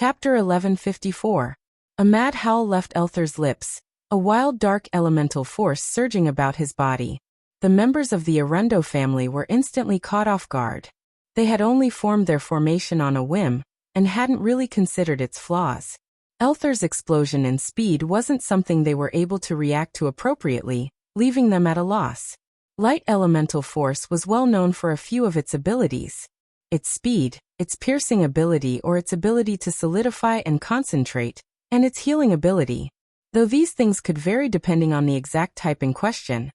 Chapter 1154. A mad howl left Elther's lips, a wild dark elemental force surging about his body. The members of the Arundo family were instantly caught off guard. They had only formed their formation on a whim, and hadn't really considered its flaws. Elther's explosion in speed wasn't something they were able to react to appropriately, leaving them at a loss. Light elemental force was well known for a few of its abilities. Its speed, its piercing ability or its ability to solidify and concentrate, and its healing ability. Though these things could vary depending on the exact type in question,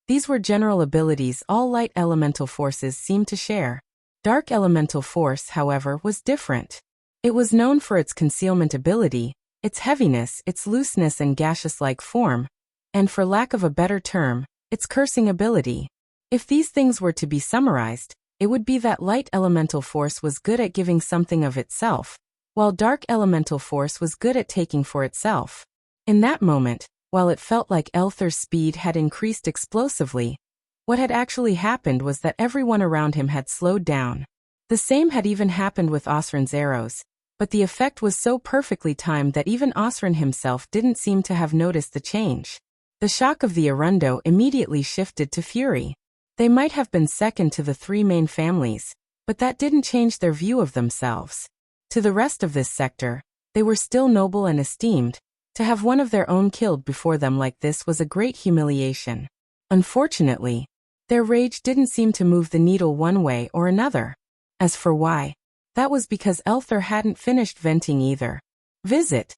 these were general abilities all light elemental forces seemed to share. Dark elemental force, however, was different. It was known for its concealment ability, its heaviness, its looseness and gaseous-like form, and for lack of a better term, its cursing ability. If these things were to be summarized, it would be that light elemental force was good at giving something of itself, while dark elemental force was good at taking for itself. In that moment, while it felt like Elther's speed had increased explosively, what had actually happened was that everyone around him had slowed down. The same had even happened with Osrin's arrows, but the effect was so perfectly timed that even Osrin himself didn't seem to have noticed the change. The shock of the Arundo immediately shifted to fury. They might have been second to the three main families, but that didn't change their view of themselves. To the rest of this sector, they were still noble and esteemed. To have one of their own killed before them like this was a great humiliation. Unfortunately, their rage didn't seem to move the needle one way or another. As for why, that was because Elther hadn't finished venting either. Visit.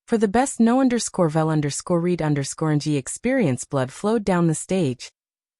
For the best no_vel_read_ng experience, blood flowed down the stage.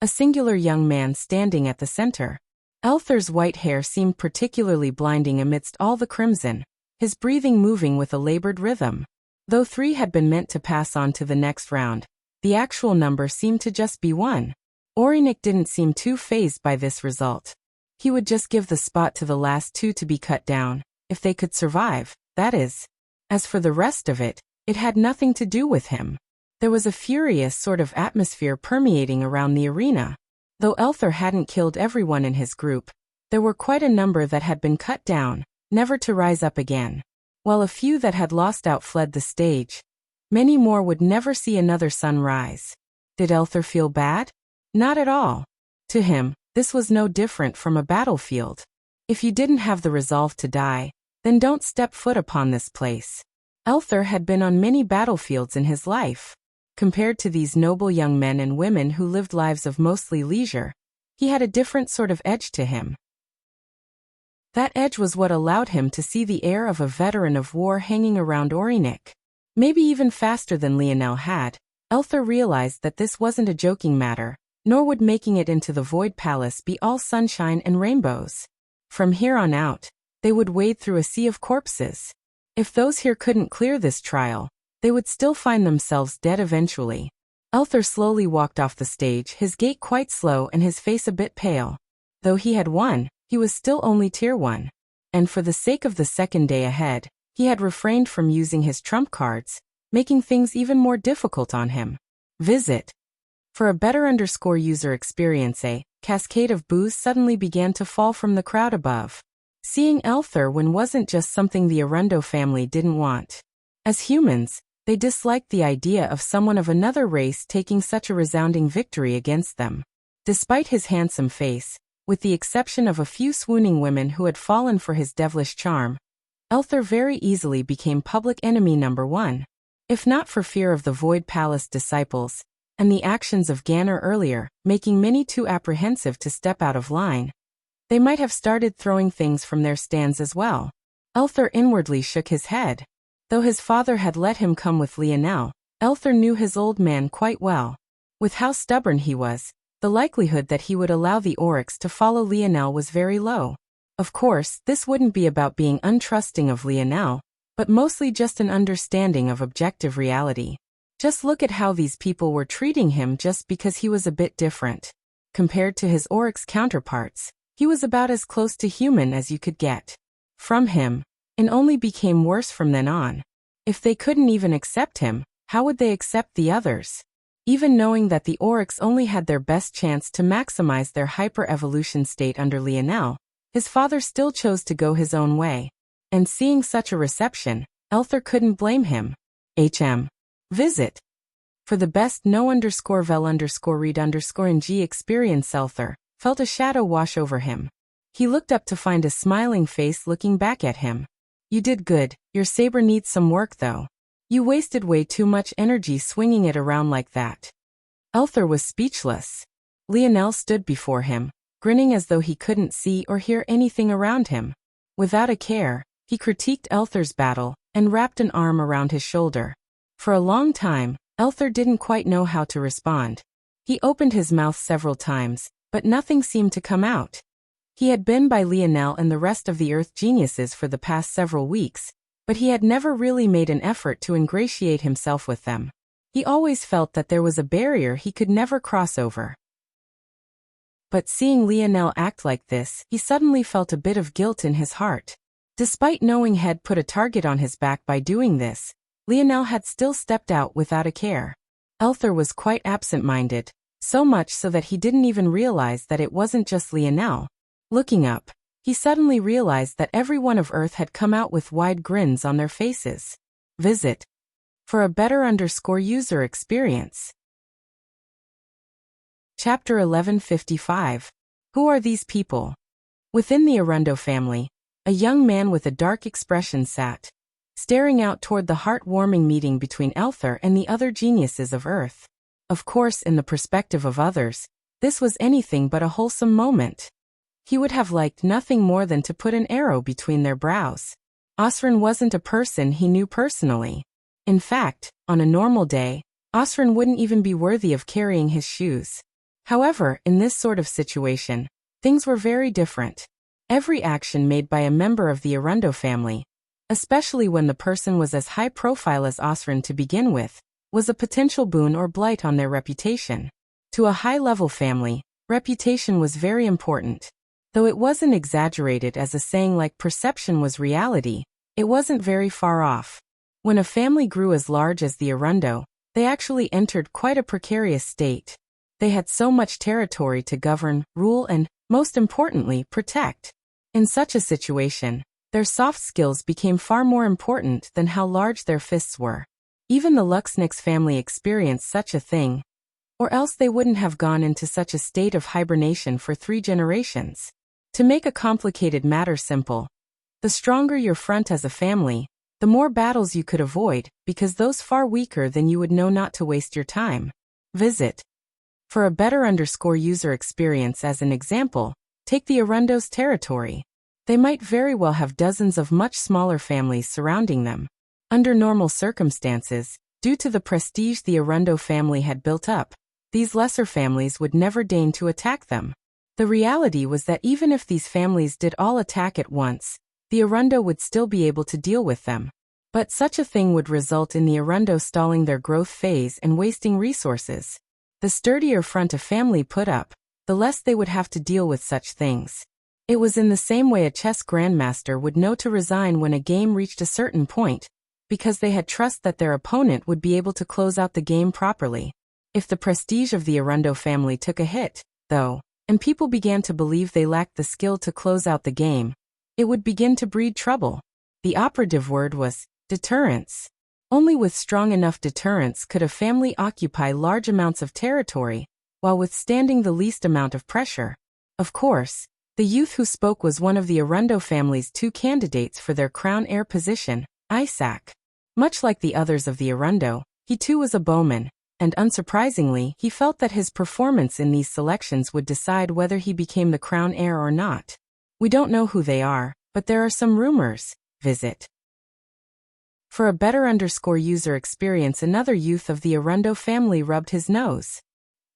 A singular young man standing at the center. Elther's white hair seemed particularly blinding amidst all the crimson, his breathing moving with a labored rhythm. Though 3 had been meant to pass on to the next round, the actual number seemed to just be 1. Aurinik didn't seem too fazed by this result. He would just give the spot to the last 2 to be cut down, if they could survive, that is. As for the rest of it, it had nothing to do with him. There was a furious sort of atmosphere permeating around the arena. Though Elther hadn't killed everyone in his group, there were quite a number that had been cut down, never to rise up again. While a few that had lost out fled the stage, many more would never see another sun rise. Did Elther feel bad? Not at all. To him, this was no different from a battlefield. If you didn't have the resolve to die, then don't step foot upon this place. Elther had been on many battlefields in his life. Compared to these noble young men and women who lived lives of mostly leisure, he had a different sort of edge to him. That edge was what allowed him to see the air of a veteran of war hanging around Aurinik. Maybe even faster than Lionel had, Elther realized that this wasn't a joking matter, nor would making it into the Void Palace be all sunshine and rainbows. From here on out, they would wade through a sea of corpses. If those here couldn't clear this trial, they would still find themselves dead eventually. Elther slowly walked off the stage, his gait quite slow and his face a bit pale. Though he had won, he was still only Tier 1. And for the sake of the second day ahead, he had refrained from using his trump cards, making things even more difficult on him. Visit. For a better user experience, a cascade of boos suddenly began to fall from the crowd above. Seeing Elther win wasn't just something the Arundo family didn't want. As humans, they disliked the idea of someone of another race taking such a resounding victory against them. Despite his handsome face, with the exception of a few swooning women who had fallen for his devilish charm, Elther very easily became public enemy number 1. If not for fear of the Void Palace disciples, and the actions of Ganner earlier, making many too apprehensive to step out of line, they might have started throwing things from their stands as well. Elther inwardly shook his head. Though his father had let him come with Lionel, Elther knew his old man quite well. With how stubborn he was, the likelihood that he would allow the Oryx to follow Lionel was very low. Of course, this wouldn't be about being untrusting of Lionel, but mostly just an understanding of objective reality. Just look at how these people were treating him just because he was a bit different. Compared to his Oryx counterparts, he was about as close to human as you could get. From him, it only became worse from then on. If they couldn't even accept him, how would they accept the others? Even knowing that the Oryx only had their best chance to maximize their hyper-evolution state under Lionel, his father still chose to go his own way. and seeing such a reception, Elther couldn't blame him. Visit. For the best no_vel_read_ng experience. Elther felt a shadow wash over him. He looked up to find a smiling face looking back at him. You did good. Your saber needs some work though. You wasted way too much energy swinging it around like that. Elther was speechless. Lionel stood before him, grinning as though he couldn't see or hear anything around him. Without a care, he critiqued Elther's battle and wrapped an arm around his shoulder. For a long time, Elther didn't quite know how to respond. He opened his mouth several times, but nothing seemed to come out. He had been by Lionel and the rest of the Earth geniuses for the past several weeks, but he had never really made an effort to ingratiate himself with them. He always felt that there was a barrier he could never cross over. But seeing Lionel act like this, he suddenly felt a bit of guilt in his heart. Despite knowing he'd put a target on his back by doing this, Lionel had still stepped out without a care. Elther was quite absent-minded, so much so that he didn't even realize that it wasn't just Lionel. Looking up, he suddenly realized that everyone of Earth had come out with wide grins on their faces. Visit. For a better user experience. Chapter 1155. Who are these people? Within the Arundo family, a young man with a dark expression sat, staring out toward the heart-warming meeting between Elther and the other geniuses of Earth. Of course, in the perspective of others, this was anything but a wholesome moment. He would have liked nothing more than to put an arrow between their brows. Osrin wasn't a person he knew personally. In fact, on a normal day, Osrin wouldn't even be worthy of carrying his shoes. However, in this sort of situation, things were very different. Every action made by a member of the Arundo family, especially when the person was as high profile as Osrin to begin with, was a potential boon or blight on their reputation. To a high-level family, reputation was very important. Though it wasn't exaggerated as a saying like perception was reality, it wasn't very far off. When a family grew as large as the Arundo, they actually entered quite a precarious state. They had so much territory to govern, rule and, most importantly, protect. In such a situation, their soft skills became far more important than how large their fists were. Even the Luxnix family experienced such a thing, or else they wouldn't have gone into such a state of hibernation for 3 generations. To make a complicated matter simple, the stronger your front as a family, the more battles you could avoid, because those far weaker than you would know not to waste your time. Visit. For a better user experience. As an example, take the Arundo's territory. They might very well have dozens of much smaller families surrounding them. Under normal circumstances, due to the prestige the Arundo family had built up, these lesser families would never deign to attack them. The reality was that even if these families did all attack at once, the Arundo would still be able to deal with them. But such a thing would result in the Arundo stalling their growth phase and wasting resources. The sturdier front a family put up, the less they would have to deal with such things. It was in the same way a chess grandmaster would know to resign when a game reached a certain point, because they had trust that their opponent would be able to close out the game properly. If the prestige of the Arundo family took a hit, though, and people began to believe they lacked the skill to close out the game, it would begin to breed trouble. The operative word was deterrence. Only with strong enough deterrence could a family occupy large amounts of territory, while withstanding the least amount of pressure. Of course, the youth who spoke was one of the Arundo family's 2 candidates for their crown heir position, Isaac. Much like the others of the Arundo, he too was a bowman, and unsurprisingly, he felt that his performance in these selections would decide whether he became the crown heir or not. We don't know who they are, but there are some rumors. Visit. For a better user experience. Another youth of the Arundo family rubbed his nose.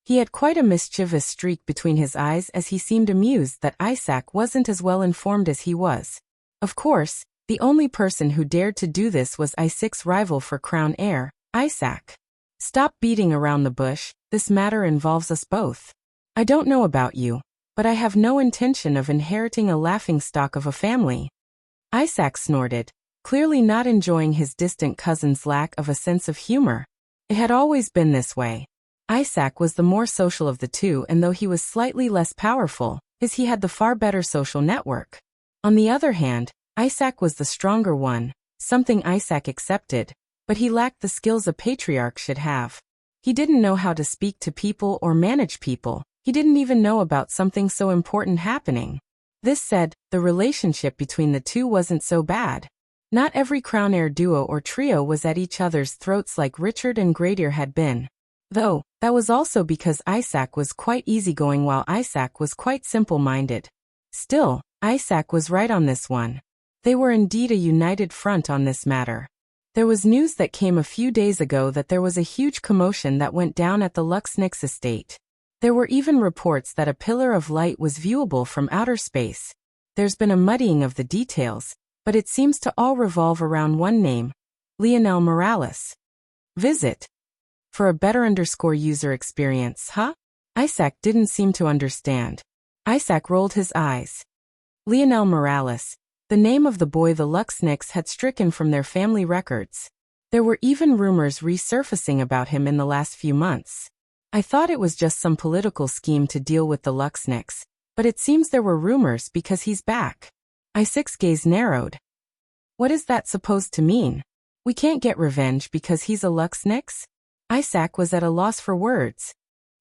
He had quite a mischievous streak between his eyes as he seemed amused that Isaac wasn't as well informed as he was. Of course, the only person who dared to do this was Isaac's rival for crown heir, Isaac. Stop beating around the bush, this matter involves us both. I don't know about you, but I have no intention of inheriting a laughingstock of a family. Isaac snorted, clearly not enjoying his distant cousin's lack of a sense of humor. It had always been this way. Isaac was the more social of the two, and though he was slightly less powerful, he had the far better social network. On the other hand, Isaac was the stronger one, something Isaac accepted, but he lacked the skills a patriarch should have. He didn't know how to speak to people or manage people. He didn't even know about something so important happening. This said, the relationship between the two wasn't so bad. Not every crown heir duo or trio was at each other's throats like Richard and Gradier had been. Though, that was also because Isaac was quite easygoing while Isaac was quite simple-minded. Still, Isaac was right on this one. They were indeed a united front on this matter. There was news that came a few days ago that there was a huge commotion that went down at the Luxnix estate. There were even reports that a pillar of light was viewable from outer space. There's been a muddying of the details, but it seems to all revolve around one name, Lionel Morales. Visit. For a better user experience, huh? Isaac didn't seem to understand. Isaac rolled his eyes. Lionel Morales, the name of the boy the Luxnix had stricken from their family records. There were even rumors resurfacing about him in the last few months. I thought it was just some political scheme to deal with the Luxnix, but it seems there were rumors because he's back. Isaac's gaze narrowed. What is that supposed to mean? We can't get revenge because he's a Luxnix? Isaac was at a loss for words.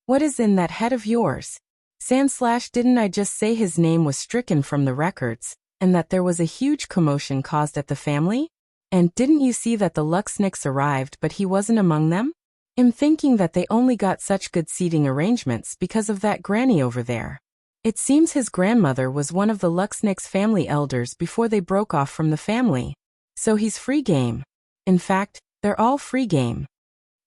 What is in that head of yours? Didn't I just say his name was stricken from the records, and that there was a huge commotion caused at the family? And didn't you see that the Luxnix arrived but he wasn't among them? I'm thinking that they only got such good seating arrangements because of that granny over there. It seems his grandmother was one of the Luxnix family elders before they broke off from the family. So he's free game. In fact, they're all free game.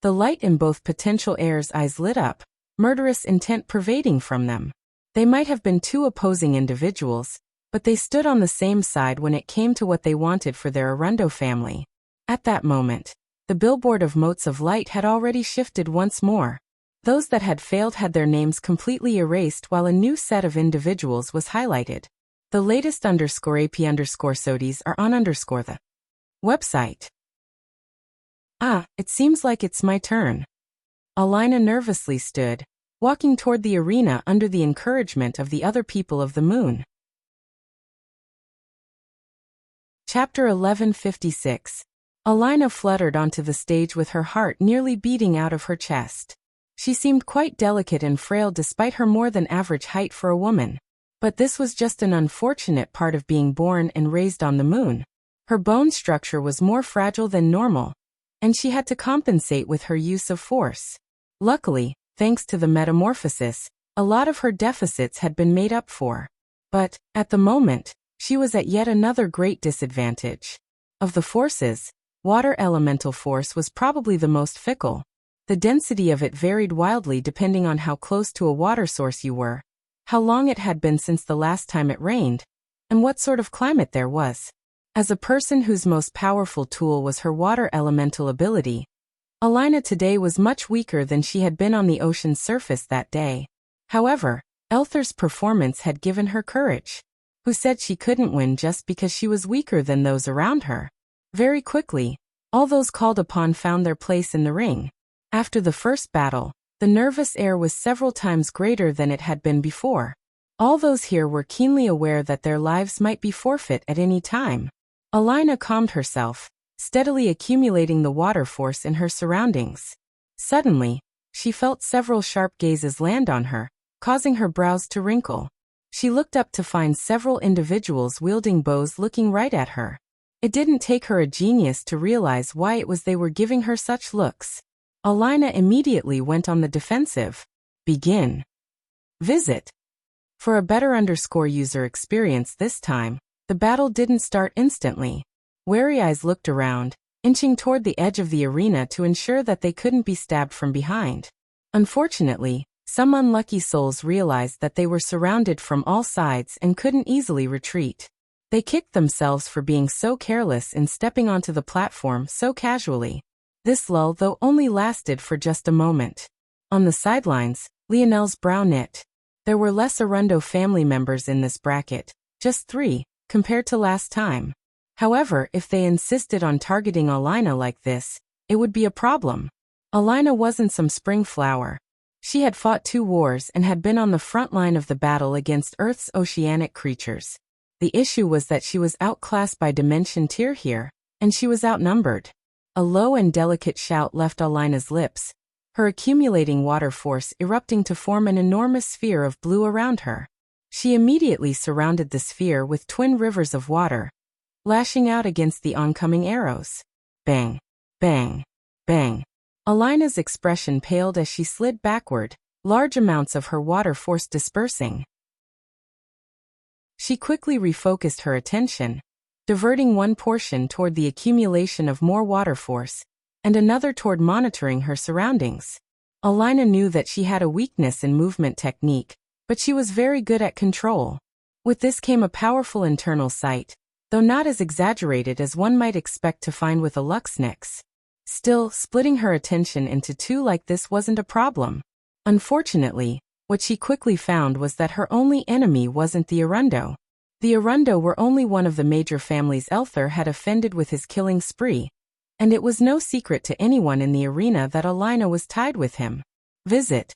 The light in both potential heirs' eyes lit up, murderous intent pervading from them. They might have been two opposing individuals, but they stood on the same side when it came to what they wanted for their Arundo family. At that moment, the billboard of motes of light had already shifted once more. Those that had failed had their names completely erased while a new set of individuals was highlighted. The latest _AP_SODIES are on the website. It seems like it's my turn. Alina nervously stood, walking toward the arena under the encouragement of the other people of the moon. Chapter 1156. Alina fluttered onto the stage with her heart nearly beating out of her chest. She seemed quite delicate and frail despite her more than average height for a woman. But this was just an unfortunate part of being born and raised on the moon. Her bone structure was more fragile than normal, and she had to compensate with her use of force. Luckily, thanks to the metamorphosis, a lot of her deficits had been made up for. But, at the moment, she was at yet another great disadvantage. Of the forces, water elemental force was probably the most fickle. The density of it varied wildly depending on how close to a water source you were, how long it had been since the last time it rained, and what sort of climate there was. As a person whose most powerful tool was her water elemental ability, Alina today was much weaker than she had been on the ocean's surface that day. However, Elther's performance had given her courage. Who said she couldn't win just because she was weaker than those around her? Very quickly, all those called upon found their place in the ring. After the first battle, the nervous air was several times greater than it had been before. All those here were keenly aware that their lives might be forfeit at any time. Alina calmed herself, steadily accumulating the water force in her surroundings. Suddenly, she felt several sharp gazes land on her, causing her brows to wrinkle. She looked up to find several individuals wielding bows looking right at her. It didn't take her a genius to realize why it was they were giving her such looks. Alina immediately went on the defensive. Begin. Visit. For a better user experience this time, the battle didn't start instantly. Wary eyes looked around, inching toward the edge of the arena to ensure that they couldn't be stabbed from behind. Unfortunately, some unlucky souls realized that they were surrounded from all sides and couldn't easily retreat. They kicked themselves for being so careless in stepping onto the platform so casually. This lull though only lasted for just a moment. On the sidelines, Lionel's brow knit. There were less Arundo family members in this bracket, just 3, compared to last time. However, if they insisted on targeting Alina like this, it would be a problem. Alina wasn't some spring flower. She had fought 2 wars and had been on the front line of the battle against Earth's oceanic creatures. The issue was that she was outclassed by Dimension Tier here, and she was outnumbered. A low and delicate shout left Alina's lips, her accumulating water force erupting to form an enormous sphere of blue around her. She immediately surrounded the sphere with twin rivers of water, lashing out against the oncoming arrows. Bang, bang, bang. Alina's expression paled as she slid backward, large amounts of her water force dispersing. She quickly refocused her attention, diverting one portion toward the accumulation of more water force, and another toward monitoring her surroundings. Alina knew that she had a weakness in movement technique, but she was very good at control. With this came a powerful internal sight, though not as exaggerated as one might expect to find with a Luxnix. Still, splitting her attention into two like this wasn't a problem. Unfortunately, what she quickly found was that her only enemy wasn't the Arundo. The Arundo were only one of the major families Elther had offended with his killing spree, and it was no secret to anyone in the arena that Alina was tied with him. Visit.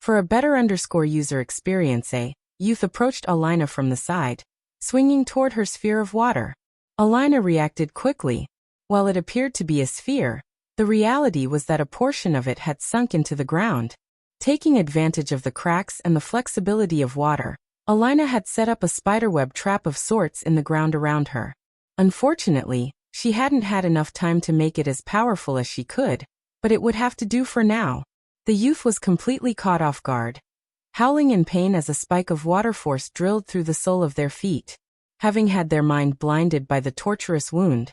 For a better user experience, a youth approached Alina from the side, swinging toward her sphere of water. Alina reacted quickly. While it appeared to be a sphere, the reality was that a portion of it had sunk into the ground. Taking advantage of the cracks and the flexibility of water, Alina had set up a spiderweb trap of sorts in the ground around her. Unfortunately, she hadn't had enough time to make it as powerful as she could, but it would have to do for now. The youth was completely caught off guard, howling in pain as a spike of water force drilled through the sole of their feet. Having had their mind blinded by the torturous wound,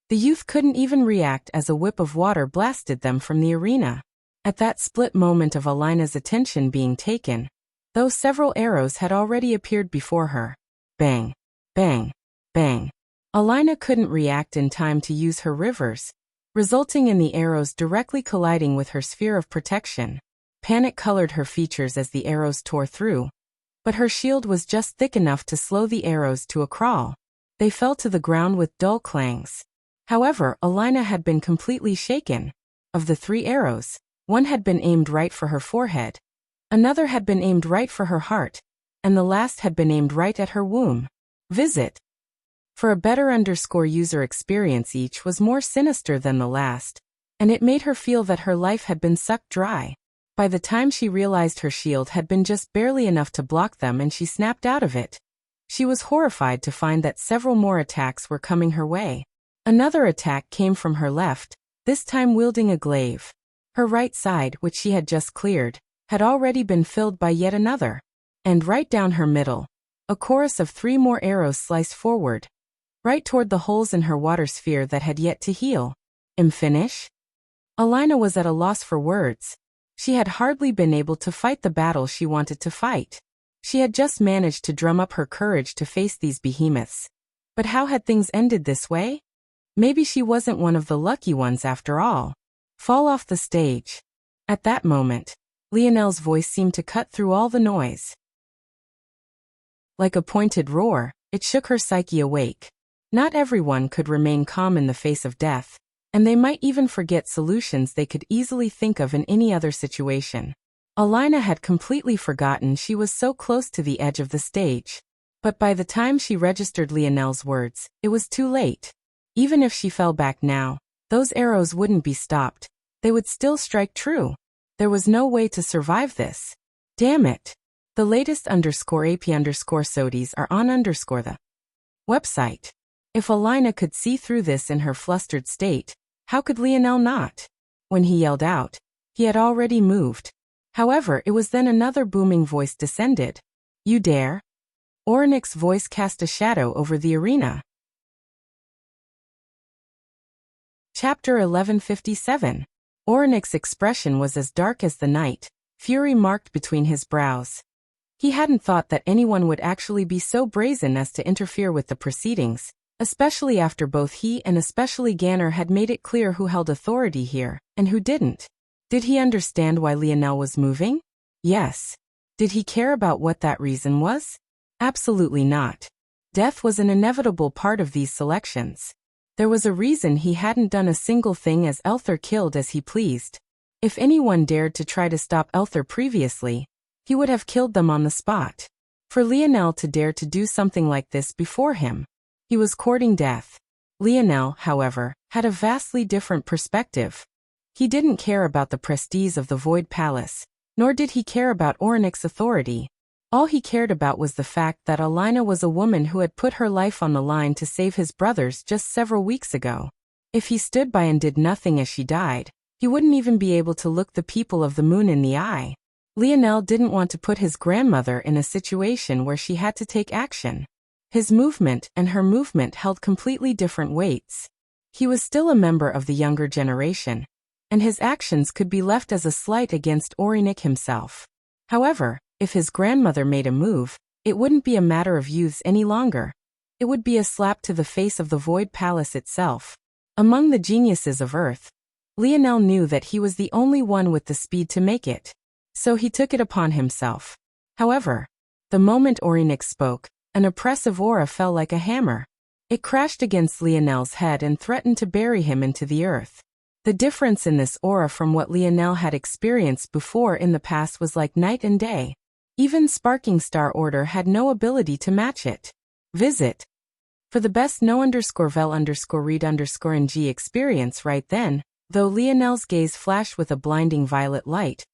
the youth couldn't even react as a whip of water blasted them from the arena. At that split moment of Alina's attention being taken, though several arrows had already appeared before her. Bang, bang, bang. Alina couldn't react in time to use her rivers, resulting in the arrows directly colliding with her sphere of protection. Panic colored her features as the arrows tore through, but her shield was just thick enough to slow the arrows to a crawl. They fell to the ground with dull clangs. However, Alina had been completely shaken. Of the 3 arrows, one had been aimed right for her forehead, another had been aimed right for her heart, and the last had been aimed right at her womb. Visit. For a better user experience, each was more sinister than the last, and it made her feel that her life had been sucked dry. By the time she realized her shield had been just barely enough to block them and she snapped out of it, she was horrified to find that several more attacks were coming her way. Another attack came from her left, this time wielding a glaive. Her right side, which she had just cleared, had already been filled by yet another. And right down her middle, a chorus of 3 more arrows sliced forward, right toward the holes in her water sphere that had yet to heal. Finish? Alina was at a loss for words. She had hardly been able to fight the battle she wanted to fight. She had just managed to drum up her courage to face these behemoths. But how had things ended this way? Maybe she wasn't one of the lucky ones after all. Fall off the stage. At that moment, Lionel's voice seemed to cut through all the noise. Like a pointed roar, it shook her psyche awake. Not everyone could remain calm in the face of death, and they might even forget solutions they could easily think of in any other situation. Alina had completely forgotten she was so close to the edge of the stage. But by the time she registered Lionel's words, it was too late. Even if she fell back now, those arrows wouldn't be stopped. They would still strike true. There was no way to survive this. Damn it. The latest _AP_SODIES are on the website. If Alina could see through this in her flustered state, how could Lionel not? When he yelled out, he had already moved. However, it was then another booming voice descended. You dare? Orenix's voice cast a shadow over the arena. Chapter 1157. Orenix's expression was as dark as the night, fury marked between his brows. He hadn't thought that anyone would actually be so brazen as to interfere with the proceedings, especially after both he and especially Ganner had made it clear who held authority here, and who didn't. Did he understand why Lionel was moving? Yes. Did he care about what that reason was? Absolutely not. Death was an inevitable part of these selections. There was a reason he hadn't done a single thing as Elther killed as he pleased. If anyone dared to try to stop Elther previously, he would have killed them on the spot. For Lionel to dare to do something like this before him. He was courting death. Lionel, however, had a vastly different perspective. He didn't care about the prestige of the Void Palace, nor did he care about Ornik's authority. All he cared about was the fact that Alina was a woman who had put her life on the line to save his brothers just several weeks ago. If he stood by and did nothing as she died, he wouldn't even be able to look the people of the moon in the eye. Lionel didn't want to put his grandmother in a situation where she had to take action. His movement and her movement held completely different weights. He was still a member of the younger generation, and his actions could be left as a slight against Ornik himself. However, if his grandmother made a move, it wouldn't be a matter of youths any longer. It would be a slap to the face of the Void Palace itself. Among the geniuses of Earth, Lionel knew that he was the only one with the speed to make it. So he took it upon himself. However, the moment Ornik spoke, an oppressive aura fell like a hammer. It crashed against Lionel's head and threatened to bury him into the earth. The difference in this aura from what Lionel had experienced before in the past was like night and day. Even Sparking Star Order had no ability to match it. Visit. For the best no_vel_read_ng experience right then, though Lionel's gaze flashed with a blinding violet light,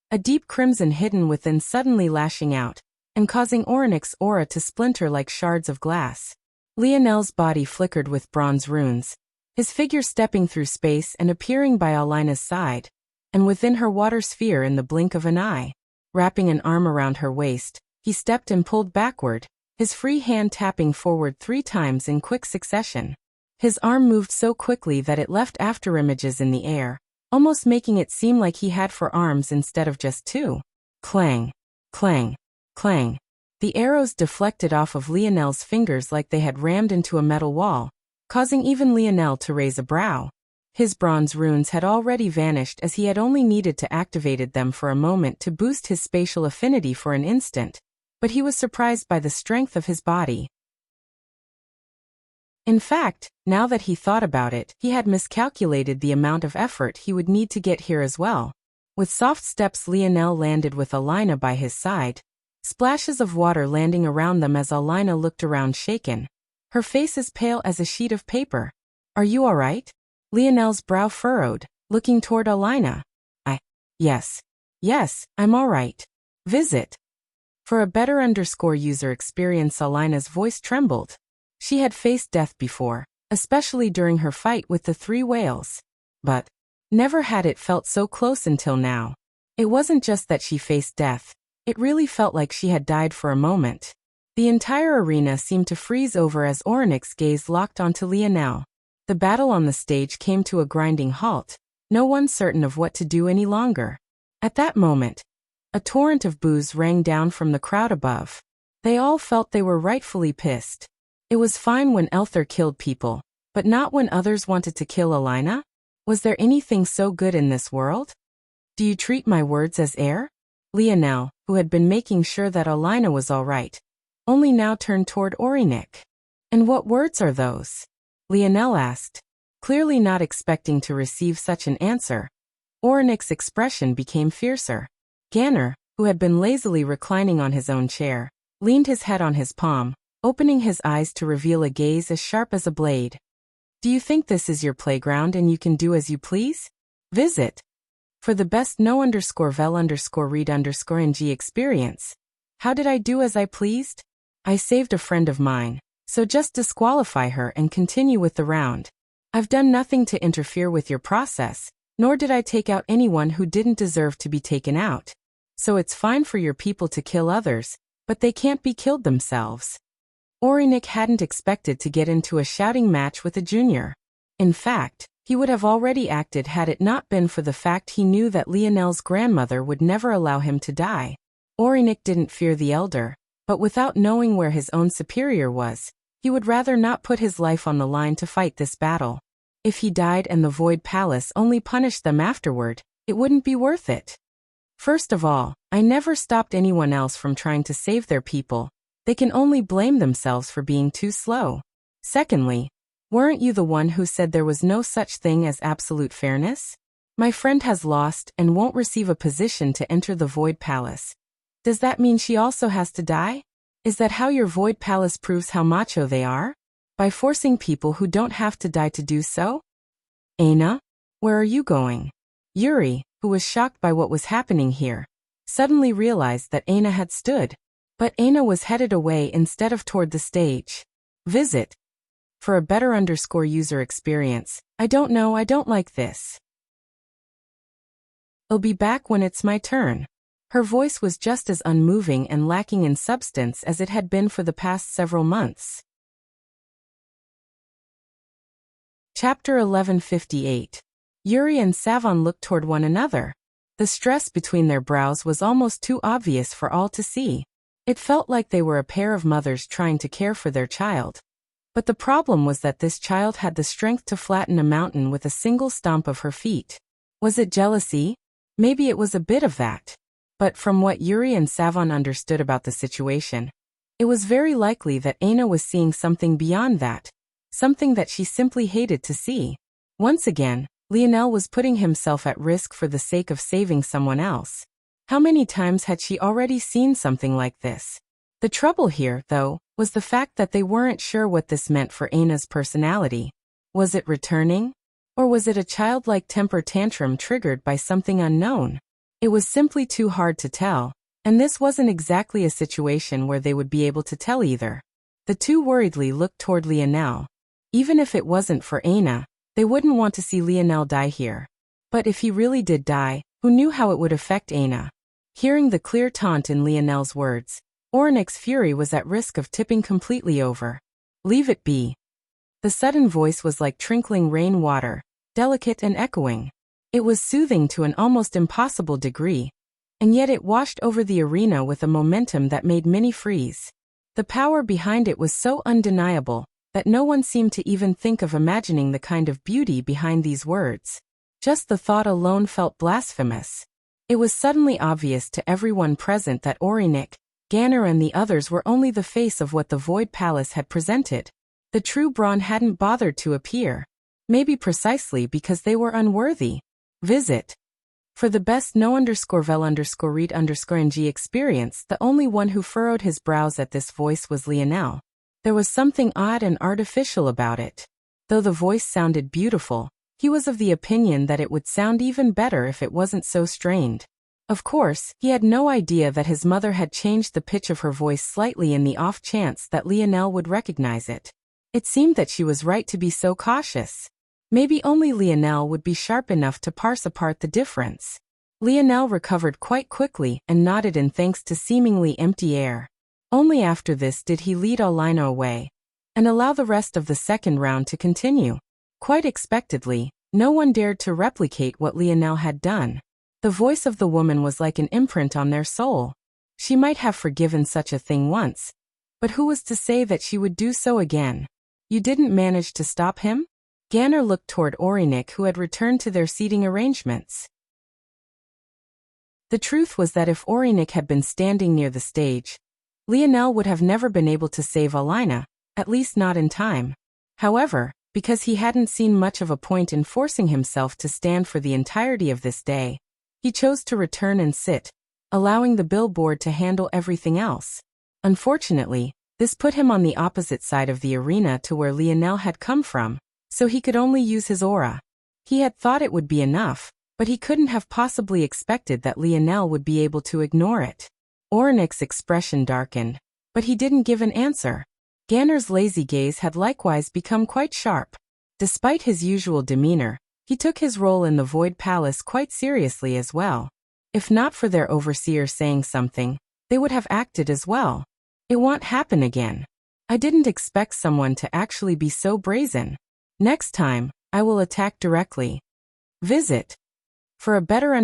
a deep crimson hidden within suddenly lashing out, and causing Ornik's aura to splinter like shards of glass. Lionel's body flickered with bronze runes, his figure stepping through space and appearing by Alina's side, and within her water sphere in the blink of an eye. Wrapping an arm around her waist, he stepped and pulled backward, his free hand tapping forward 3 times in quick succession. His arm moved so quickly that it left afterimages in the air, almost making it seem like he had 4 arms instead of just 2. Clang, clang, clang. The arrows deflected off of Lionel's fingers like they had rammed into a metal wall, causing even Lionel to raise a brow. His bronze runes had already vanished as he had only needed to activate them for a moment to boost his spatial affinity for an instant, but he was surprised by the strength of his body. In fact, now that he thought about it, he had miscalculated the amount of effort he would need to get here as well. With soft steps, Lionel landed with Alina by his side, splashes of water landing around them as Alina looked around shaken. Her face as pale as a sheet of paper. "Are you all right?" Lionel's brow furrowed, looking toward Alina. Yes, I'm all right. Visit. For a better user experience, Alina's voice trembled. She had faced death before, especially during her fight with the 3 whales. But never had it felt so close until now. It wasn't just that she faced death, it really felt like she had died for a moment. The entire arena seemed to freeze over as Ornik's gaze locked onto Lionel. The battle on the stage came to a grinding halt, no one certain of what to do any longer. At that moment, a torrent of boos rang down from the crowd above. They all felt they were rightfully pissed. It was fine when Elther killed people, but not when others wanted to kill Alina? Was there anything so good in this world? Do you treat my words as air? Lionel, who had been making sure that Alina was all right, only now turned toward Ornik. "And what words are those?" Lionel asked, clearly not expecting to receive such an answer. Ornik's expression became fiercer. Ganner, who had been lazily reclining on his own chair, leaned his head on his palm, opening his eyes to reveal a gaze as sharp as a blade. "Do you think this is your playground and you can do as you please? Visit. For the best no_vel_read_ng experience. How did I do as I pleased? I saved a friend of mine, so just disqualify her and continue with the round. I've done nothing to interfere with your process, nor did I take out anyone who didn't deserve to be taken out. So it's fine for your people to kill others, but they can't be killed themselves." Ornik hadn't expected to get into a shouting match with a junior. In fact, he would have already acted had it not been for the fact he knew that Lionel's grandmother would never allow him to die. Ornik didn't fear the elder, but without knowing where his own superior was, he would rather not put his life on the line to fight this battle. If he died and the Void Palace only punished them afterward, it wouldn't be worth it. First of all, I never stopped anyone else from trying to save their people. They can only blame themselves for being too slow. Secondly, weren't you the one who said there was no such thing as absolute fairness? My friend has lost and won't receive a position to enter the Void Palace. Does that mean she also has to die? Is that how your Void Palace proves how macho they are? By forcing people who don't have to die to do so? Aina? Where are you going? Yuri, who was shocked by what was happening here, suddenly realized that Aina had stood. But Aina was headed away instead of toward the stage. Visit. For a better user experience, I don't know, I don't like this. I'll be back when it's my turn. Her voice was just as unmoving and lacking in substance as it had been for the past several months. Chapter 1158. Yuri and Savon looked toward one another. The stress between their brows was almost too obvious for all to see. It felt like they were a pair of mothers trying to care for their child. But the problem was that this child had the strength to flatten a mountain with a single stomp of her feet. Was it jealousy? Maybe it was a bit of that. But from what Yuri and Savon understood about the situation, it was very likely that Aina was seeing something beyond that, something that she simply hated to see. Once again, Lionel was putting himself at risk for the sake of saving someone else. How many times had she already seen something like this? The trouble here, though, was the fact that they weren't sure what this meant for Aina's personality. Was it returning? Or was it a childlike temper tantrum triggered by something unknown? It was simply too hard to tell, and this wasn't exactly a situation where they would be able to tell either. The two worriedly looked toward Lionel. Even if it wasn't for Aina, they wouldn't want to see Lionel die here. But if he really did die, who knew how it would affect Aina? Hearing the clear taunt in Lionel's words, Ornik's fury was at risk of tipping completely over. Leave it be. The sudden voice was like trickling rain water, delicate and echoing. It was soothing to an almost impossible degree, and yet it washed over the arena with a momentum that made many freeze. The power behind it was so undeniable that no one seemed to even think of imagining the kind of beauty behind these words. Just the thought alone felt blasphemous. It was suddenly obvious to everyone present that Ornik, Ganner and the others were only the face of what the Void Palace had presented. The true brawn hadn't bothered to appear. Maybe precisely because they were unworthy. Visit. For the best no_vel_read_ng experience, the only one who furrowed his brows at this voice was Lionel. There was something odd and artificial about it. Though the voice sounded beautiful, he was of the opinion that it would sound even better if it wasn't so strained. Of course, he had no idea that his mother had changed the pitch of her voice slightly in the off chance that Lionel would recognize it. It seemed that she was right to be so cautious. Maybe only Lionel would be sharp enough to parse apart the difference. Lionel recovered quite quickly and nodded in thanks to seemingly empty air. Only after this did he lead Alina away and allow the rest of the second round to continue. Quite expectedly, no one dared to replicate what Lionel had done. The voice of the woman was like an imprint on their soul. She might have forgiven such a thing once, but who was to say that she would do so again? You didn't manage to stop him? Ganner looked toward Ornik, who had returned to their seating arrangements. The truth was that if Ornik had been standing near the stage, Lionel would have never been able to save Alina, at least not in time. However, because he hadn't seen much of a point in forcing himself to stand for the entirety of this day, he chose to return and sit, allowing the billboard to handle everything else. Unfortunately, this put him on the opposite side of the arena to where Lionel had come from, so he could only use his aura. He had thought it would be enough, but he couldn't have possibly expected that Lionel would be able to ignore it. Ornik's expression darkened, but he didn't give an answer. Ganner's lazy gaze had likewise become quite sharp. Despite his usual demeanor, he took his role in the Void Palace quite seriously as well. If not for their overseer saying something, they would have acted as well. It won't happen again. I didn't expect someone to actually be so brazen. Next time, I will attack directly. Visit. For a better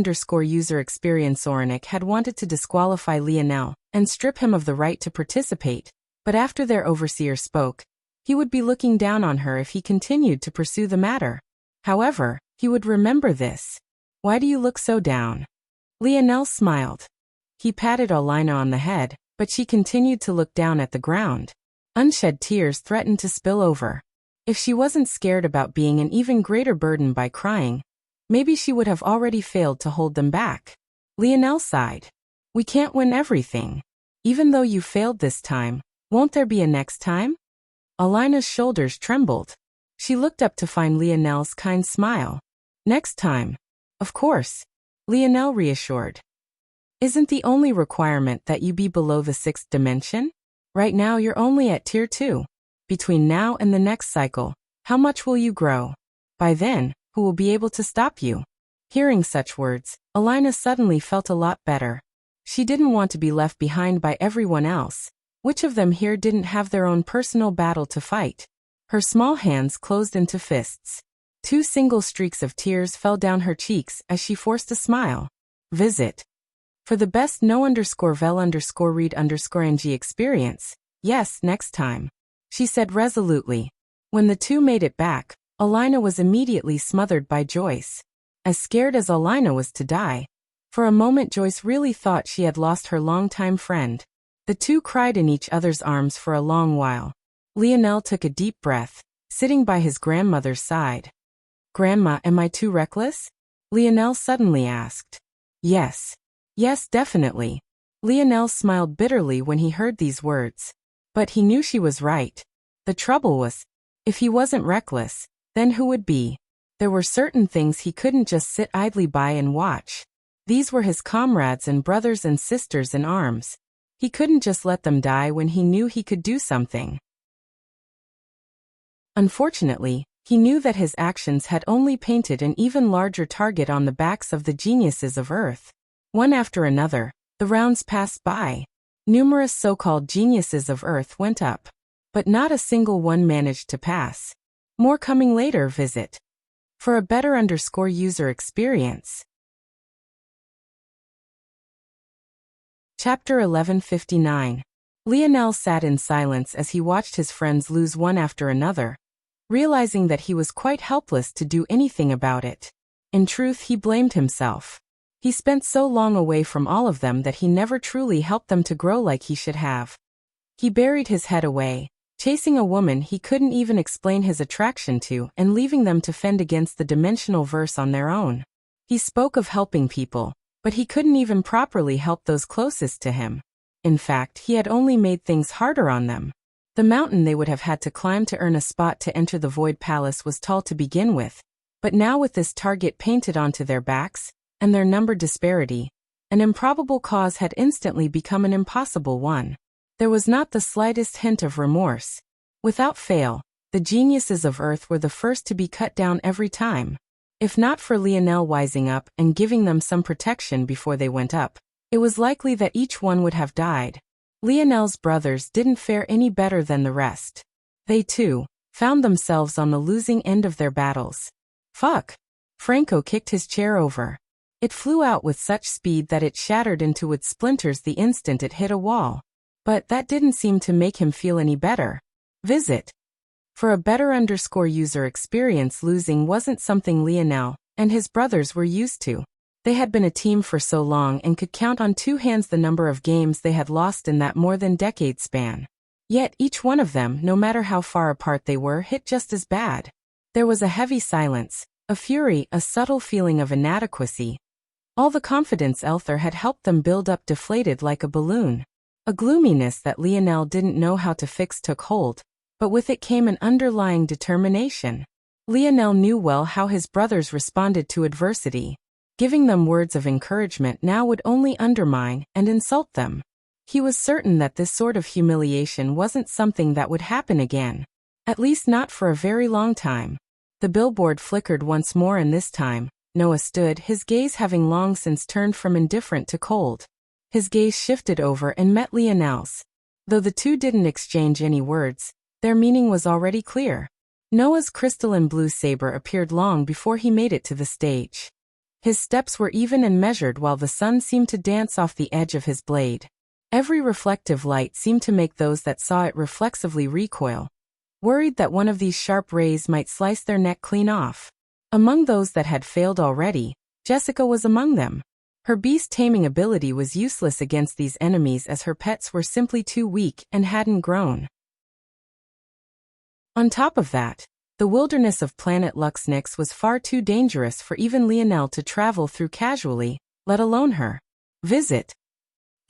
user experience, Ornik had wanted to disqualify Lionel and strip him of the right to participate, but after their overseer spoke, he would be looking down on her if he continued to pursue the matter. However, he would remember this. Why do you look so down? Lionel smiled. He patted Alina on the head, but she continued to look down at the ground. Unshed tears threatened to spill over. If she wasn't scared about being an even greater burden by crying, maybe she would have already failed to hold them back. Lionel sighed. We can't win everything. Even though you failed this time, won't there be a next time? Alina's shoulders trembled. She looked up to find Lionel's kind smile. Next time. Of course. Lionel reassured. Isn't the only requirement that you be below the 6th dimension? Right now you're only at tier 2. Between now and the next cycle, how much will you grow? By then, who will be able to stop you? Hearing such words, Alina suddenly felt a lot better. She didn't want to be left behind by everyone else. Which of them here didn't have their own personal battle to fight? Her small hands closed into fists. 2 single streaks of tears fell down her cheeks as she forced a smile. Visit. For the best no_vel_read_ng experience. Yes, next time. She said resolutely. When the two made it back, Alina was immediately smothered by Joyce. As scared as Alina was to die. For a moment Joyce really thought she had lost her longtime friend. The two cried in each other's arms for a long while. Lionel took a deep breath, sitting by his grandmother's side. Grandma, am I too reckless? Lionel suddenly asked. Yes. Yes, definitely. Lionel smiled bitterly when he heard these words. But he knew she was right. The trouble was, if he wasn't reckless, then who would be? There were certain things he couldn't just sit idly by and watch. These were his comrades and brothers and sisters in arms. He couldn't just let them die when he knew he could do something. Unfortunately, he knew that his actions had only painted an even larger target on the backs of the geniuses of Earth. One after another, the rounds passed by. Numerous so-called geniuses of Earth went up. But not a single one managed to pass. More coming later. Visit. For a better _user experience. Chapter 1159. Lionel sat in silence as he watched his friends lose one after another, realizing that he was quite helpless to do anything about it. In truth, he blamed himself. He spent so long away from all of them that he never truly helped them to grow like he should have. He buried his head away, chasing a woman he couldn't even explain his attraction to and leaving them to fend against the dimensional verse on their own. He spoke of helping people, but he couldn't even properly help those closest to him. In fact, he had only made things harder on them. The mountain they would have had to climb to earn a spot to enter the Void Palace was tall to begin with, but now with this target painted onto their backs, and their number disparity, an improbable cause had instantly become an impossible one. There was not the slightest hint of remorse. Without fail, the geniuses of Earth were the first to be cut down every time. If not for Lionel wising up and giving them some protection before they went up, it was likely that each one would have died. Lionel's brothers didn't fare any better than the rest. They, too, found themselves on the losing end of their battles. Fuck! Franco kicked his chair over. It flew out with such speed that it shattered into its splinters the instant it hit a wall. But that didn't seem to make him feel any better. Visit. For a better _user experience, losing wasn't something Lionel and his brothers were used to. They had been a team for so long and could count on 2 hands the number of games they had lost in that more than decade span. Yet each one of them, no matter how far apart they were, hit just as bad. There was a heavy silence, a fury, a subtle feeling of inadequacy. All the confidence Elther had helped them build up deflated like a balloon. A gloominess that Lionel didn't know how to fix took hold, but with it came an underlying determination. Lionel knew well how his brothers responded to adversity. Giving them words of encouragement now would only undermine and insult them. He was certain that this sort of humiliation wasn't something that would happen again. At least not for a very long time. The billboard flickered once more, and this time, Noah stood, his gaze having long since turned from indifferent to cold. His gaze shifted over and met Lionel's. Though the two didn't exchange any words, their meaning was already clear. Noah's crystalline blue saber appeared long before he made it to the stage. His steps were even and measured while the sun seemed to dance off the edge of his blade. Every reflective light seemed to make those that saw it reflexively recoil, worried that one of these sharp rays might slice their neck clean off. Among those that had failed already, Jessica was among them. Her beast-taming ability was useless against these enemies as her pets were simply too weak and hadn't grown. On top of that, the wilderness of planet Luxnix was far too dangerous for even Lionel to travel through casually, let alone her. Visit.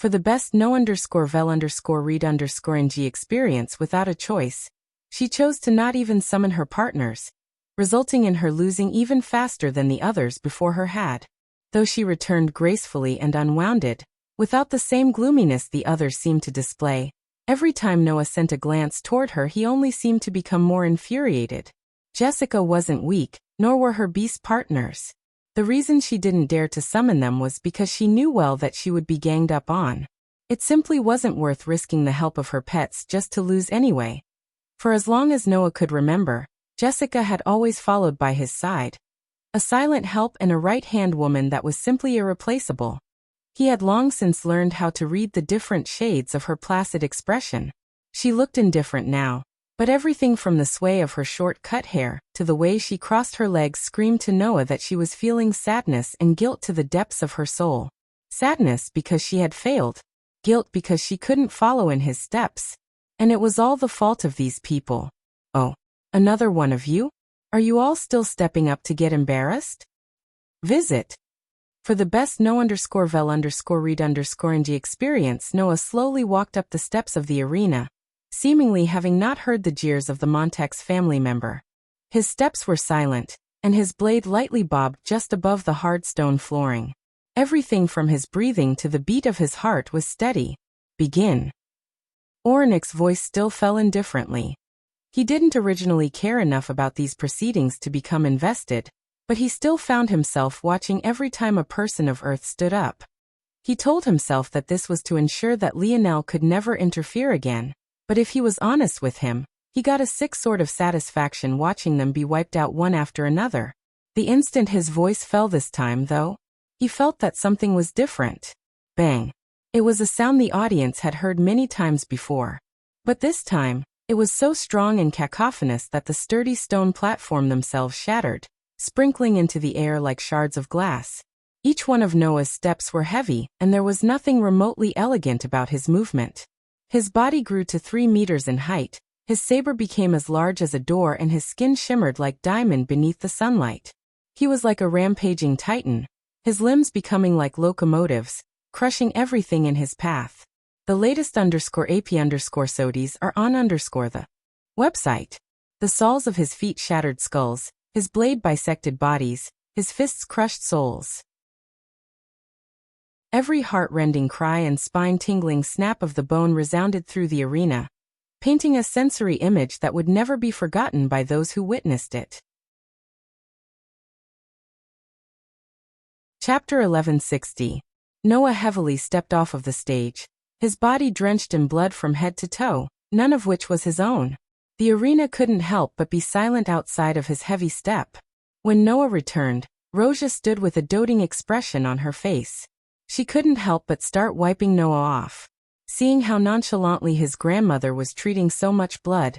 For the best no_vel_read_ng experience without a choice, she chose to not even summon her partners, resulting in her losing even faster than the others before her had. Though she returned gracefully and unwounded, without the same gloominess the others seemed to display, every time Noah sent a glance toward her he only seemed to become more infuriated. Jessica wasn't weak, nor were her beast partners. The reason she didn't dare to summon them was because she knew well that she would be ganged up on. It simply wasn't worth risking the help of her pets just to lose anyway. For as long as Noah could remember, Jessica had always followed by his side. A silent help and a right-hand woman that was simply irreplaceable. He had long since learned how to read the different shades of her placid expression. She looked indifferent now, but everything from the sway of her short-cut hair to the way she crossed her legs screamed to Noah that she was feeling sadness and guilt to the depths of her soul. Sadness because she had failed, guilt because she couldn't follow in his steps. And it was all the fault of these people. Oh, another one of you? Are you all still stepping up to get embarrassed? Visit. For the best no_vel_read_ng experience, Noah slowly walked up the steps of the arena, seemingly having not heard the jeers of the Montax family member. His steps were silent, and his blade lightly bobbed just above the hard stone flooring. Everything from his breathing to the beat of his heart was steady. Begin. Ornik's voice still fell indifferently. He didn't originally care enough about these proceedings to become invested, but he still found himself watching every time a person of Earth stood up. He told himself that this was to ensure that Lionel could never interfere again, but if he was honest with him, he got a sick sort of satisfaction watching them be wiped out one after another. The instant his voice fell this time, though, he felt that something was different. Bang. It was a sound the audience had heard many times before. But this time, it was so strong and cacophonous that the sturdy stone platform themselves shattered, sprinkling into the air like shards of glass. Each one of Noah's steps were heavy, and there was nothing remotely elegant about his movement. His body grew to 3 meters in height, his saber became as large as a door, and his skin shimmered like diamond beneath the sunlight. He was like a rampaging titan, his limbs becoming like locomotives, crushing everything in his path. The latest _AP_SODIES are on the website. The soles of his feet shattered skulls, his blade bisected bodies, his fists crushed souls. Every heart-rending cry and spine-tingling snap of the bone resounded through the arena, painting a sensory image that would never be forgotten by those who witnessed it. Chapter 1160. Noah heavily stepped off of the stage, his body drenched in blood from head to toe, none of which was his own. The arena couldn't help but be silent outside of his heavy step. When Noah returned, Roja stood with a doting expression on her face. She couldn't help but start wiping Noah off. Seeing how nonchalantly his grandmother was treating so much blood,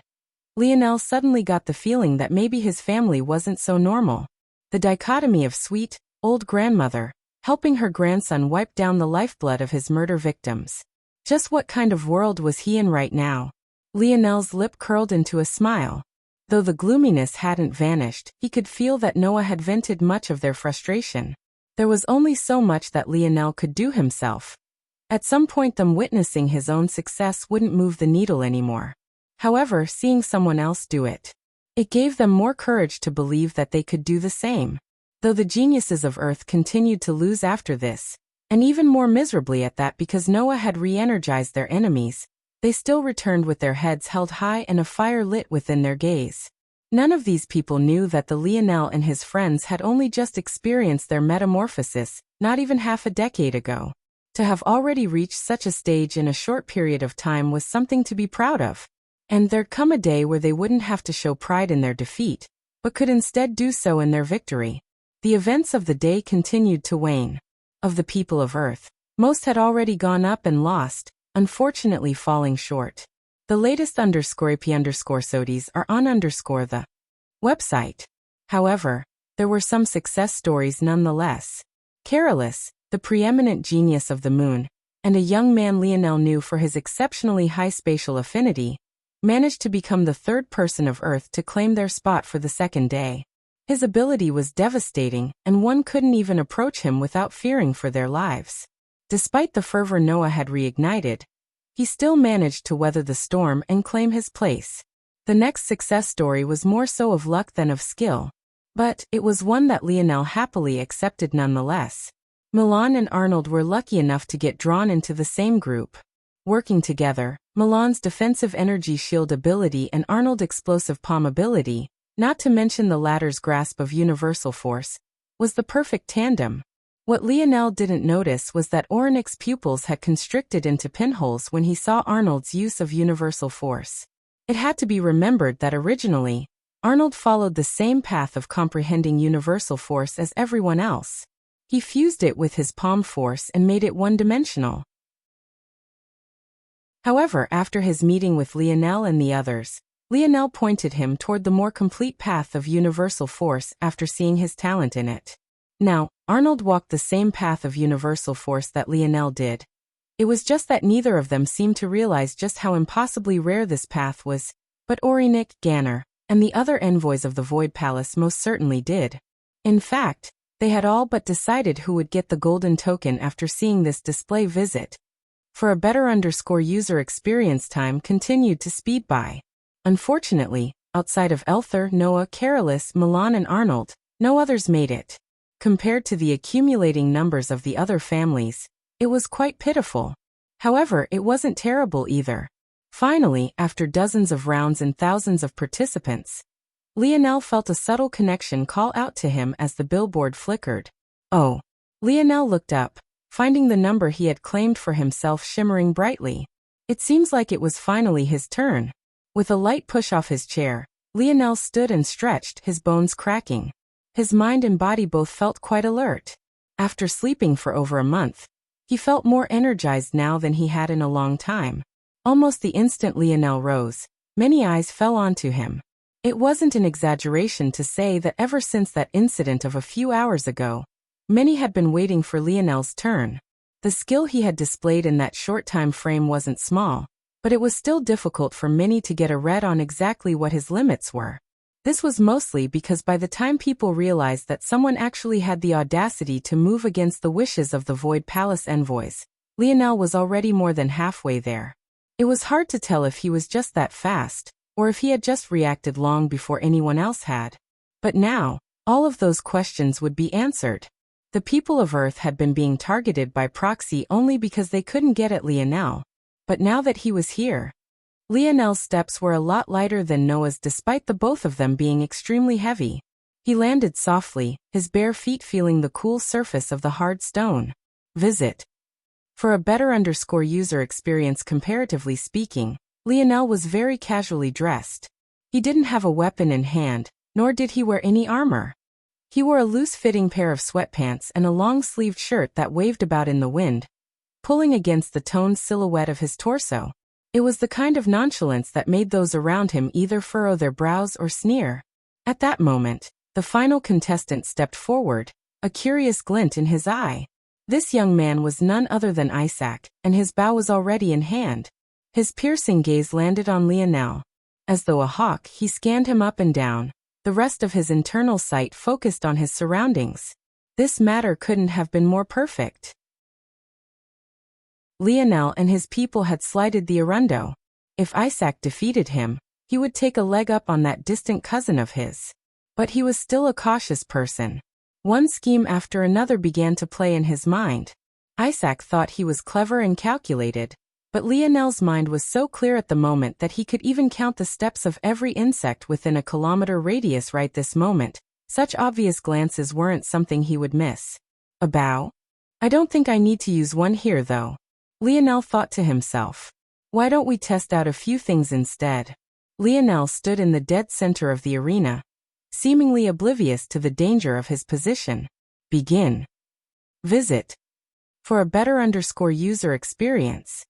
Lionel suddenly got the feeling that maybe his family wasn't so normal. The dichotomy of sweet, old grandmother, helping her grandson wipe down the lifeblood of his murder victims. Just what kind of world was he in right now? Lionel's lip curled into a smile. Though the gloominess hadn't vanished, he could feel that Noah had vented much of their frustration. There was only so much that Lionel could do himself. At some point, them witnessing his own success wouldn't move the needle anymore. However, seeing someone else do it gave them more courage to believe that they could do the same. Though the geniuses of Earth continued to lose after this, and even more miserably at that because Noah had re-energized their enemies, they still returned with their heads held high and a fire lit within their gaze. None of these people knew that the Lionel and his friends had only just experienced their metamorphosis, not even half a decade ago. To have already reached such a stage in a short period of time was something to be proud of. And there'd come a day where they wouldn't have to show pride in their defeat, but could instead do so in their victory. The events of the day continued to wane. Of the people of Earth, most had already gone up and lost, unfortunately falling short. The latest _AP_SODIES are on the website. However, there were some success stories nonetheless. Carolus, the preeminent genius of the moon, and a young man Lionel knew for his exceptionally high spatial affinity, managed to become the third person of Earth to claim their spot for the second day. His ability was devastating, and one couldn't even approach him without fearing for their lives. Despite the fervor Noah had reignited, he still managed to weather the storm and claim his place. The next success story was more so of luck than of skill, but it was one that Lionel happily accepted nonetheless. Milan and Arnold were lucky enough to get drawn into the same group. Working together, Milan's defensive energy shield ability and Arnold's explosive palm ability, not to mention the latter's grasp of universal force, was the perfect tandem. What Lionel didn't notice was that Ornik's pupils had constricted into pinholes when he saw Arnold's use of universal force. It had to be remembered that originally, Arnold followed the same path of comprehending universal force as everyone else. He fused it with his palm force and made it one-dimensional. However, after his meeting with Lionel and the others, Lionel pointed him toward the more complete path of universal force after seeing his talent in it. Now, Arnold walked the same path of universal force that Lionel did. It was just that neither of them seemed to realize just how impossibly rare this path was, but Ornik, Ganner, and the other envoys of the Void Palace most certainly did. In fact, they had all but decided who would get the golden token after seeing this display visit. For a better user experience, time continued to speed by. Unfortunately, outside of Elther, Noah, Carolus, Milan and Arnold, no others made it. Compared to the accumulating numbers of the other families, it was quite pitiful. However, it wasn't terrible either. Finally, after dozens of rounds and thousands of participants, Lionel felt a subtle connection call out to him as the billboard flickered. Oh! Lionel looked up, finding the number he had claimed for himself shimmering brightly. It seems like it was finally his turn. With a light push off his chair, Lionel stood and stretched, his bones cracking. His mind and body both felt quite alert. After sleeping for over a month, he felt more energized now than he had in a long time. Almost the instant Lionel rose, many eyes fell onto him. It wasn't an exaggeration to say that ever since that incident of a few hours ago, many had been waiting for Lionel's turn. The skill he had displayed in that short time frame wasn't small, but it was still difficult for many to get a read on exactly what his limits were. This was mostly because by the time people realized that someone actually had the audacity to move against the wishes of the Void Palace envoys, Lionel was already more than halfway there. It was hard to tell if he was just that fast, or if he had just reacted long before anyone else had. But now, all of those questions would be answered. The people of Earth had been being targeted by proxy only because they couldn't get at Lionel. But now that he was here, Lionel's steps were a lot lighter than Noah's despite the both of them being extremely heavy. He landed softly, his bare feet feeling the cool surface of the hard stone. Visit. For a better user experience, comparatively speaking, Lionel was very casually dressed. He didn't have a weapon in hand, nor did he wear any armor. He wore a loose-fitting pair of sweatpants and a long-sleeved shirt that waved about in the wind, pulling against the toned silhouette of his torso. It was the kind of nonchalance that made those around him either furrow their brows or sneer. At that moment, the final contestant stepped forward, a curious glint in his eye. This young man was none other than Isaac, and his bow was already in hand. His piercing gaze landed on Lionel. As though a hawk, he scanned him up and down, the rest of his internal sight focused on his surroundings. This matter couldn't have been more perfect. Lionel and his people had slighted the Arundo. If Isaac defeated him, he would take a leg up on that distant cousin of his. But he was still a cautious person. One scheme after another began to play in his mind. Isaac thought he was clever and calculated, but Lionel's mind was so clear at the moment that he could even count the steps of every insect within a kilometer radius right this moment. Such obvious glances weren't something he would miss. A bow? I don't think I need to use one here though. Lionel thought to himself. Why don't we test out a few things instead? Lionel stood in the dead center of the arena, seemingly oblivious to the danger of his position. Begin. Visit. For a better user experience.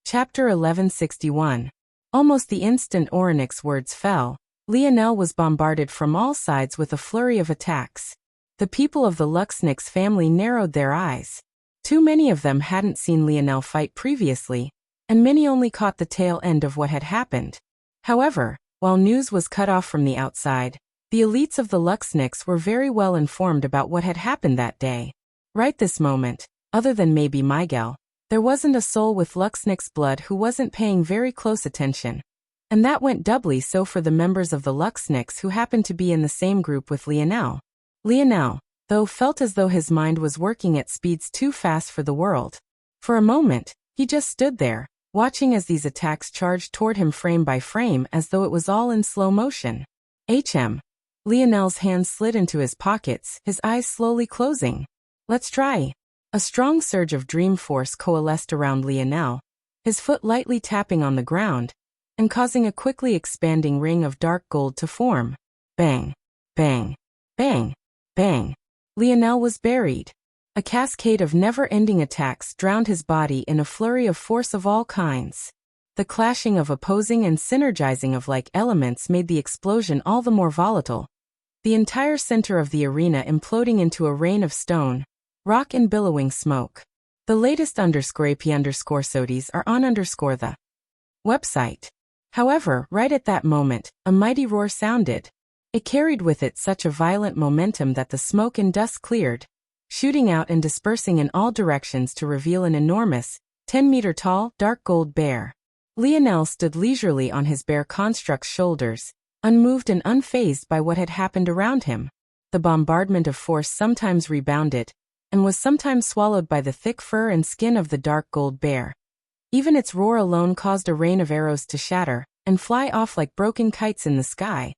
Chapter 1161. Almost the instant Ornik's words fell, Lionel was bombarded from all sides with a flurry of attacks. The people of the Luxnix family narrowed their eyes. Too many of them hadn't seen Lionel fight previously, and many only caught the tail end of what had happened. However, while news was cut off from the outside, The elites of the Luxnix were very well informed about what had happened that day. Right this moment, other than maybe Miguel, there wasn't a soul with Luxnix blood who wasn't paying very close attention. And that went doubly so for the members of the Luxnix who happened to be in the same group with Lionel. Lionel, though, felt as though his mind was working at speeds too fast for the world. For a moment, he just stood there, watching as these attacks charged toward him frame by frame as though it was all in slow motion. Lionel's hands slid into his pockets, his eyes slowly closing. Let's try. A strong surge of dream force coalesced around Lionel, his foot lightly tapping on the ground, and causing a quickly expanding ring of dark gold to form. Bang, bang, bang, bang. Lionel was buried. A cascade of never-ending attacks drowned his body in a flurry of force of all kinds. The clashing of opposing and synergizing of like elements made the explosion all the more volatile. The entire center of the arena imploding into a rain of stone, rock and billowing smoke. The latest _AP_SODIES are on the website. However, right at that moment, a mighty roar sounded. It carried with it such a violent momentum that the smoke and dust cleared, shooting out and dispersing in all directions to reveal an enormous, 10-meter-tall, dark gold bear. Lionel stood leisurely on his bear construct's shoulders, unmoved and unfazed by what had happened around him. The bombardment of force sometimes rebounded, and was sometimes swallowed by the thick fur and skin of the dark gold bear. Even its roar alone caused a rain of arrows to shatter and fly off like broken kites in the sky,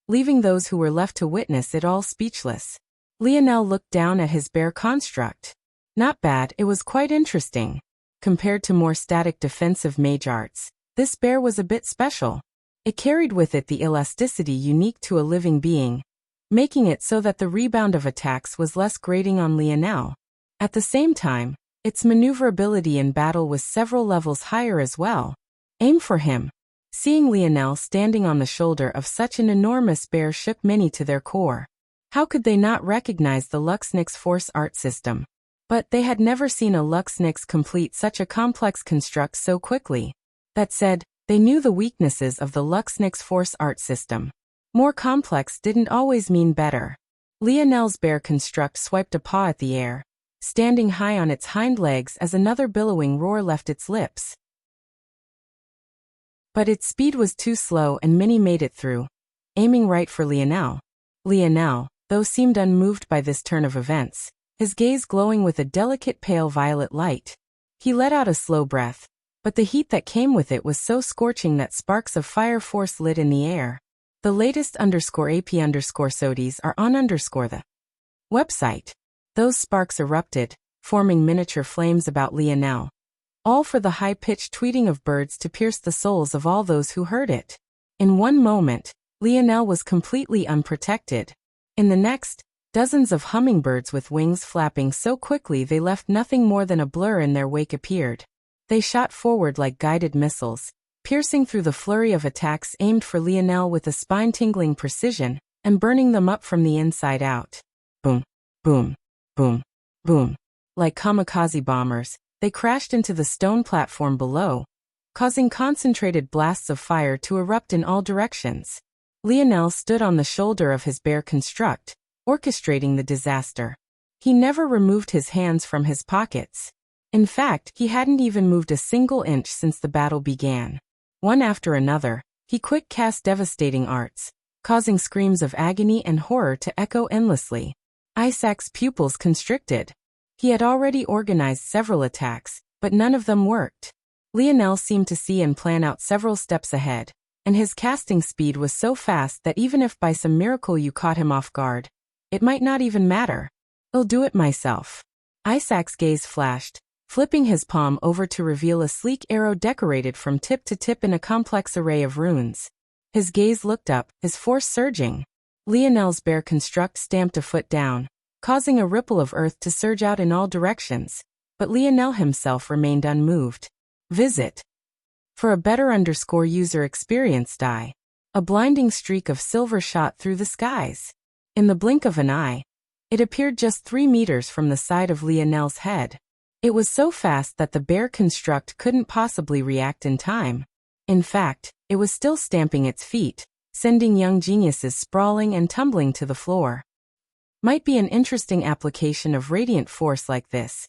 leaving those who were left to witness it all speechless. Lionel looked down at his bear construct. Not bad, it was quite interesting. Compared to more static defensive mage arts, this bear was a bit special. It carried with it the elasticity unique to a living being, making it so that the rebound of attacks was less grating on Lionel. At the same time, its maneuverability in battle was several levels higher as well. Aim for him. Seeing Lionel standing on the shoulder of such an enormous bear shook many to their core. How could they not recognize the Luxnix force art system? But they had never seen a Luxnix complete such a complex construct so quickly. That said, they knew the weaknesses of the Luxnix force art system. More complex didn't always mean better. Lionel's bear construct swiped a paw at the air, standing high on its hind legs as another billowing roar left its lips. But its speed was too slow and Minnie made it through, aiming right for Lionel. Lionel, though, seemed unmoved by this turn of events, his gaze glowing with a delicate pale violet light. He let out a slow breath, but the heat that came with it was so scorching that sparks of fire force lit in the air. The latest _AP_SODIES are on the website. Those sparks erupted, forming miniature flames about Lionel, all for the high-pitched tweeting of birds to pierce the souls of all those who heard it. In one moment, Lionel was completely unprotected. In the next, dozens of hummingbirds with wings flapping so quickly they left nothing more than a blur in their wake appeared. They shot forward like guided missiles, piercing through the flurry of attacks aimed for Lionel with a spine-tingling precision, and burning them up from the inside out. Boom, boom, boom, boom. Like kamikaze bombers, they crashed into the stone platform below, causing concentrated blasts of fire to erupt in all directions. Lionel stood on the shoulder of his bear construct, orchestrating the disaster. He never removed his hands from his pockets. In fact, he hadn't even moved a single inch since the battle began. One after another, he quick-cast devastating arts, causing screams of agony and horror to echo endlessly. Isaac's pupils constricted. He had already organized several attacks, but none of them worked. Lionel seemed to see and plan out several steps ahead, and his casting speed was so fast that even if by some miracle you caught him off guard, it might not even matter. I'll do it myself. Isaac's gaze flashed, flipping his palm over to reveal a sleek arrow decorated from tip to tip in a complex array of runes. His gaze looked up, his force surging. Lionel's bear construct stamped a foot down, causing a ripple of earth to surge out in all directions, but Lionel himself remained unmoved. Visit. For a better user experience die. A blinding streak of silver shot through the skies. In the blink of an eye, it appeared just 3 meters from the side of Lionel's head. It was so fast that the bear construct couldn't possibly react in time. In fact, it was still stamping its feet, sending young geniuses sprawling and tumbling to the floor. Might be an interesting application of radiant force like this.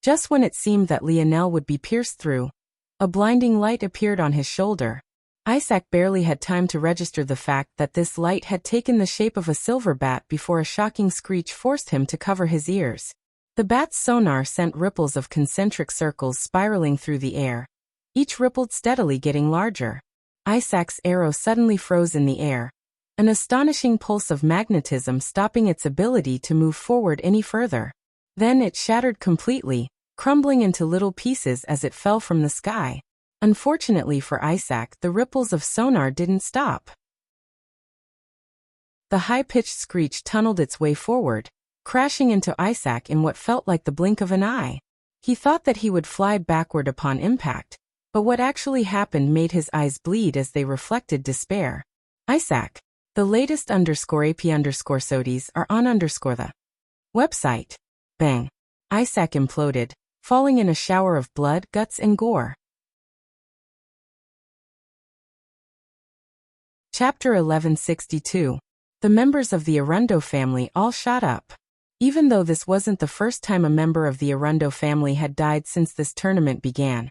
Just when it seemed that Lionel would be pierced through, a blinding light appeared on his shoulder. Isaac barely had time to register the fact that this light had taken the shape of a silver bat before a shocking screech forced him to cover his ears. The bat's sonar sent ripples of concentric circles spiraling through the air. Each rippled steadily, getting larger. Isaac's arrow suddenly froze in the air, an astonishing pulse of magnetism stopping its ability to move forward any further. Then it shattered completely, crumbling into little pieces as it fell from the sky. Unfortunately for Isaac, the ripples of sonar didn't stop. The high-pitched screech tunneled its way forward, crashing into Isaac in what felt like the blink of an eye. He thought that he would fly backward upon impact, but what actually happened made his eyes bleed as they reflected despair. Isaac, the latest _AP_SOTIs are on the website. Bang. Isaac imploded, falling in a shower of blood, guts and gore. Chapter 1162. The members of the Arundo family all shot up. Even though this wasn't the first time a member of the Arundo family had died since this tournament began,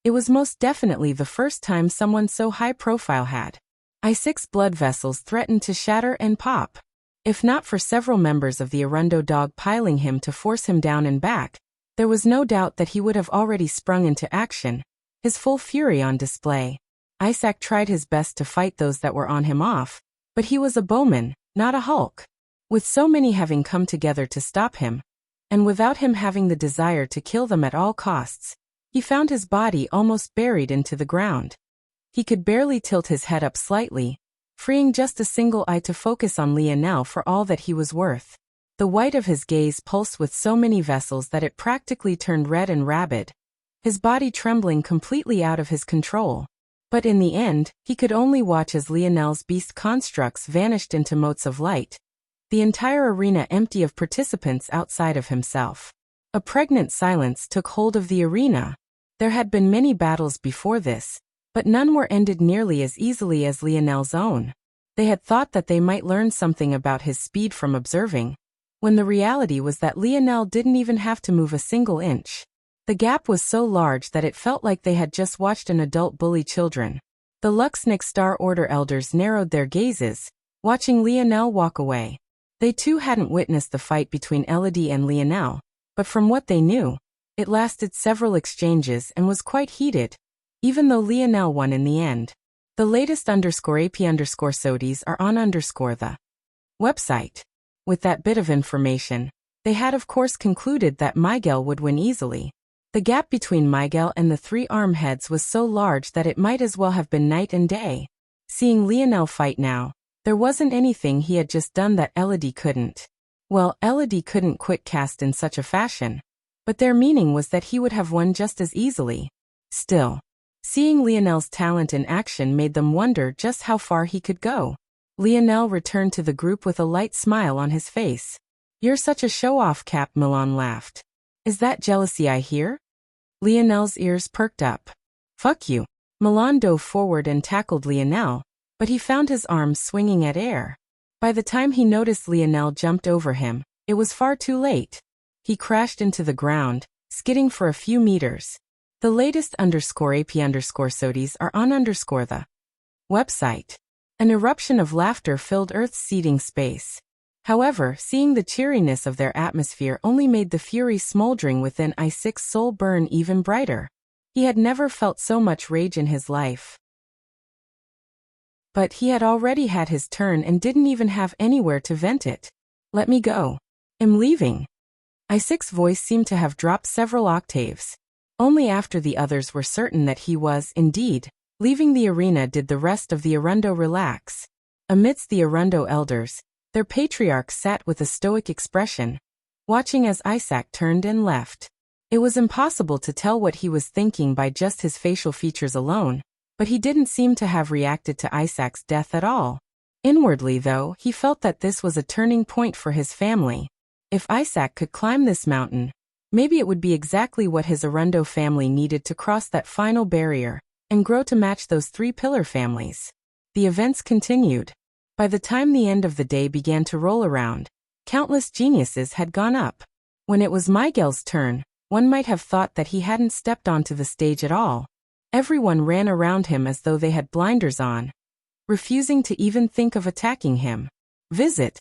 it was most definitely the first time someone so high-profile had. Isaac's blood vessels threatened to shatter and pop. If not for several members of the Arundo dog piling him to force him down and back, there was no doubt that he would have already sprung into action, his full fury on display. Isaac tried his best to fight those that were on him off, but he was a bowman, not a Hulk. With so many having come together to stop him, and without him having the desire to kill them at all costs, he found his body almost buried into the ground. He could barely tilt his head up slightly, freeing just a single eye to focus on Lionel for all that he was worth. The white of his gaze pulsed with so many vessels that it practically turned red and rabid, his body trembling completely out of his control. But in the end, he could only watch as Lionel's beast constructs vanished into motes of light, the entire arena empty of participants outside of himself. A pregnant silence took hold of the arena. There had been many battles before this, but none were ended nearly as easily as Lionel's own. They had thought that they might learn something about his speed from observing, when the reality was that Lionel didn't even have to move a single inch. The gap was so large that it felt like they had just watched an adult bully children. The Luxnick Star Order elders narrowed their gazes, watching Lionel walk away. They too hadn't witnessed the fight between Elodie and Lionel, but from what they knew, it lasted several exchanges and was quite heated, even though Lionel won in the end. The latest _AP_SOTIs are on the website. With that bit of information, they had of course concluded that Miguel would win easily. The gap between Miguel and the three armheads was so large that it might as well have been night and day. Seeing Lionel fight now, there wasn't anything he had just done that Elodie couldn't. Well, Elodie couldn't quick cast in such a fashion, but their meaning was that he would have won just as easily. Still, seeing Lionel's talent in action made them wonder just how far he could go. Lionel returned to the group with a light smile on his face. "You're such a show-off, Cap," Milan laughed. "Is that jealousy I hear?" Lionel's ears perked up. "Fuck you." Milan dove forward and tackled Lionel, but he found his arms swinging at air. By the time he noticed Lionel jumped over him, it was far too late. He crashed into the ground, skidding for a few meters. The latest _AP_SOTIs are on the website. An eruption of laughter filled Earth's seething space. However, seeing the cheeriness of their atmosphere only made the fury smoldering within Isaac's soul burn even brighter. He had never felt so much rage in his life. But he had already had his turn and didn't even have anywhere to vent it. "Let me go. I'm leaving." Isaac's voice seemed to have dropped several octaves. Only after the others were certain that he was, indeed, leaving the arena did the rest of the Arundo relax. Amidst the Arundo elders, their patriarch sat with a stoic expression, watching as Isaac turned and left. It was impossible to tell what he was thinking by just his facial features alone, but he didn't seem to have reacted to Isaac's death at all. Inwardly, though, he felt that this was a turning point for his family. If Isaac could climb this mountain, maybe it would be exactly what his Arundo family needed to cross that final barrier and grow to match those three pillar families. The events continued. By the time the end of the day began to roll around, countless geniuses had gone up. When it was Miguel's turn, one might have thought that he hadn't stepped onto the stage at all. Everyone ran around him as though they had blinders on, refusing to even think of attacking him. Visit.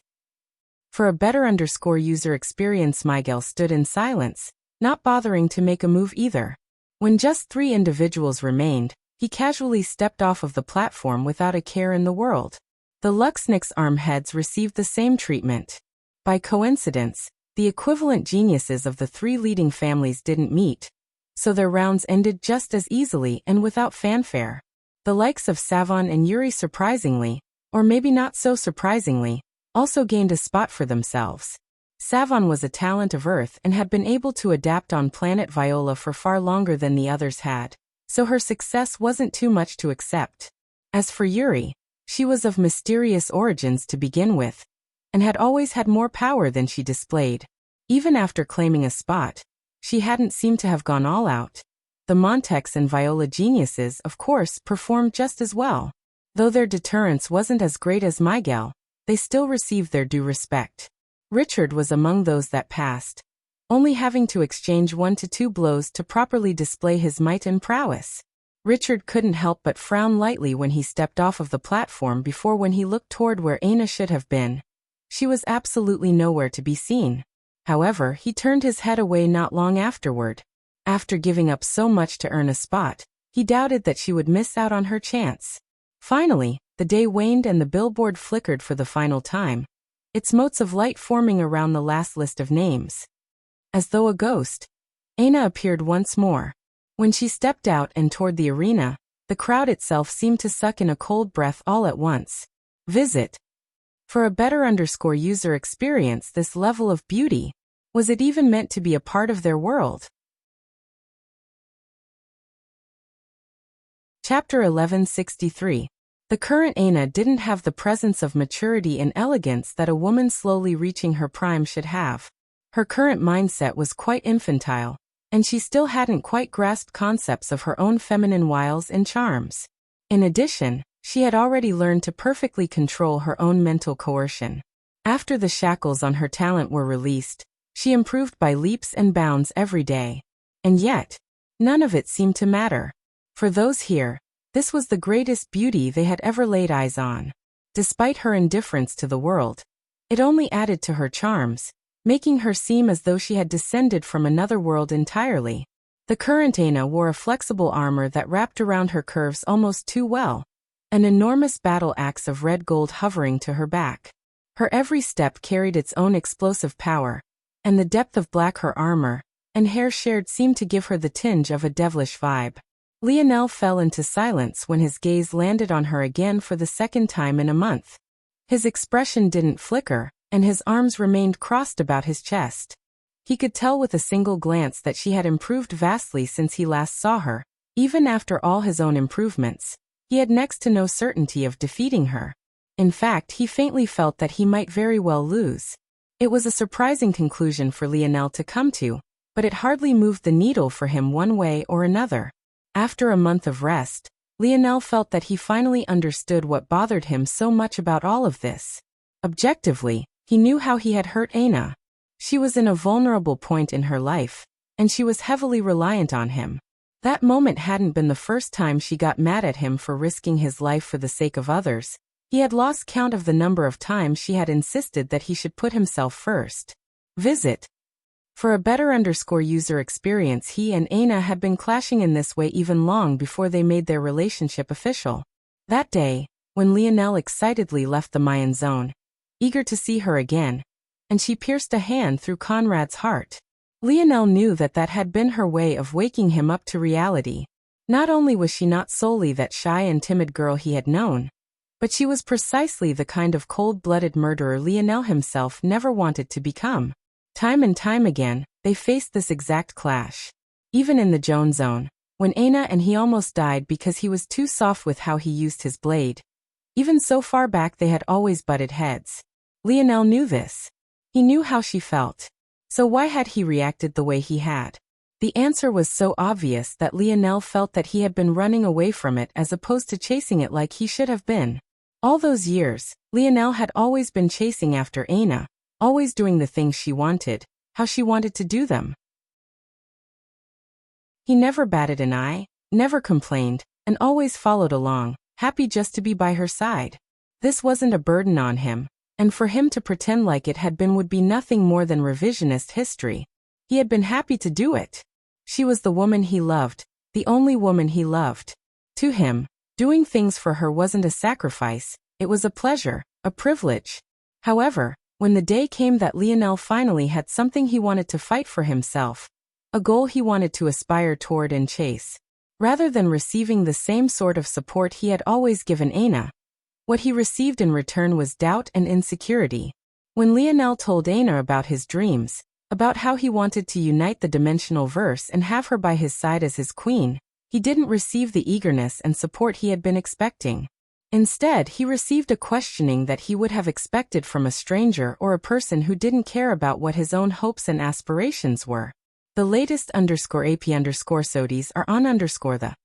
For a better user experience, Miguel stood in silence, not bothering to make a move either. When just 3 individuals remained, he casually stepped off of the platform without a care in the world. The Luxnick's armheads received the same treatment. By coincidence, the equivalent geniuses of the 3 leading families didn't meet, so their rounds ended just as easily and without fanfare. The likes of Savon and Yuri, surprisingly, or maybe not so surprisingly, also gained a spot for themselves. Savon was a talent of Earth and had been able to adapt on planet Viola for far longer than the others had, so her success wasn't too much to accept. As for Yuri, she was of mysterious origins to begin with, and had always had more power than she displayed. Even after claiming a spot, she hadn't seemed to have gone all out. The Montex and Viola geniuses, of course, performed just as well. Though their deterrence wasn't as great as Miguel, they still received their due respect. Richard was among those that passed, only having to exchange 1 to 2 blows to properly display his might and prowess. Richard couldn't help but frown lightly when he stepped off of the platform when he looked toward where Aina should have been. She was absolutely nowhere to be seen. However, he turned his head away not long afterward. After giving up so much to earn a spot, he doubted that she would miss out on her chance. Finally, the day waned and the billboard flickered for the final time, its motes of light forming around the last list of names. As though a ghost, Aina appeared once more. When she stepped out and toward the arena, the crowd itself seemed to suck in a cold breath all at once. Visit. For a better user experience, this level of beauty, was it even meant to be a part of their world? Chapter 1163. The current Aina didn't have the presence of maturity and elegance that a woman slowly reaching her prime should have. Her current mindset was quite infantile, and she still hadn't quite grasped concepts of her own feminine wiles and charms. In addition, she had already learned to perfectly control her own mental coercion. After the shackles on her talent were released, she improved by leaps and bounds every day. And yet, none of it seemed to matter. For those here, this was the greatest beauty they had ever laid eyes on. Despite her indifference to the world, it only added to her charms, making her seem as though she had descended from another world entirely. The current Aina wore a flexible armor that wrapped around her curves almost too well, an enormous battle axe of red gold hovering to her back. Her every step carried its own explosive power, and the depth of black her armor and hair shared seemed to give her the tinge of a devilish vibe. Lionel fell into silence when his gaze landed on her again for the second time in a month. His expression didn't flicker, and his arms remained crossed about his chest. He could tell with a single glance that she had improved vastly since he last saw her. Even after all his own improvements, he had next to no certainty of defeating her. In fact, he faintly felt that he might very well lose. It was a surprising conclusion for Lionel to come to, but it hardly moved the needle for him one way or another. After a month of rest, Lionel felt that he finally understood what bothered him so much about all of this. Objectively, he knew how he had hurt Aina. She was in a vulnerable point in her life, and she was heavily reliant on him. That moment hadn't been the first time she got mad at him for risking his life for the sake of others. He had lost count of the number of times she had insisted that he should put himself first. Visit. For a better user experience, he and Aina had been clashing in this way even long before they made their relationship official. That day, when Lionel excitedly left the Mayan zone, eager to see her again, and she pierced a hand through Conrad's heart. Lionel knew that that had been her way of waking him up to reality. Not only was she not solely that shy and timid girl he had known, but she was precisely the kind of cold-blooded murderer Lionel himself never wanted to become. Time and time again, they faced this exact clash. Even in the Joan zone, when Aina and he almost died because he was too soft with how he used his blade. Even so far back they had always butted heads. Lionel knew this. He knew how she felt. So why had he reacted the way he had? The answer was so obvious that Lionel felt that he had been running away from it as opposed to chasing it like he should have been. All those years, Lionel had always been chasing after Aina, always doing the things she wanted, how she wanted to do them. He never batted an eye, never complained, and always followed along, happy just to be by her side. This wasn't a burden on him, and for him to pretend like it had been would be nothing more than revisionist history. He had been happy to do it. She was the woman he loved, the only woman he loved. To him, doing things for her wasn't a sacrifice, it was a pleasure, a privilege. However, when the day came that Lionel finally had something he wanted to fight for himself, a goal he wanted to aspire toward and chase, rather than receiving the same sort of support he had always given Aina, what he received in return was doubt and insecurity. When Lionel told Aina about his dreams, about how he wanted to unite the dimensional verse and have her by his side as his queen, he didn't receive the eagerness and support he had been expecting. Instead, he received a questioning that he would have expected from a stranger or a person who didn't care about what his own hopes and aspirations were. The latest _AP_SODIES are on the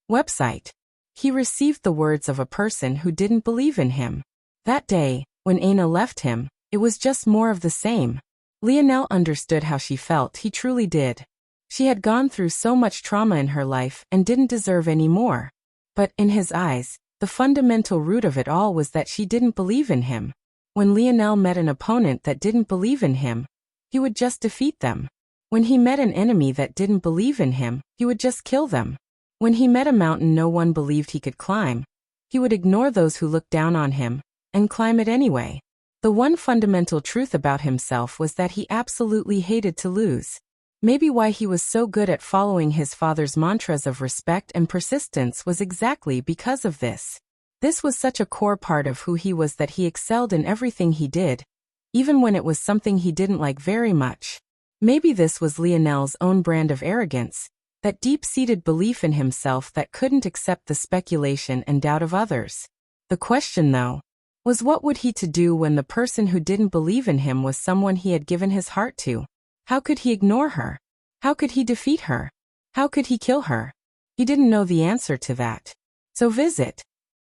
website. He received the words of a person who didn't believe in him. That day, when Aina left him, it was just more of the same. Lionel understood how she felt, he truly did. She had gone through so much trauma in her life and didn't deserve any more. But, in his eyes, the fundamental root of it all was that she didn't believe in him. When Lionel met an opponent that didn't believe in him, he would just defeat them. When he met an enemy that didn't believe in him, he would just kill them. When he met a mountain no one believed he could climb, he would ignore those who looked down on him, and climb it anyway. The one fundamental truth about himself was that he absolutely hated to lose. Maybe why he was so good at following his father's mantras of respect and persistence was exactly because of this. This was such a core part of who he was that he excelled in everything he did, even when it was something he didn't like very much. Maybe this was Lionel's own brand of arrogance, that deep-seated belief in himself that couldn't accept the speculation and doubt of others. The question, though, was what would he to do when the person who didn't believe in him was someone he had given his heart to? How could he ignore her? How could he defeat her? How could he kill her? He didn't know the answer to that. So visit.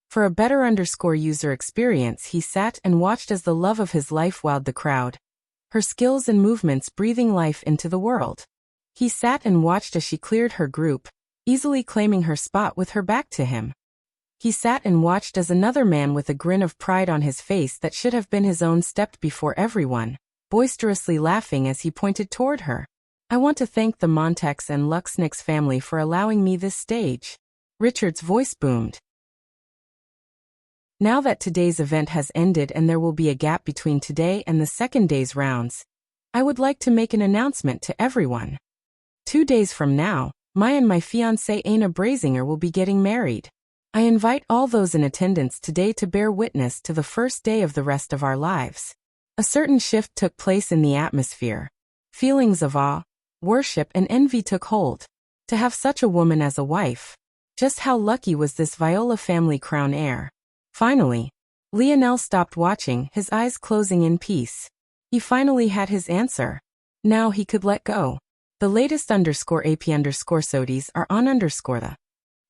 For a better user experience, he sat and watched as the love of his life wowed the crowd, her skills and movements breathing life into the world. He sat and watched as she cleared her group, easily claiming her spot with her back to him. He sat and watched as another man with a grin of pride on his face that should have been his own stepped before everyone, boisterously laughing as he pointed toward her. I want to thank the Montax and Luxnix family for allowing me this stage. Richard's voice boomed. Now that today's event has ended and there will be a gap between today and the second day's rounds, I would like to make an announcement to everyone. 2 days from now, my fiancée Aina Brazinger will be getting married. I invite all those in attendance today to bear witness to the first day of the rest of our lives. A certain shift took place in the atmosphere. Feelings of awe, worship and envy took hold. To have such a woman as a wife. Just how lucky was this Viola family crown heir? Finally, Lionel stopped watching, his eyes closing in peace. He finally had his answer. Now he could let go. The latest _AP_SODIES are on the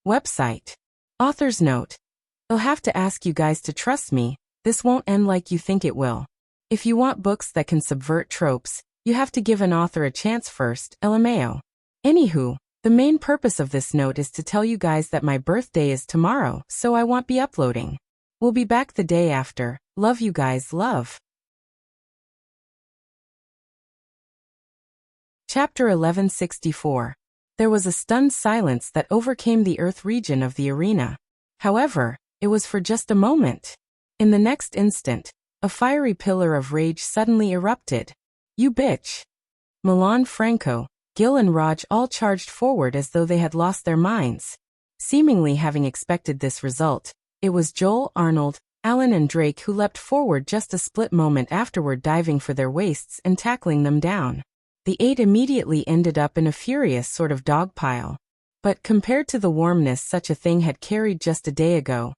website. Author's note. I'll have to ask you guys to trust me, this won't end like you think it will. If you want books that can subvert tropes, you have to give an author a chance first, LMAO. Anywho, the main purpose of this note is to tell you guys that my birthday is tomorrow, so I won't be uploading. We'll be back the day after. Love you guys, love. Chapter 1164. There was a stunned silence that overcame the earth region of the arena. However, it was for just a moment. In the next instant, a fiery pillar of rage suddenly erupted. You bitch! Milan Franco, Gil and Raj all charged forward as though they had lost their minds. Seemingly having expected this result, it was Joel, Arnold, Alan and Drake who leapt forward just a split moment afterward, diving for their waists and tackling them down. The 8 immediately ended up in a furious sort of dogpile. But compared to the warmness such a thing had carried just a day ago,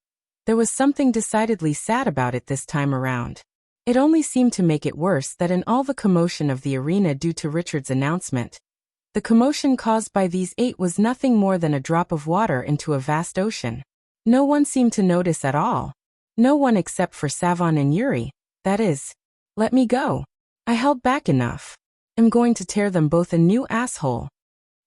there was something decidedly sad about it this time around. It only seemed to make it worse that in all the commotion of the arena due to Richard's announcement, The commotion caused by these 8 was nothing more than a drop of water into a vast ocean. No one seemed to notice at all. No one except for Savon and Yuri, that is. Let me go. I held back enough. I'm going to tear them both a new asshole.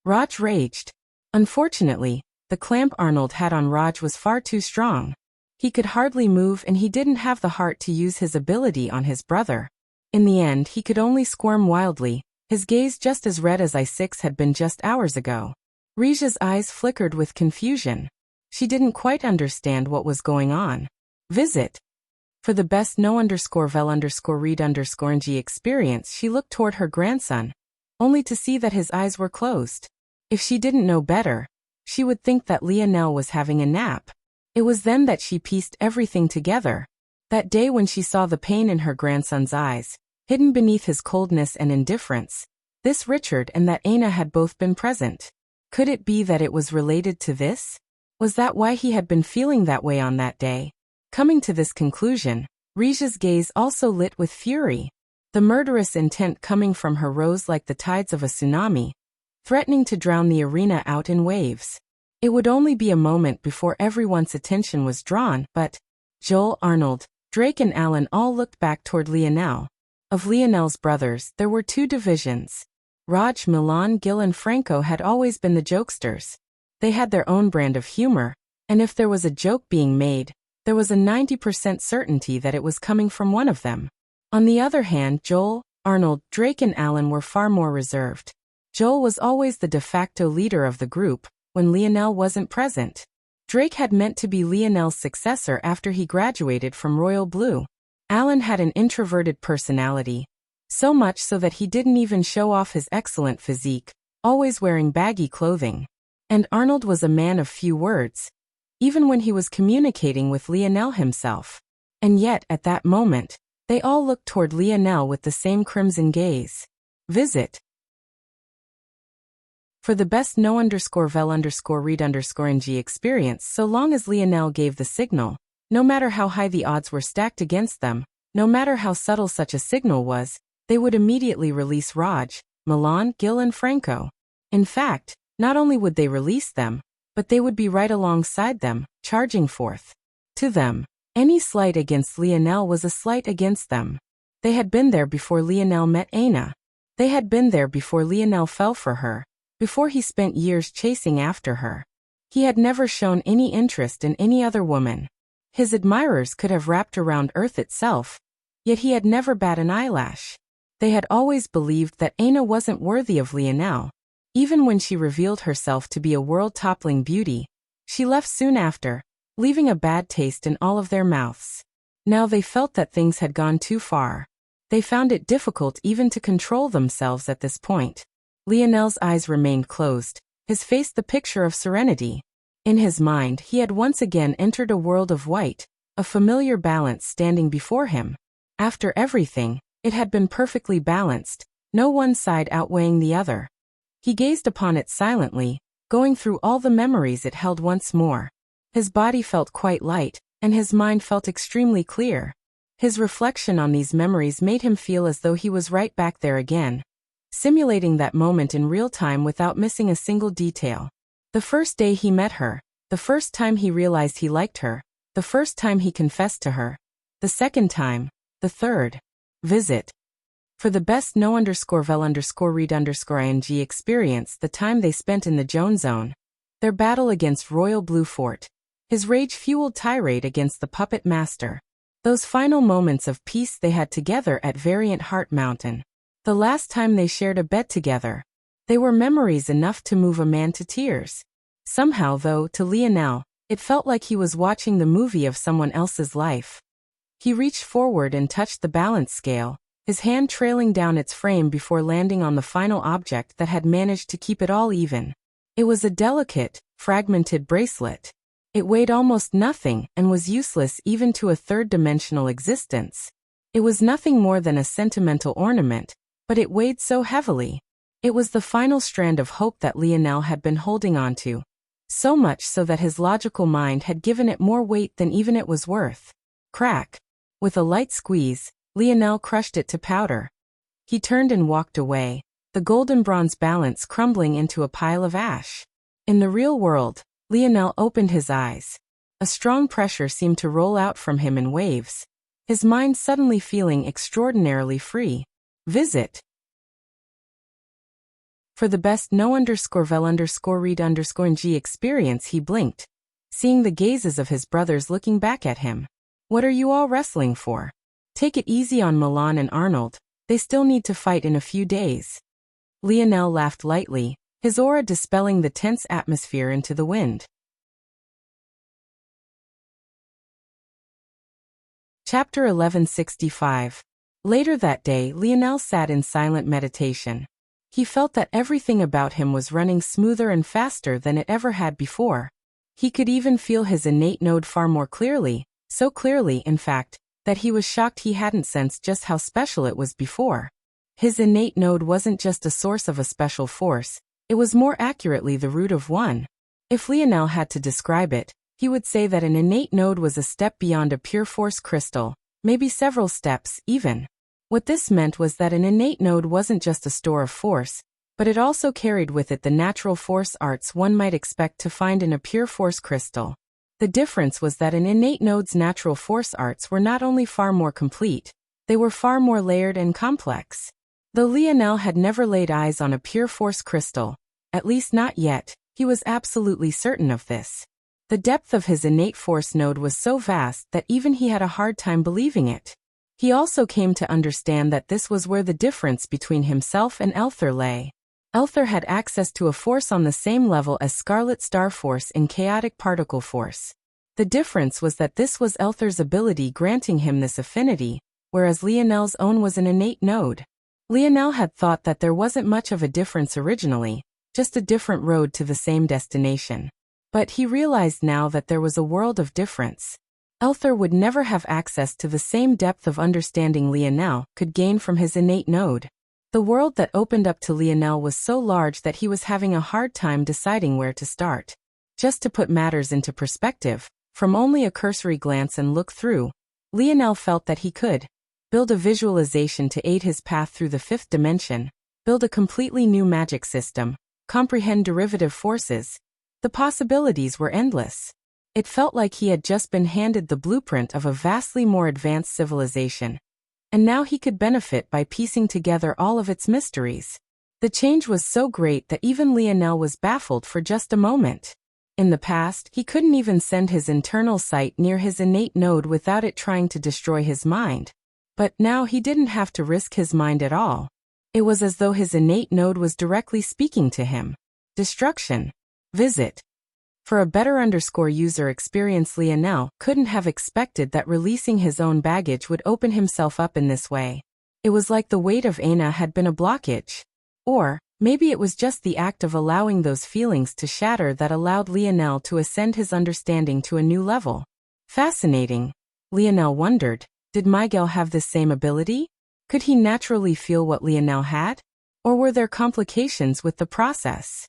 Raj raged. Unfortunately, the clamp Arnold had on Raj was far too strong. He could hardly move and he didn't have the heart to use his ability on his brother. In the end he could only squirm wildly, his gaze just as red as I6 had been just hours ago. Rija's eyes flickered with confusion. She didn't quite understand what was going on. Visit. For the best no_vel_read_ng experience, she looked toward her grandson, only to see that his eyes were closed. If she didn't know better, she would think that Lionel was having a nap. It was then that she pieced everything together. That day when she saw the pain in her grandson's eyes, hidden beneath his coldness and indifference, this Richard and that Aina had both been present. Could it be that it was related to this? Was that why he had been feeling that way on that day? Coming to this conclusion, Rija's gaze also lit with fury. The murderous intent coming from her rose like the tides of a tsunami, threatening to drown the arena out in waves. It would only be a moment before everyone's attention was drawn, but Joel, Arnold, Drake and Alan all looked back toward Lionel. Of Lionel's brothers, there were 2 divisions. Raj, Milan, Gil and Franco had always been the jokesters. They had their own brand of humor, and if there was a joke being made, there was a 90% certainty that it was coming from one of them. On the other hand, Joel, Arnold, Drake and Alan were far more reserved. Joel was always the de facto leader of the group when Lionel wasn't present. Drake had meant to be Lionel's successor after he graduated from Royal Blue. Alan had an introverted personality, so much so that he didn't even show off his excellent physique, always wearing baggy clothing. And Arnold was a man of few words, even when he was communicating with Lionel himself. And yet, at that moment, they all looked toward Lionel with the same crimson gaze. Visit. For the best no_vel_read_ng experience, so long as Lionel gave the signal, no matter how high the odds were stacked against them, no matter how subtle such a signal was, they would immediately release Raj, Milan, Gil and Franco. In fact, not only would they release them, but they would be right alongside them, charging forth. To them, any slight against Lionel was a slight against them. They had been there before Lionel met Aina. They had been there before Lionel fell for her, before he spent years chasing after her. He had never shown any interest in any other woman. His admirers could have wrapped around Earth itself, yet he had never bat an eyelash. They had always believed that Aina wasn't worthy of Lionel. Even when she revealed herself to be a world-toppling beauty, she left soon after, leaving a bad taste in all of their mouths. Now they felt that things had gone too far. They found it difficult even to control themselves at this point. Lionel's eyes remained closed, his face the picture of serenity. In his mind, he had once again entered a world of white, a familiar balance standing before him. After everything, it had been perfectly balanced, no one side outweighing the other. He gazed upon it silently, going through all the memories it held once more. His body felt quite light, and his mind felt extremely clear. His reflection on these memories made him feel as though he was right back there again, simulating that moment in real time without missing a single detail. The first day he met her, the first time he realized he liked her, the first time he confessed to her, the second time, the third. Visit. For the best no_vel_read_ing experience, the time they spent in the Joan Zone. Their battle against Royal Blue Fort. His rage-fueled tirade against the puppet master. Those final moments of peace they had together at Variant Heart Mountain. The last time they shared a bed together. They were memories enough to move a man to tears. Somehow, though, to Lionel, it felt like he was watching the movie of someone else's life. He reached forward and touched the balance scale, his hand trailing down its frame before landing on the final object that had managed to keep it all even. It was a delicate, fragmented bracelet. It weighed almost nothing and was useless even to a third-dimensional existence. It was nothing more than a sentimental ornament, but it weighed so heavily. It was the final strand of hope that Lionel had been holding on to, so much so that his logical mind had given it more weight than even it was worth. Crack. With a light squeeze, Lionel crushed it to powder. He turned and walked away. the golden-bronze balance crumbling into a pile of ash. In the real world, Lionel opened his eyes. A strong pressure seemed to roll out from him in waves, his mind suddenly feeling extraordinarily free. Visit. For the best no_vel_read_ng experience, he blinked, seeing the gazes of his brothers looking back at him. What are you all wrestling for? Take it easy on Milan and Arnold, they still need to fight in a few days. Lionel laughed lightly, his aura dispelling the tense atmosphere into the wind. Chapter 1165. Later that day, Lionel sat in silent meditation. He felt that everything about him was running smoother and faster than it ever had before. He could even feel his innate node far more clearly, so clearly, in fact, that he was shocked he hadn't sensed just how special it was before. His innate node wasn't just a source of a special force, it was more accurately the root of one. If Lionel had to describe it, he would say that an innate node was a step beyond a pure force crystal, maybe several steps, even. What this meant was that an innate node wasn't just a store of force, but it also carried with it the natural force arts one might expect to find in a pure force crystal. The difference was that an innate node's natural force arts were not only far more complete, they were far more layered and complex. Though Lionel had never laid eyes on a pure force crystal, at least not yet, he was absolutely certain of this. The depth of his innate force node was so vast that even he had a hard time believing it. He also came to understand that this was where the difference between himself and Elther lay. Elther had access to a force on the same level as Scarlet Star Force in chaotic particle force. The difference was that this was Elther's ability granting him this affinity, whereas Lionel's own was an innate node. Lionel had thought that there wasn't much of a difference originally, just a different road to the same destination. But he realized now that there was a world of difference. Elther would never have access to the same depth of understanding Lionel could gain from his innate node. The world that opened up to Lionel was so large that he was having a hard time deciding where to start. Just to put matters into perspective, from only a cursory glance and look through, Lionel felt that he could build a visualization to aid his path through the fifth dimension, build a completely new magic system, comprehend derivative forces. The possibilities were endless. It felt like he had just been handed the blueprint of a vastly more advanced civilization. And now he could benefit by piecing together all of its mysteries. The change was so great that even Lionel was baffled for just a moment. In the past, he couldn't even send his internal sight near his innate node without it trying to destroy his mind. But now he didn't have to risk his mind at all. It was as though his innate node was directly speaking to him. Destruction. Visit. For a better user experience, Lionel couldn't have expected that releasing his own baggage would open himself up in this way. It was like the weight of Aina had been a blockage. Or, maybe it was just the act of allowing those feelings to shatter that allowed Lionel to ascend his understanding to a new level. Fascinating. Lionel wondered, did Miguel have this same ability? Could he naturally feel what Lionel had? Or were there complications with the process?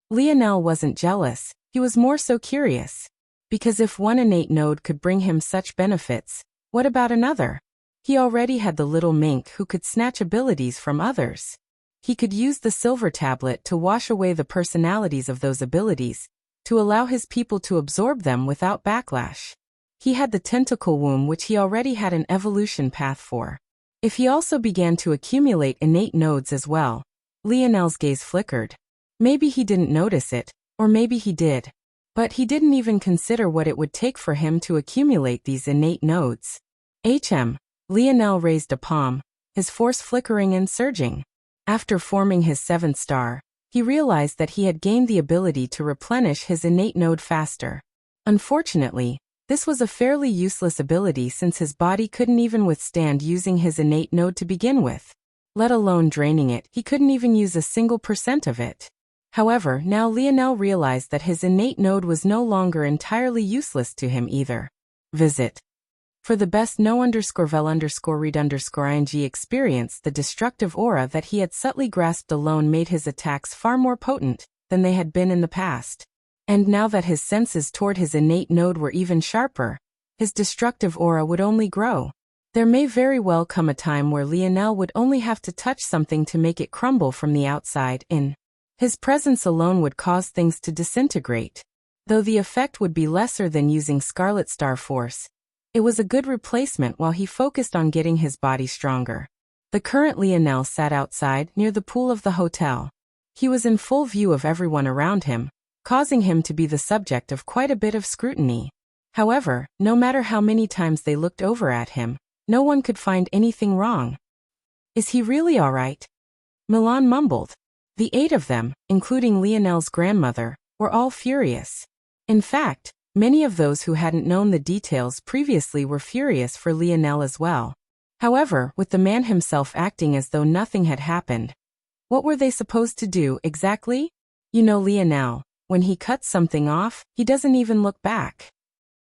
Lionel wasn't jealous, he was more so curious. Because if one innate node could bring him such benefits, what about another? He already had the little mink who could snatch abilities from others. He could use the silver tablet to wash away the personalities of those abilities, to allow his people to absorb them without backlash. He had the tentacle womb, which he already had an evolution path for. If he also began to accumulate innate nodes as well, Lionel's gaze flickered. Maybe he didn't notice it, or maybe he did. But he didn't even consider what it would take for him to accumulate these innate nodes. Lionel raised a palm, his force flickering and surging. After forming his seventh star, he realized that he had gained the ability to replenish his innate node faster. Unfortunately, this was a fairly useless ability since his body couldn't even withstand using his innate node to begin with. Let alone draining it, he couldn't even use a single % of it. However, now Lionel realized that his innate node was no longer entirely useless to him either. Visit. For the best no_vel_read_ing experience, the destructive aura that he had subtly grasped alone made his attacks far more potent than they had been in the past. And now that his senses toward his innate node were even sharper, his destructive aura would only grow. There may very well come a time where Lionel would only have to touch something to make it crumble from the outside in. His presence alone would cause things to disintegrate. Though the effect would be lesser than using Scarlet Star Force, it was a good replacement while he focused on getting his body stronger. The current Lionel sat outside near the pool of the hotel. He was in full view of everyone around him, causing him to be the subject of quite a bit of scrutiny. However, no matter how many times they looked over at him, no one could find anything wrong. Is he really all right? Milan mumbled. The 8 of them, including Lionel's grandmother, were all furious. In fact, many of those who hadn't known the details previously were furious for Lionel as well. However, with the man himself acting as though nothing had happened, what were they supposed to do exactly? You know Lionel, when he cuts something off, he doesn't even look back.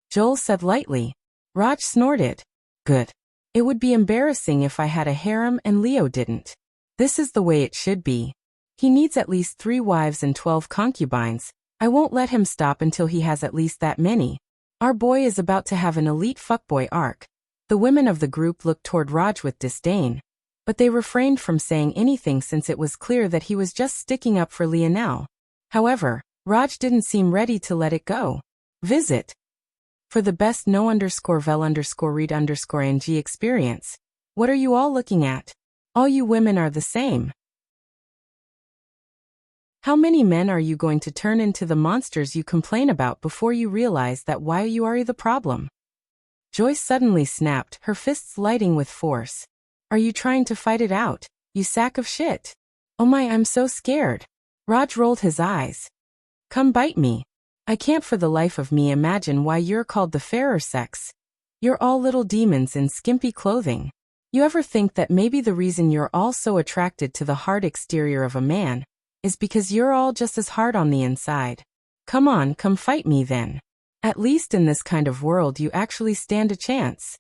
Joel said lightly. Raj snorted. Good. It would be embarrassing if I had a harem and Leo didn't. This is the way it should be. He needs at least 3 wives and 12 concubines. I won't let him stop until he has at least that many. Our boy is about to have an elite fuckboy arc. The women of the group looked toward Raj with disdain, but they refrained from saying anything since it was clear that he was just sticking up for Lionel. However, Raj didn't seem ready to let it go. Visit. For the best no_vel_read_ng experience. What are you all looking at? All you women are the same. How many men are you going to turn into the monsters you complain about before you realize that why you are the problem? Joyce suddenly snapped, her fists lighting with force. Are you trying to fight it out, you sack of shit? Oh my, I'm so scared. Raj rolled his eyes. Come bite me. I can't for the life of me imagine why you're called the fairer sex. You're all little demons in skimpy clothing. You ever think that maybe the reason you're all so attracted to the hard exterior of a man is because you're all just as hard on the inside? Come on, come fight me then. At least in this kind of world you actually stand a chance.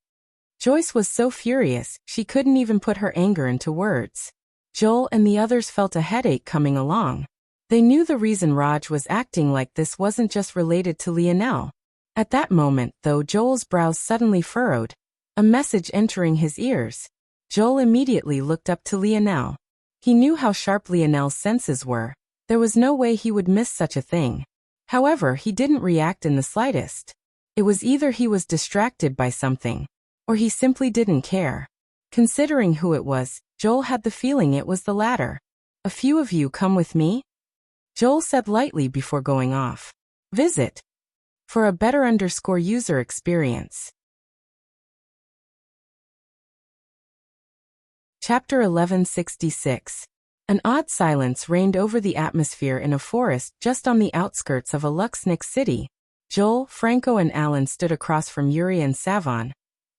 Joyce was so furious, she couldn't even put her anger into words. Joel and the others felt a headache coming along. They knew the reason Raj was acting like this wasn't just related to Lionel. At that moment, though, Joel's brows suddenly furrowed, a message entering his ears. Joel immediately looked up to Lionel. He knew how sharp Lionel's senses were. There was no way he would miss such a thing. However, he didn't react in the slightest. It was either he was distracted by something, or he simply didn't care. Considering who it was, Joel had the feeling it was the latter. A few of you come with me? Joel said lightly before going off. Visit. For a better _user experience. Chapter 1166. An odd silence reigned over the atmosphere in a forest just on the outskirts of a Luxnick city. Joel, Franco and Alan stood across from Yuri and Savon,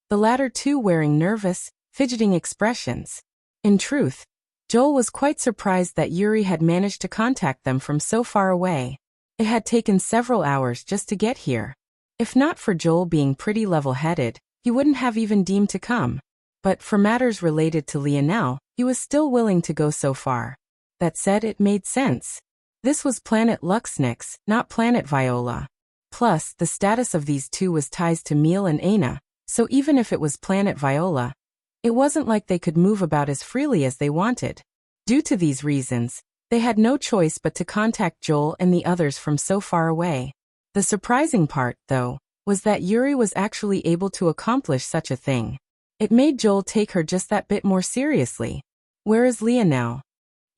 the latter two wearing nervous, fidgeting expressions. In truth, Joel was quite surprised that Yuri had managed to contact them from so far away. It had taken several hours just to get here. If not for Joel being pretty level-headed, he wouldn't have even deemed to come. But for matters related to Lionel, he was still willing to go so far. That said, it made sense. This was Planet Luxnix, not Planet Viola. Plus, the status of these two was ties to Miel and Aina, so even if it was Planet Viola, it wasn't like they could move about as freely as they wanted. Due to these reasons, they had no choice but to contact Joel and the others from so far away. The surprising part, though, was that Yuri was actually able to accomplish such a thing. It made Joel take her just that bit more seriously. Where is Lionel?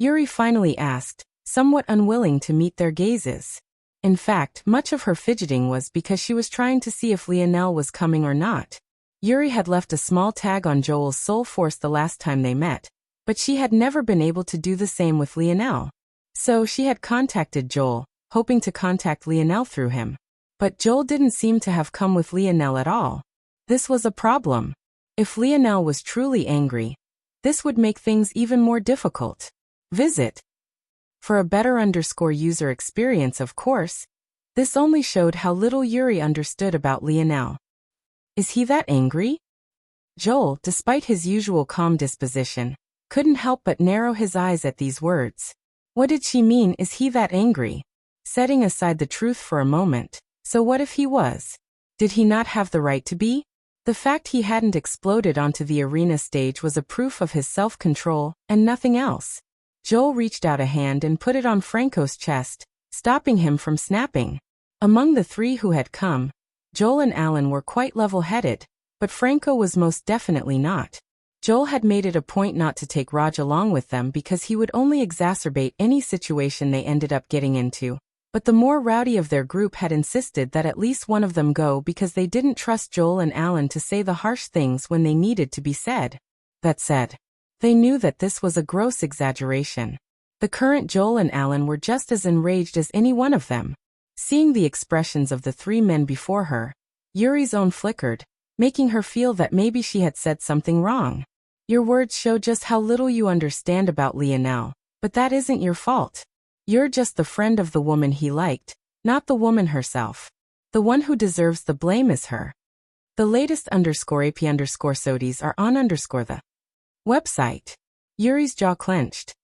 Yuri finally asked, somewhat unwilling to meet their gazes. In fact, much of her fidgeting was because she was trying to see if Lionel was coming or not. Yuri had left a small tag on Joel's soul force the last time they met, but she had never been able to do the same with Lionel. So she had contacted Joel, hoping to contact Lionel through him. But Joel didn't seem to have come with Lionel at all. This was a problem. If Lionel was truly angry, this would make things even more difficult. Visit. For a better user experience, of course. This only showed how little Yuri understood about Lionel. Is he that angry? Joel, despite his usual calm disposition, couldn't help but narrow his eyes at these words. What did she mean, is he that angry? Setting aside the truth for a moment, so what if he was? Did he not have the right to be? The fact he hadn't exploded onto the arena stage was a proof of his self-control, and nothing else. Joel reached out a hand and put it on Franco's chest, stopping him from snapping. Among the three who had come, Joel and Alan were quite level-headed, but Franco was most definitely not. Joel had made it a point not to take Raj along with them because he would only exacerbate any situation they ended up getting into. But the more rowdy of their group had insisted that at least one of them go because they didn't trust Joel and Alan to say the harsh things when they needed to be said. That said, they knew that this was a gross exaggeration. The current Joel and Alan were just as enraged as any one of them. Seeing the expressions of the three men before her, Yuri's own flickered, making her feel that maybe she had said something wrong. Your words show just how little you understand about Lionel, but that isn't your fault. You're just the friend of the woman he liked, not the woman herself. The one who deserves the blame is her. The latest _AP_SODIES are on the website. Yuri's jaw clenched.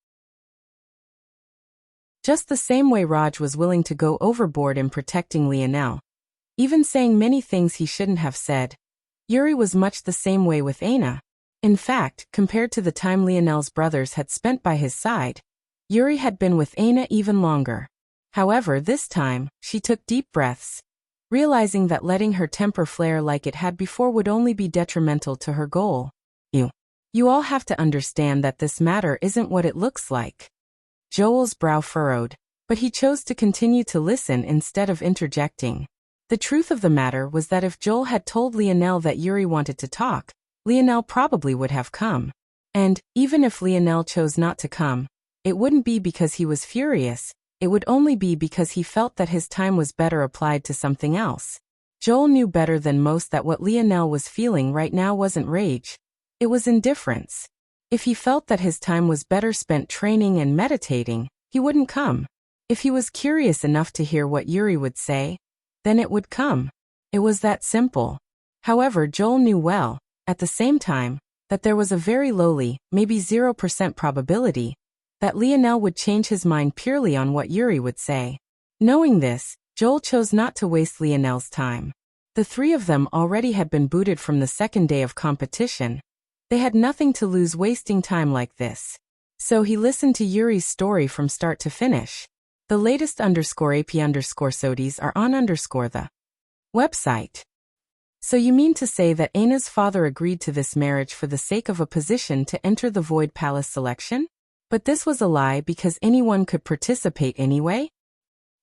Just the same way Raj was willing to go overboard in protecting Lionel, even saying many things he shouldn't have said, Yuri was much the same way with Aina. In fact, compared to the time Lionel's brothers had spent by his side, Yuri had been with Aina even longer. However, this time, she took deep breaths, realizing that letting her temper flare like it had before would only be detrimental to her goal. You all have to understand that this matter isn't what it looks like. Joel's brow furrowed, but he chose to continue to listen instead of interjecting. The truth of the matter was that if Joel had told Lionel that Yuri wanted to talk, Lionel probably would have come. And, even if Lionel chose not to come, it wouldn't be because he was furious, it would only be because he felt that his time was better applied to something else. Joel knew better than most that what Lionel was feeling right now wasn't rage. It was indifference. If he felt that his time was better spent training and meditating, he wouldn't come. If he was curious enough to hear what Yuri would say, then it would come. It was that simple. However, Joel knew well, at the same time, that there was a very lowly, maybe 0% probability, that Lionel would change his mind purely on what Yuri would say. Knowing this, Joel chose not to waste Lionel's time. The three of them already had been booted from the second day of competition. They had nothing to lose wasting time like this. So he listened to Yuri's story from start to finish. The latest _AP_SODIES are on the website. So you mean to say that Aina's father agreed to this marriage for the sake of a position to enter the Void Palace selection? But this was a lie because anyone could participate anyway?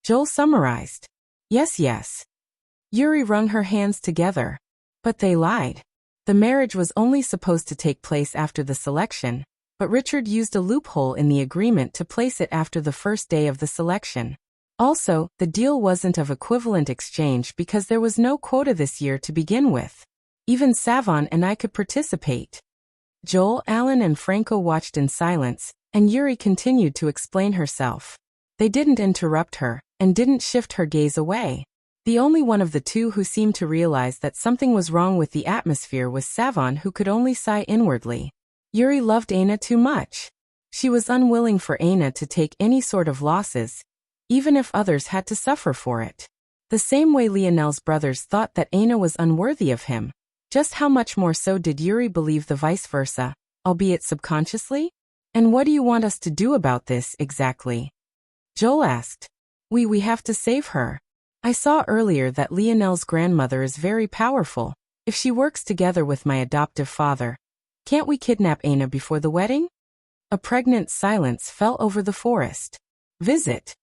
Joel summarized. Yes. Yuri wrung her hands together. But they lied. The marriage was only supposed to take place after the selection, but Richard used a loophole in the agreement to place it after the first day of the selection. Also, the deal wasn't of equivalent exchange because there was no quota this year to begin with. Even Savon and I could participate. Joel, Alan and Franco watched in silence, and Yuri continued to explain herself. They didn't interrupt her, and didn't shift her gaze away. The only one of the two who seemed to realize that something was wrong with the atmosphere was Savon, who could only sigh inwardly. Yuri loved Aina too much. She was unwilling for Aina to take any sort of losses, even if others had to suffer for it. The same way Lionel's brothers thought that Aina was unworthy of him, just how much more so did Yuri believe the vice versa, albeit subconsciously? And what do you want us to do about this, exactly? Joel asked. We have to save her. I saw earlier that Lionel's grandmother is very powerful. If she works together with my adoptive father, can't we kidnap Aina before the wedding? A pregnant silence fell over the forest. Visit.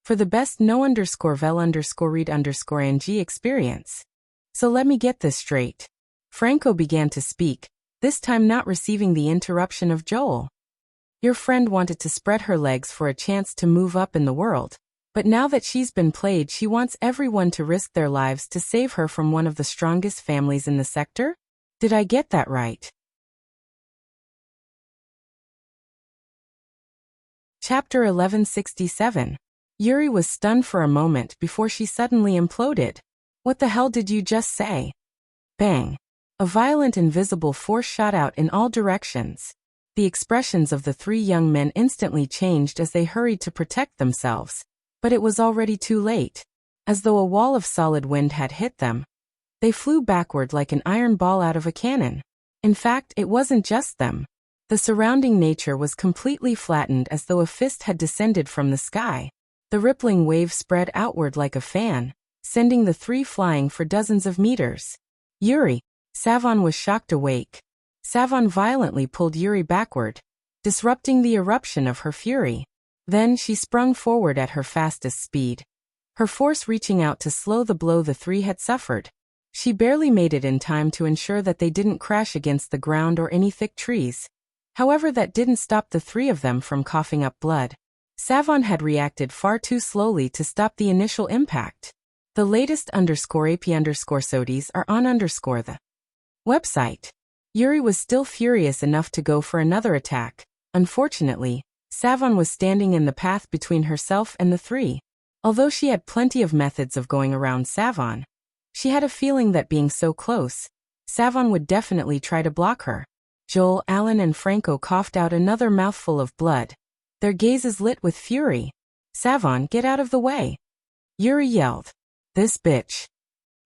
For the best no_vel_read_ng experience. So let me get this straight. Franco began to speak, this time not receiving the interruption of Joel. Your friend wanted to spread her legs for a chance to move up in the world, but now that she's been played, she wants everyone to risk their lives to save her from one of the strongest families in the sector? Did I get that right? Chapter 1167. Yuri was stunned for a moment before she suddenly imploded. What the hell did you just say? Bang. A violent invisible force shot out in all directions. The expressions of the three young men instantly changed as they hurried to protect themselves. But it was already too late. As though a wall of solid wind had hit them, They flew backward like an iron ball out of a cannon. In fact, it wasn't just them. The surrounding nature was completely flattened as though a fist had descended from the sky. The rippling wave spread outward like a fan, sending the three flying for dozens of meters. Yuri! Savon was shocked awake. Savon violently pulled Yuri backward, disrupting the eruption of her fury. Then she sprung forward at her fastest speed, her force reaching out to slow the blow the three had suffered. She barely made it in time to ensure that they didn't crash against the ground or any thick trees. However, that didn't stop the three of them from coughing up blood. Savon had reacted far too slowly to stop the initial impact. The latest _AP_SODIES are on the website. Yuri was still furious enough to go for another attack. Unfortunately, Savon was standing in the path between herself and the three. Although she had plenty of methods of going around Savon, she had a feeling that being so close, Savon would definitely try to block her. Joel, Alan and Franco coughed out another mouthful of blood, their gazes lit with fury. "Savon, get out of the way!" Yuri yelled. "This bitch!"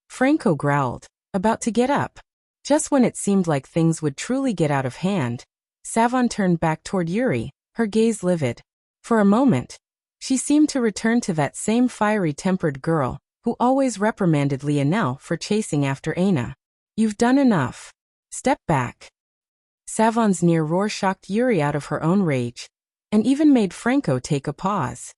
Franco growled, about to get up. Just when it seemed like things would truly get out of hand, Savon turned back toward Yuri, her gaze livid. For a moment, she seemed to return to that same fiery-tempered girl who always reprimanded Lionel for chasing after Aina. "You've done enough. Step back." Savon's near roar shocked Yuri out of her own rage, and even made Franco take a pause.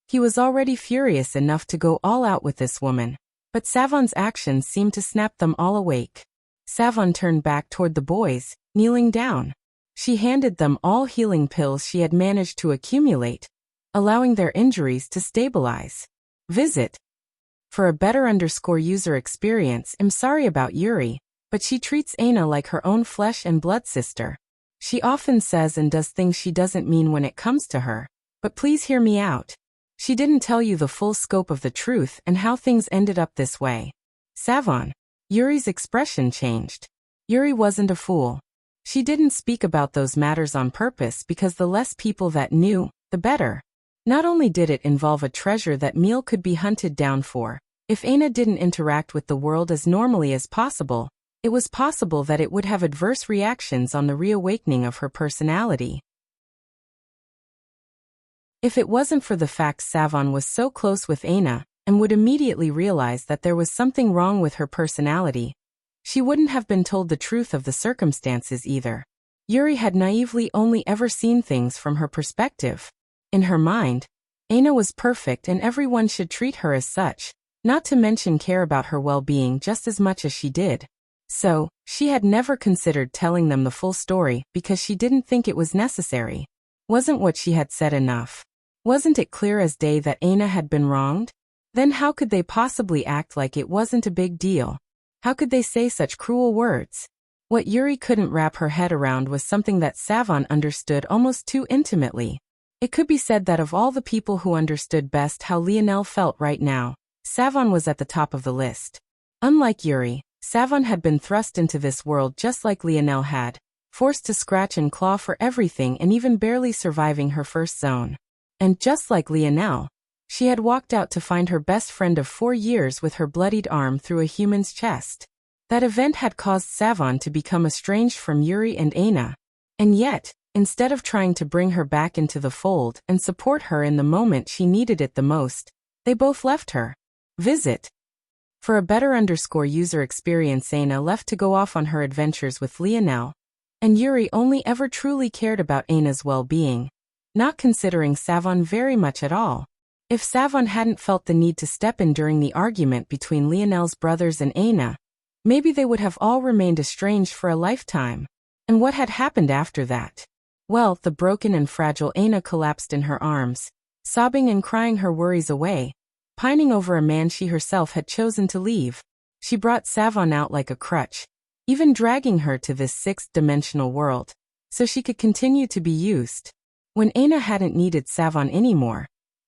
He was already furious enough to go all out with this woman, but Savon's actions seemed to snap them all awake. Savon turned back toward the boys, kneeling down. She handed them all healing pills she had managed to accumulate, allowing their injuries to stabilize. Visit. For a better user experience, I'm sorry about Yuri, but she treats Aina like her own flesh and blood sister. She often says and does things she doesn't mean when it comes to her, but please hear me out. She didn't tell you the full scope of the truth and how things ended up this way. Savon. Yuri's expression changed. Yuri wasn't a fool. She didn't speak about those matters on purpose because the less people that knew, the better. Not only did it involve a treasure that Meal could be hunted down for, if Aina didn't interact with the world as normally as possible, it was possible that it would have adverse reactions on the reawakening of her personality. If it wasn't for the fact Savon was so close with Aina, and would immediately realize that there was something wrong with her personality, she wouldn't have been told the truth of the circumstances either. Yuri had naively only ever seen things from her perspective. In her mind, Aina was perfect and everyone should treat her as such, not to mention care about her well-being just as much as she did. So, she had never considered telling them the full story because she didn't think it was necessary. Wasn't what she had said enough? Wasn't it clear as day that Aina had been wronged? Then how could they possibly act like it wasn't a big deal? How could they say such cruel words? What Yuri couldn't wrap her head around was something that Savon understood almost too intimately. It could be said that of all the people who understood best how Lionel felt right now, Savon was at the top of the list. Unlike Yuri, Savon had been thrust into this world just like Lionel had, forced to scratch and claw for everything and even barely surviving her first zone. And just like Lionel, she had walked out to find her best friend of 4 years with her bloodied arm through a human's chest. That event had caused Savon to become estranged from Yuri and Aina. And yet, instead of trying to bring her back into the fold and support her in the moment she needed it the most, they both left her. Visit. For a better user experience, Aina left to go off on her adventures with Lionel, and Yuri only ever truly cared about Aina's well-being, not considering Savon very much at all. If Savon hadn't felt the need to step in during the argument between Lionel's brothers and Aina, maybe they would have all remained estranged for a lifetime. And what had happened after that? Well, the broken and fragile Aina collapsed in her arms, sobbing and crying her worries away, pining over a man she herself had chosen to leave. She brought Savon out like a crutch, even dragging her to this sixth-dimensional world, so she could continue to be used. When Aina hadn't needed Savon anymore,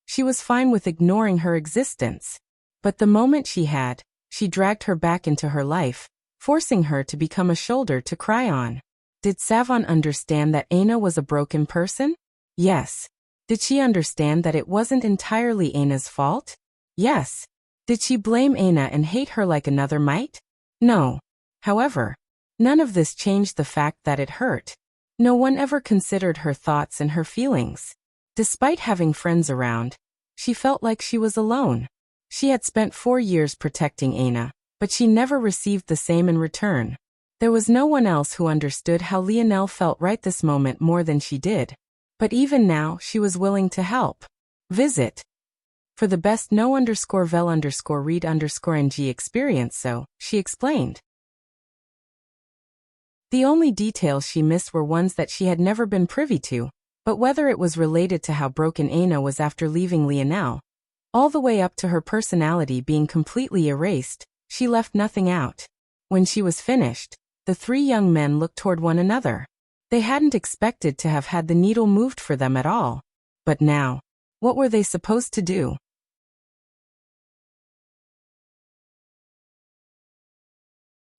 she was fine with ignoring her existence. But the moment she had, she dragged her back into her life, forcing her to become a shoulder to cry on. Did Savon understand that Aina was a broken person? Yes. Did she understand that it wasn't entirely Aina's fault? Yes. Did she blame Aina and hate her like another might? No. However, none of this changed the fact that it hurt. No one ever considered her thoughts and her feelings. Despite having friends around, she felt like she was alone. She had spent 4 years protecting Aina, but she never received the same in return. There was no one else who understood how Lionel felt right this moment more than she did. But even now, she was willing to help. Visit. For the best no_vel_read_ng experience, so, she explained. The only details she missed were ones that she had never been privy to, but whether it was related to how broken Aina was after leaving Lionel, all the way up to her personality being completely erased, she left nothing out. When she was finished, the 3 young men looked toward one another. They hadn't expected to have had the needle moved for them at all. But now, what were they supposed to do?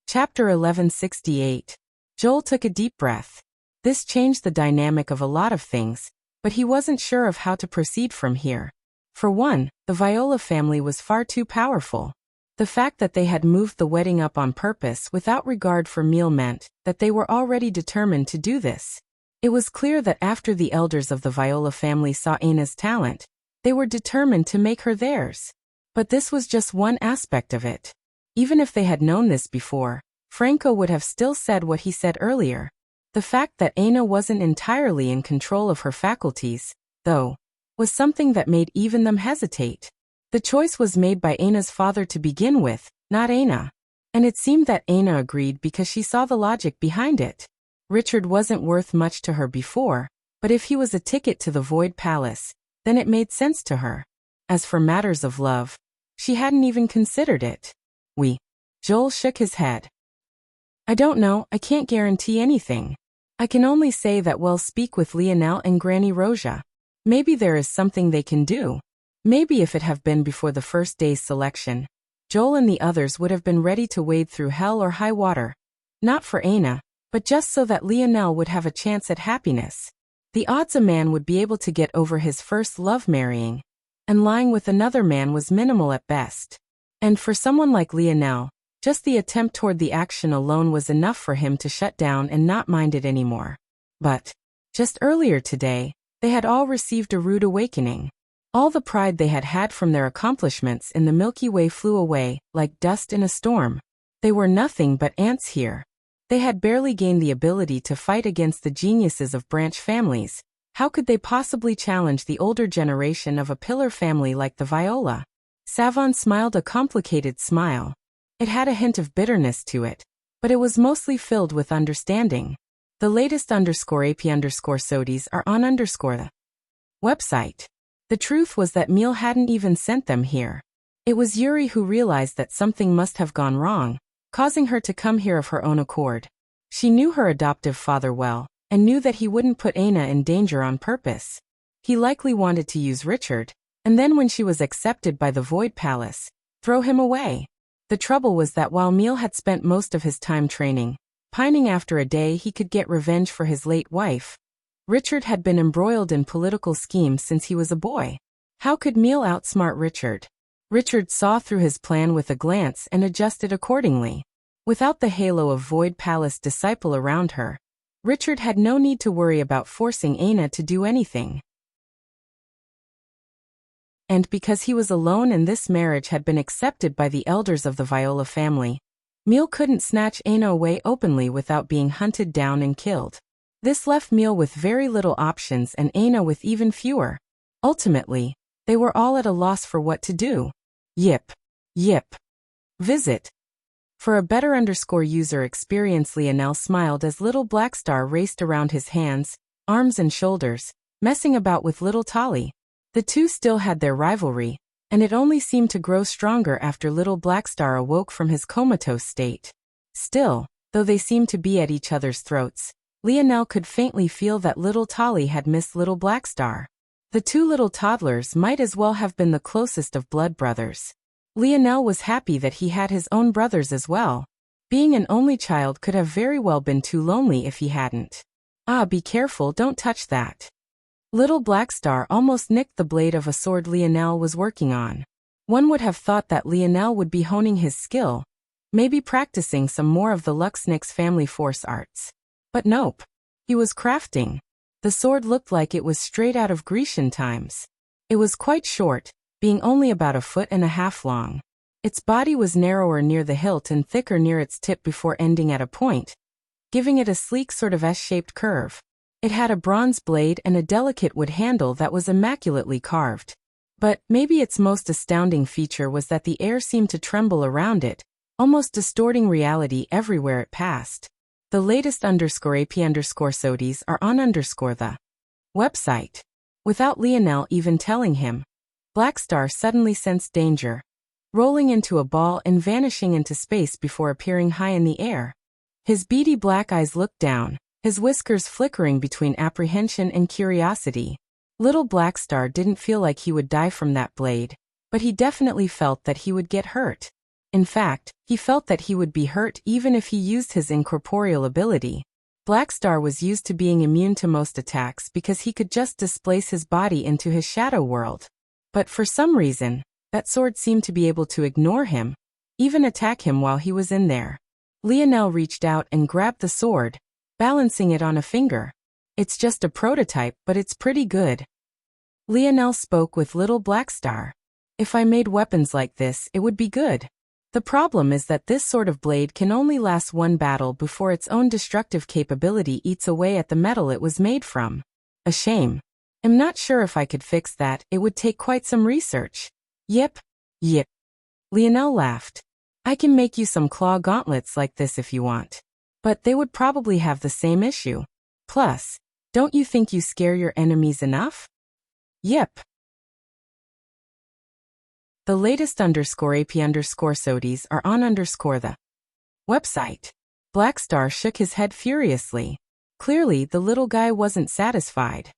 Chapter 1168. Joel took a deep breath. This changed the dynamic of a lot of things, but he wasn't sure of how to proceed from here. For one, the Viola family was far too powerful. The fact that they had moved the wedding up on purpose without regard for Miel meant that they were already determined to do this. It was clear that after the elders of the Viola family saw Aina's talent, they were determined to make her theirs. But this was just one aspect of it. Even if they had known this before, Franco would have still said what he said earlier. The fact that Aina wasn't entirely in control of her faculties, though, was something that made even them hesitate. The choice was made by Aina's father to begin with, not Aina. And it seemed that Aina agreed because she saw the logic behind it. Richard wasn't worth much to her before, but if he was a ticket to the Void Palace, then it made sense to her. As for matters of love, she hadn't even considered it. Joel shook his head. I don't know, I can't guarantee anything. I can only say that we'll speak with Lionel and Granny Roja. Maybe there is something they can do. Maybe if it had been before the first day's selection, Joel and the others would have been ready to wade through hell or high water. Not for Aina, but just so that Lionel would have a chance at happiness. The odds a man would be able to get over his first love marrying and lying with another man was minimal at best. And for someone like Lionel, just the attempt toward the action alone was enough for him to shut down and not mind it anymore. But, just earlier today, they had all received a rude awakening. All the pride they had had from their accomplishments in the Milky Way flew away, like dust in a storm. They were nothing but ants here. They had barely gained the ability to fight against the geniuses of branch families. How could they possibly challenge the older generation of a pillar family like the Viola? Savon smiled a complicated smile. It had a hint of bitterness to it, but it was mostly filled with understanding. The latest _AP_SODIs are on the website. The truth was that Miel hadn't even sent them here. It was Yuri who realized that something must have gone wrong, causing her to come here of her own accord. She knew her adoptive father well, and knew that he wouldn't put Aina in danger on purpose. He likely wanted to use Richard, and then when she was accepted by the Void Palace, throw him away. The trouble was that while Miel had spent most of his time training, pining after a day he could get revenge for his late wife, Richard had been embroiled in political schemes since he was a boy. How could Miel outsmart Richard? Richard saw through his plan with a glance and adjusted accordingly. Without the halo of Void Palace disciple around her, Richard had no need to worry about forcing Aina to do anything. And because he was alone and this marriage had been accepted by the elders of the Viola family, Miel couldn't snatch Aina away openly without being hunted down and killed. This left Miel with very little options and Aina with even fewer. Ultimately, they were all at a loss for what to do. Yip. Visit. For a better user experience, Lionel smiled as little Blackstar raced around his hands, arms and shoulders, messing about with little Tali. The two still had their rivalry, and it only seemed to grow stronger after little Blackstar awoke from his comatose state. Still, though they seemed to be at each other's throats, Lionel could faintly feel that little Tali had missed little Blackstar. The two little toddlers might as well have been the closest of blood brothers. Lionel was happy that he had his own brothers as well. Being an only child could have very well been too lonely if he hadn't. Ah, be careful, don't touch that. Little Blackstar almost nicked the blade of a sword Lionel was working on. One would have thought that Lionel would be honing his skill, maybe practicing some more of the Luxnix family force arts. But nope. He was crafting. The sword looked like it was straight out of Grecian times. It was quite short, being only about 1.5 feet long. Its body was narrower near the hilt and thicker near its tip before ending at a point, giving it a sleek sort of S-shaped curve. It had a bronze blade and a delicate wood handle that was immaculately carved. But maybe its most astounding feature was that the air seemed to tremble around it, almost distorting reality everywhere it passed. The latest _AP_SODIES are on the website. Without Lionel even telling him, Blackstar suddenly sensed danger, rolling into a ball and vanishing into space before appearing high in the air. His beady black eyes looked down, his whiskers flickering between apprehension and curiosity. Little Blackstar didn't feel like he would die from that blade, but he definitely felt that he would get hurt. In fact, he felt that he would be hurt even if he used his incorporeal ability. Blackstar was used to being immune to most attacks because he could just displace his body into his shadow world. But for some reason, that sword seemed to be able to ignore him, even attack him while he was in there. Lionel reached out and grabbed the sword, balancing it on a finger. It's just a prototype, but it's pretty good. Lionel spoke with little Blackstar. If I made weapons like this, it would be good. The problem is that this sort of blade can only last one battle before its own destructive capability eats away at the metal it was made from. A shame. I'm not sure if I could fix that, it would take quite some research. Yep. Lionel laughed. I can make you some claw gauntlets like this if you want. But they would probably have the same issue. Plus, don't you think you scare your enemies enough? Yep. The latest _AP_SODIES are on the website. Blackstar shook his head furiously. Clearly, the little guy wasn't satisfied.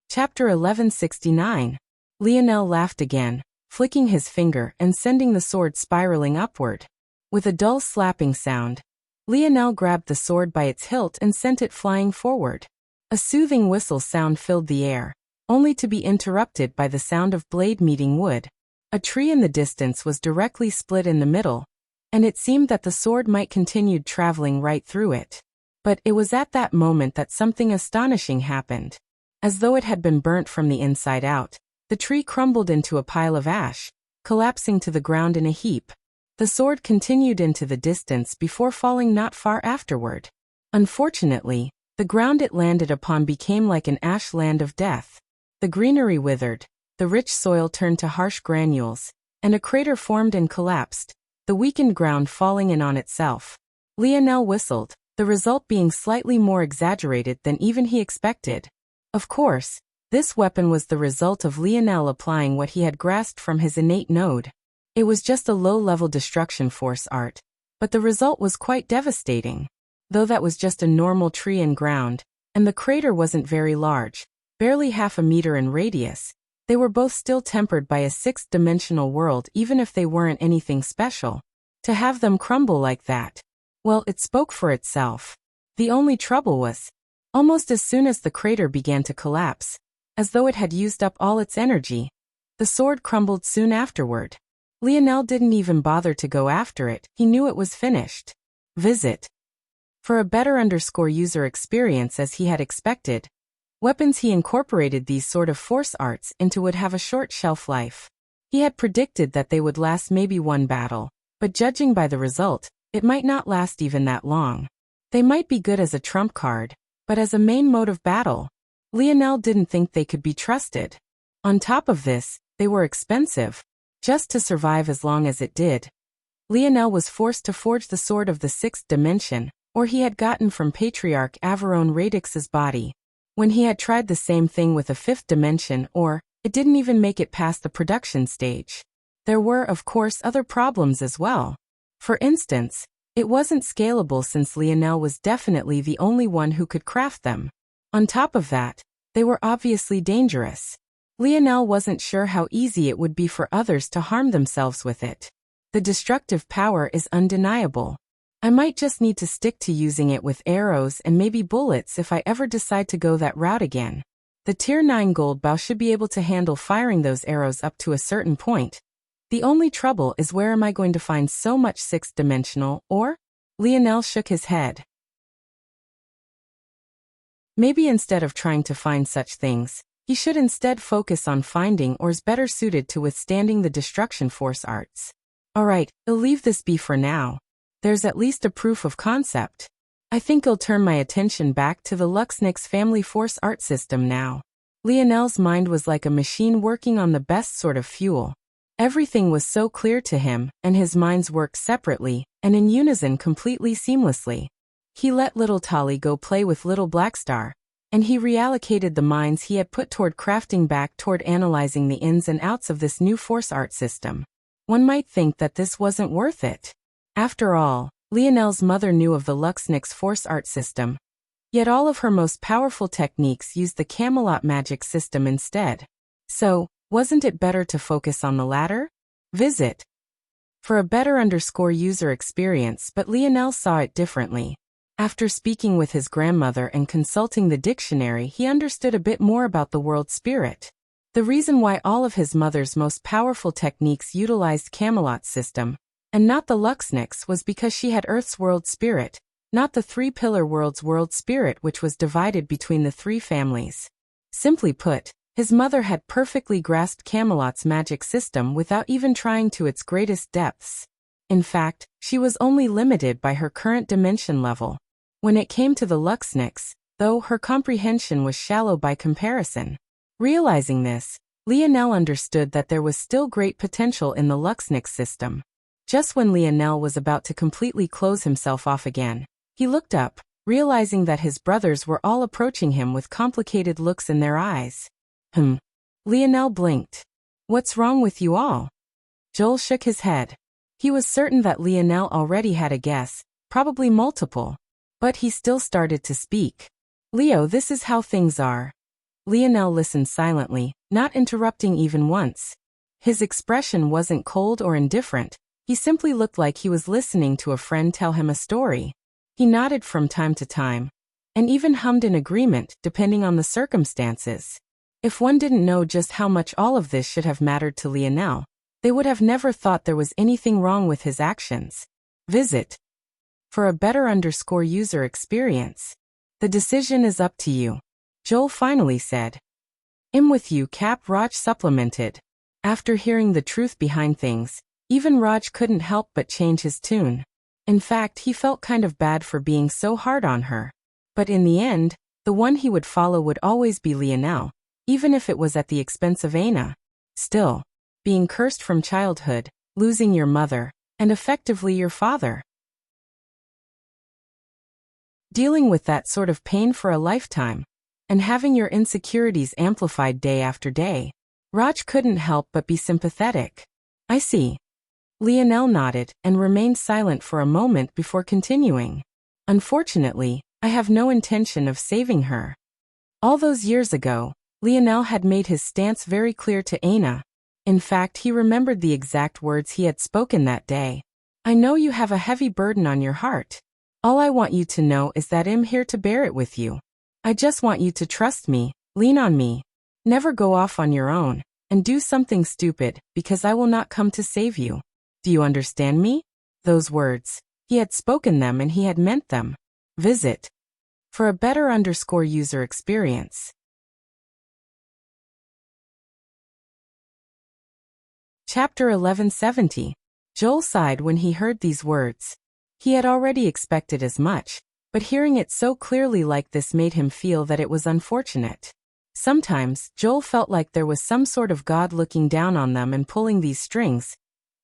Chapter 1169. Lionel laughed again, flicking his finger and sending the sword spiraling upward. With a dull slapping sound, Lionel grabbed the sword by its hilt and sent it flying forward. A soothing whistle sound filled the air, only to be interrupted by the sound of blade meeting wood. A tree in the distance was directly split in the middle, and it seemed that the sword might continue traveling right through it. But it was at that moment that something astonishing happened. As though it had been burnt from the inside out, the tree crumbled into a pile of ash, collapsing to the ground in a heap. The sword continued into the distance before falling not far afterward. Unfortunately, the ground it landed upon became like an ash land of death. The greenery withered, the rich soil turned to harsh granules, and a crater formed and collapsed, the weakened ground falling in on itself. Lionel whistled, the result being slightly more exaggerated than even he expected. Of course, this weapon was the result of Lionel applying what he had grasped from his innate node. It was just a low-level destruction force art, but the result was quite devastating. Though that was just a normal tree and ground, and the crater wasn't very large, barely 0.5 meter in radius, they were both still tempered by a sixth-dimensional world even if they weren't anything special. To have them crumble like that, well, it spoke for itself. The only trouble was, almost as soon as the crater began to collapse, as though it had used up all its energy, the sword crumbled soon afterward. Lionel didn't even bother to go after it, he knew it was finished. Visit. For a better user experience as he had expected, weapons he incorporated these sort of force arts into would have a short shelf life. He had predicted that they would last maybe one battle, but judging by the result, it might not last even that long. They might be good as a trump card, but as a main mode of battle, Lionel didn't think they could be trusted. On top of this, they were expensive. Just to survive as long as it did, Lionel was forced to forge the sword of the sixth dimension, or he had gotten from Patriarch Averone Radix's body. When he had tried the same thing with a fifth dimension, or it didn't even make it past the production stage. There were, of course, other problems as well. For instance, it wasn't scalable since Lionel was definitely the only one who could craft them. On top of that, they were obviously dangerous. Lionel wasn't sure how easy it would be for others to harm themselves with it. The destructive power is undeniable. I might just need to stick to using it with arrows and maybe bullets if I ever decide to go that route again. The Tier 9 gold bow should be able to handle firing those arrows up to a certain point. The only trouble is, where am I going to find so much sixth-dimensional ore? Lionel shook his head. Maybe instead of trying to find such things, he should instead focus on finding ores better suited to withstanding the destruction force arts. Alright, I'll leave this be for now. There's at least a proof of concept. I think I'll turn my attention back to the Luxnix family force art system now. Lionel's mind was like a machine working on the best sort of fuel. Everything was so clear to him, and his minds worked separately, and in unison completely seamlessly. He let little Tali go play with little Blackstar, and he reallocated the minds he had put toward crafting back toward analyzing the ins and outs of this new force art system. One might think that this wasn't worth it. After all, Lionel's mother knew of the Luxnix force art system, yet all of her most powerful techniques used the Camelot magic system instead. So, wasn't it better to focus on the latter? Visit. For a better user experience, but Lionel saw it differently. After speaking with his grandmother and consulting the dictionary, he understood a bit more about the world spirit. The reason why all of his mother's most powerful techniques utilized Camelot's system, and not the Luxnix, was because she had Earth's world spirit, not the three-pillar world's world spirit, which was divided between the three families. Simply put, his mother had perfectly grasped Camelot's magic system without even trying to its greatest depths. In fact, she was only limited by her current dimension level. When it came to the Luxnix, though, her comprehension was shallow by comparison. Realizing this, Lionel understood that there was still great potential in the Luxnix system. Just when Lionel was about to completely close himself off again, he looked up, realizing that his brothers were all approaching him with complicated looks in their eyes. Lionel blinked. What's wrong with you all? Joel shook his head. He was certain that Lionel already had a guess, probably multiple. But he still started to speak. Leo, this is how things are. Lionel listened silently, not interrupting even once. His expression wasn't cold or indifferent. He simply looked like he was listening to a friend tell him a story. He nodded from time to time, and even hummed in agreement, depending on the circumstances. If one didn't know just how much all of this should have mattered to Lionel, they would have never thought there was anything wrong with his actions. Visit. For a better user experience. The decision is up to you. Joel finally said. I'm with you, Cap, Raj supplemented. After hearing the truth behind things, even Raj couldn't help but change his tune. In fact, he felt kind of bad for being so hard on her. But in the end, the one he would follow would always be Lionel, even if it was at the expense of Aina. Still, being cursed from childhood, losing your mother, and effectively your father. Dealing with that sort of pain for a lifetime, and having your insecurities amplified day after day. Raj couldn't help but be sympathetic. I see. Lionel nodded and remained silent for a moment before continuing. Unfortunately, I have no intention of saving her. All those years ago, Lionel had made his stance very clear to Aina. In fact, he remembered the exact words he had spoken that day. I know you have a heavy burden on your heart. All I want you to know is that I'm here to bear it with you. I just want you to trust me, lean on me. Never go off on your own, and do something stupid, because I will not come to save you. Do you understand me? Those words, he had spoken them and he had meant them. Visit. For a better user experience. Chapter 1170. Joel sighed when he heard these words. He had already expected as much, but hearing it so clearly like this made him feel that it was unfortunate. Sometimes, Joel felt like there was some sort of God looking down on them and pulling these strings,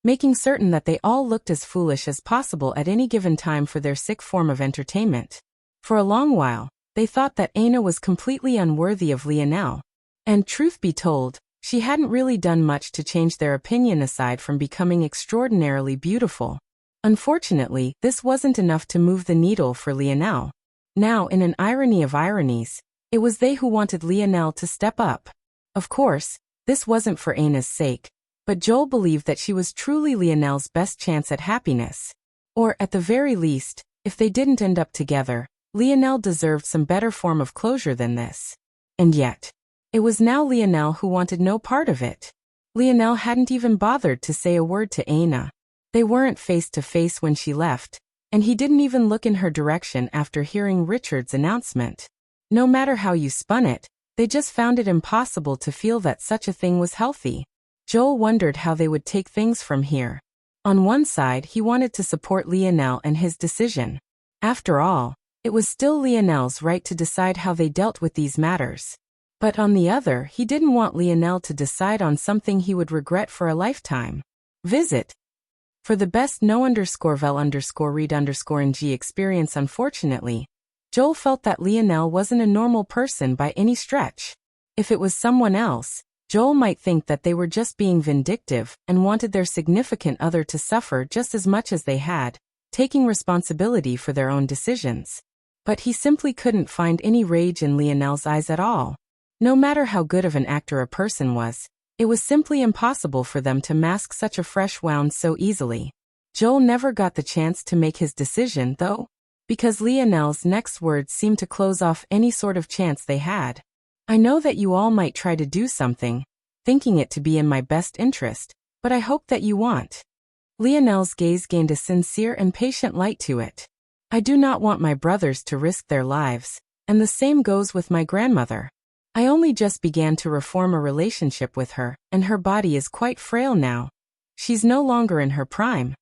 making certain that they all looked as foolish as possible at any given time for their sick form of entertainment. For a long while, they thought that Aina was completely unworthy of Lionel. And truth be told, she hadn't really done much to change their opinion aside from becoming extraordinarily beautiful. Unfortunately, this wasn't enough to move the needle for Lionel. Now, in an irony of ironies, it was they who wanted Lionel to step up. Of course, this wasn't for Aina's sake, but Joel believed that she was truly Lionel's best chance at happiness. Or, at the very least, if they didn't end up together, Lionel deserved some better form of closure than this. And yet, It was now Lionel who wanted no part of it. Lionel hadn't even bothered to say a word to Aina. They weren't face to face when she left, and he didn't even look in her direction after hearing Richard's announcement. No matter how you spun it, they just found it impossible to feel that such a thing was healthy. Joel wondered how they would take things from here. On one side, he wanted to support Lionel and his decision. After all, it was still Lionel's right to decide how they dealt with these matters. But on the other, he didn't want Lionel to decide on something he would regret for a lifetime. Visit. For the best no_vel_read_ng experience. Unfortunately, Joel felt that Lionel wasn't a normal person by any stretch. If it was someone else, Joel might think that they were just being vindictive and wanted their significant other to suffer just as much as they had, taking responsibility for their own decisions. But he simply couldn't find any rage in Lionel's eyes at all. No matter how good of an actor a person was, it was simply impossible for them to mask such a fresh wound so easily. Joel never got the chance to make his decision, though, because Lionel's next words seemed to close off any sort of chance they had. I know that you all might try to do something, thinking it to be in my best interest, but I hope that you won't. Lionel's gaze gained a sincere and patient light to it. I do not want my brothers to risk their lives, and the same goes with my grandmother. I only just began to reform a relationship with her, and her body is quite frail now. She's no longer in her prime.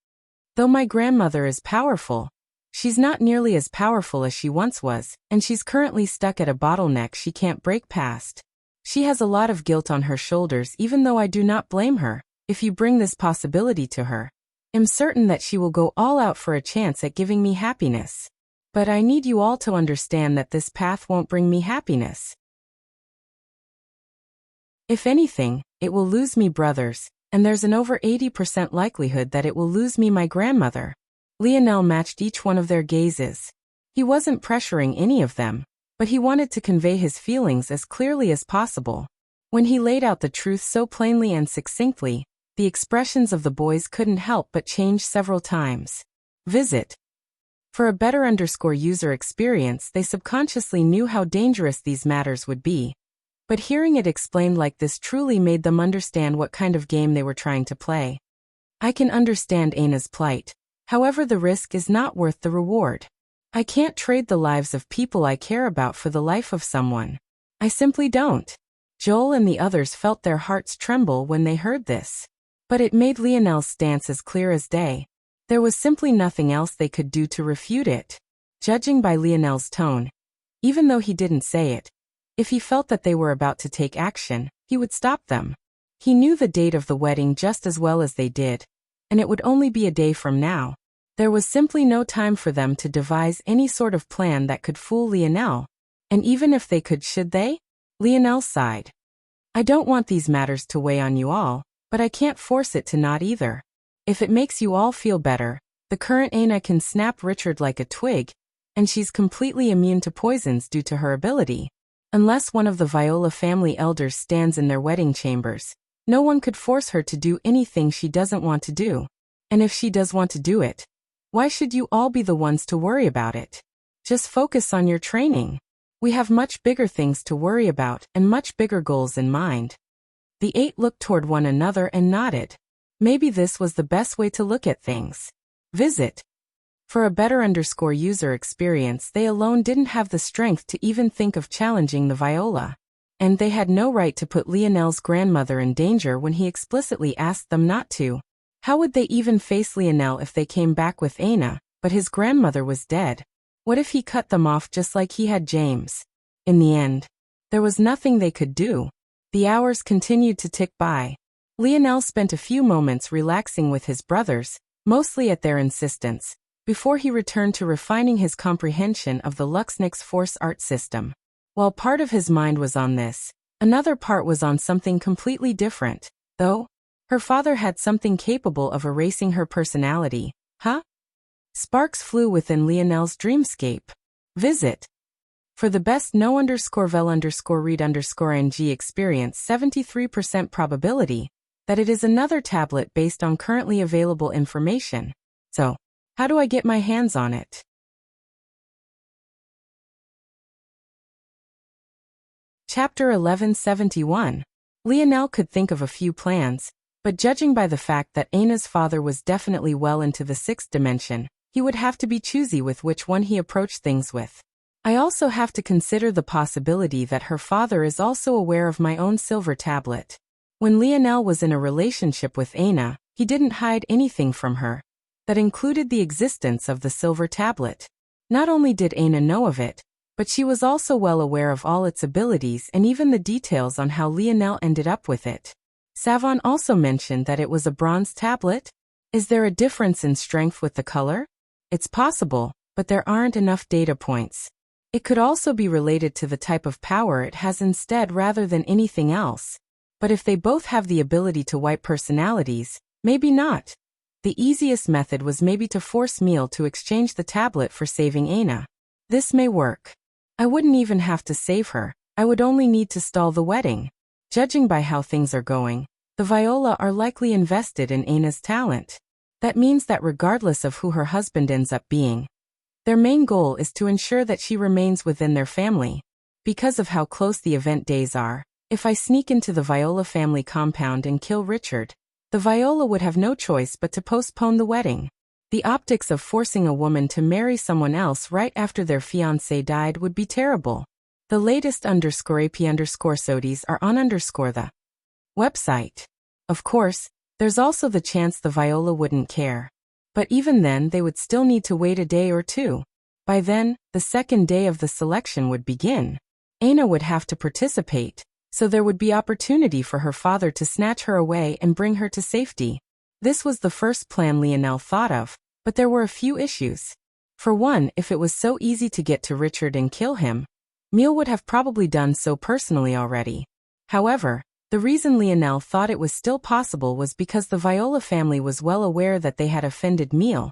Though my grandmother is powerful, she's not nearly as powerful as she once was, and she's currently stuck at a bottleneck she can't break past. She has a lot of guilt on her shoulders, even though I do not blame her. If you bring this possibility to her, I'm certain that she will go all out for a chance at giving me happiness. But I need you all to understand that this path won't bring me happiness. If anything, it will lose me brothers, and there's an over 80% likelihood that it will lose me my grandmother. Lionel matched each one of their gazes. He wasn't pressuring any of them, but he wanted to convey his feelings as clearly as possible. When he laid out the truth so plainly and succinctly, the expressions of the boys couldn't help but change several times. Visit. For a better user experience, they subconsciously knew how dangerous these matters would be. But hearing it explained like this truly made them understand what kind of game they were trying to play. I can understand Aina's plight. However, the risk is not worth the reward. I can't trade the lives of people I care about for the life of someone. I simply don't. Joel and the others felt their hearts tremble when they heard this. But it made Lionel's stance as clear as day. There was simply nothing else they could do to refute it. Judging by Lionel's tone, even though he didn't say it, if he felt that they were about to take action, he would stop them. He knew the date of the wedding just as well as they did, and it would only be a day from now. There was simply no time for them to devise any sort of plan that could fool Lionel. And even if they could, should they? Lionel sighed. I don't want these matters to weigh on you all, but I can't force it to not either. If it makes you all feel better, the current Aina can snap Richard like a twig, and she's completely immune to poisons due to her ability. Unless one of the Viola family elders stands in their wedding chambers, no one could force her to do anything she doesn't want to do. And if she does want to do it, why should you all be the ones to worry about it? Just focus on your training. We have much bigger things to worry about and much bigger goals in mind. The 8 looked toward one another and nodded. Maybe this was the best way to look at things. Visit. For a better user experience, they alone didn't have the strength to even think of challenging the Viola. And they had no right to put Lionel's grandmother in danger when he explicitly asked them not to. How would they even face Lionel if they came back with Aina, but his grandmother was dead? What if he cut them off just like he had James? In the end, there was nothing they could do. The hours continued to tick by. Lionel spent a few moments relaxing with his brothers, mostly at their insistence, before he returned to refining his comprehension of the Luxnix Force art system. While part of his mind was on this, another part was on something completely different, though. Her father had something capable of erasing her personality, huh? Sparks flew within Lionel's dreamscape. Visit. For the best no_vel_read_ng experience, 73% probability that it is another tablet based on currently available information. So, how do I get my hands on it? Chapter 1171. Lionel could think of a few plans, but judging by the fact that Anna's father was definitely well into the sixth dimension, he would have to be choosy with which one he approached things with. I also have to consider the possibility that her father is also aware of my own silver tablet. When Lionel was in a relationship with Anna, he didn't hide anything from her. That included the existence of the silver tablet. Not only did Anna know of it, but she was also well aware of all its abilities and even the details on how Lionel ended up with it. Savon also mentioned that it was a bronze tablet. Is there a difference in strength with the color? It's possible, but there aren't enough data points. It could also be related to the type of power it has instead rather than anything else. But if they both have the ability to wipe personalities, maybe not. The easiest method was maybe to force Miel to exchange the tablet for saving Anna. This may work. I wouldn't even have to save her, I would only need to stall the wedding. Judging by how things are going, the Viola are likely invested in Anna's talent. That means that regardless of who her husband ends up being, their main goal is to ensure that she remains within their family. Because of how close the event days are, if I sneak into the Viola family compound and kill Richard, the Viola would have no choice but to postpone the wedding. The optics of forcing a woman to marry someone else right after their fiancé died would be terrible. The latest _AP_SODIES are on the website. Of course, there's also the chance the Viola wouldn't care. But even then they would still need to wait a day or two. By then, the second day of the selection would begin. Anna would have to participate, so there would be opportunity for her father to snatch her away and bring her to safety. This was the first plan Lionel thought of, but there were a few issues. For one, if it was so easy to get to Richard and kill him, Miel would have probably done so personally already. However, the reason Lionel thought it was still possible was because the Viola family was well aware that they had offended Miel.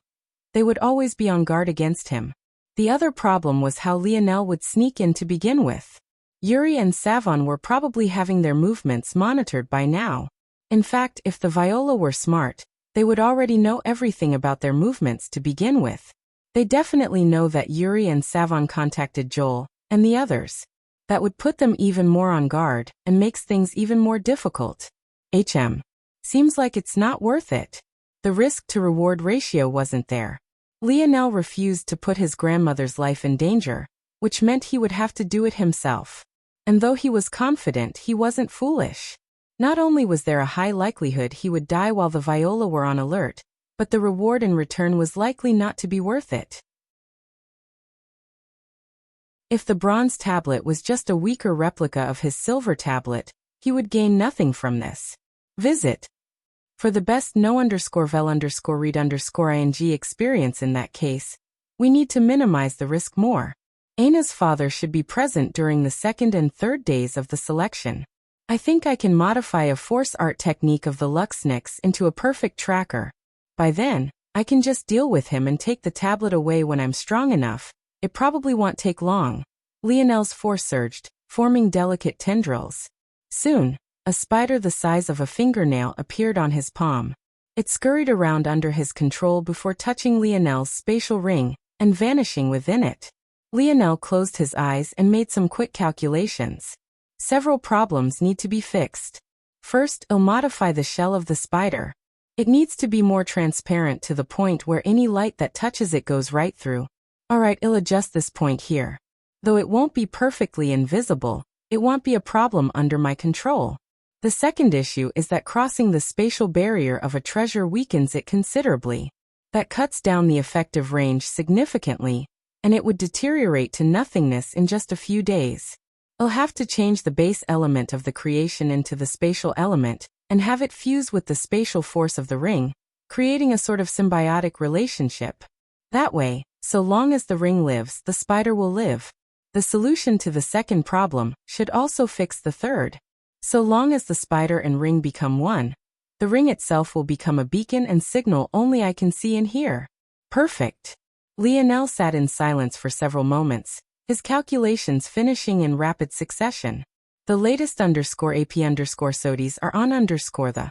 They would always be on guard against him. The other problem was how Lionel would sneak in to begin with. Yuri and Savon were probably having their movements monitored by now. In fact, if the Viola were smart, they would already know everything about their movements to begin with. They definitely know that Yuri and Savon contacted Joel, and the others. That would put them even more on guard, and makes things even more difficult. Seems like it's not worth it. The risk-to-reward ratio wasn't there. Lionel refused to put his grandmother's life in danger, which meant he would have to do it himself. And though he was confident, he wasn't foolish. Not only was there a high likelihood he would die while the Viola were on alert, but the reward in return was likely not to be worth it. If the bronze tablet was just a weaker replica of his silver tablet, he would gain nothing from this. Visit. For the best no_vel_read_ing experience in that case, we need to minimize the risk more. Anna's father should be present during the second and third days of the selection. I think I can modify a force art technique of the Luxnix into a perfect tracker. By then, I can just deal with him and take the tablet away when I'm strong enough. It probably won't take long. Lionel's force surged, forming delicate tendrils. Soon, a spider the size of a fingernail appeared on his palm. It scurried around under his control before touching Lionel's spatial ring and vanishing within it. Lionel closed his eyes and made some quick calculations. Several problems need to be fixed. First, I'll modify the shell of the spider. It needs to be more transparent to the point where any light that touches it goes right through. Alright, I'll adjust this point here. Though it won't be perfectly invisible, it won't be a problem under my control. The second issue is that crossing the spatial barrier of a treasure weakens it considerably. That cuts down the effective range significantly, and it would deteriorate to nothingness in just a few days. I'll have to change the base element of the creation into the spatial element, and have it fuse with the spatial force of the ring, creating a sort of symbiotic relationship. That way, so long as the ring lives, the spider will live. The solution to the second problem should also fix the third. So long as the spider and ring become one, the ring itself will become a beacon and signal only I can see and hear. Perfect. Lionel sat in silence for several moments, his calculations finishing in rapid succession. The latest _AP_SODIES are on the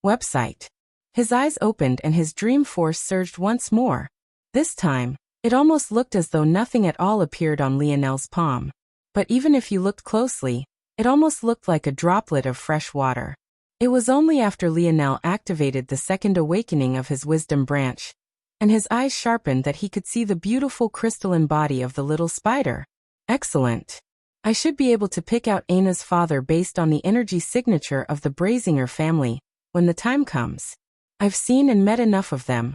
website. His eyes opened and his dream force surged once more. This time, it almost looked as though nothing at all appeared on Lionel's palm. But even if you looked closely, It almost looked like a droplet of fresh water. It was only after Lionel activated the second awakening of his wisdom branch, and his eyes sharpened, that he could see the beautiful crystalline body of the little spider. Excellent. I should be able to pick out Aina's father based on the energy signature of the Brazinger family when the time comes. I've seen and met enough of them.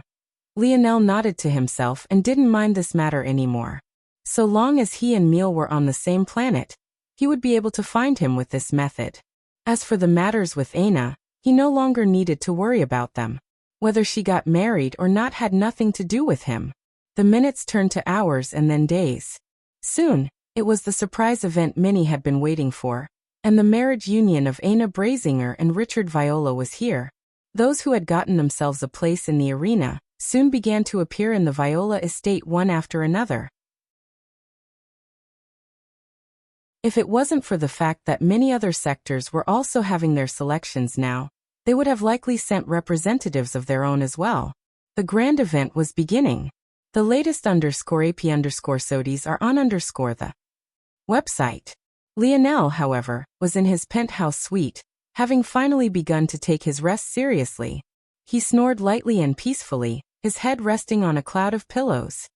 Lionel nodded to himself and didn't mind this matter anymore. So long as he and Miel were on the same planet, he would be able to find him with this method. As for the matters with Aina, he no longer needed to worry about them. Whether she got married or not had nothing to do with him. The minutes turned to hours and then days. Soon, it was the surprise event Minnie had been waiting for, and the marriage union of Aina Brazinger and Richard Viola was here. Those who had gotten themselves a place in the arena soon began to appear in the Viola estate one after another. If it wasn't for the fact that many other sectors were also having their selections now, they would have likely sent representatives of their own as well. The grand event was beginning. The latest _AP_SODIs are on the website. Lionel, however, was in his penthouse suite, having finally begun to take his rest seriously. He snored lightly and peacefully, his head resting on a cloud of pillows.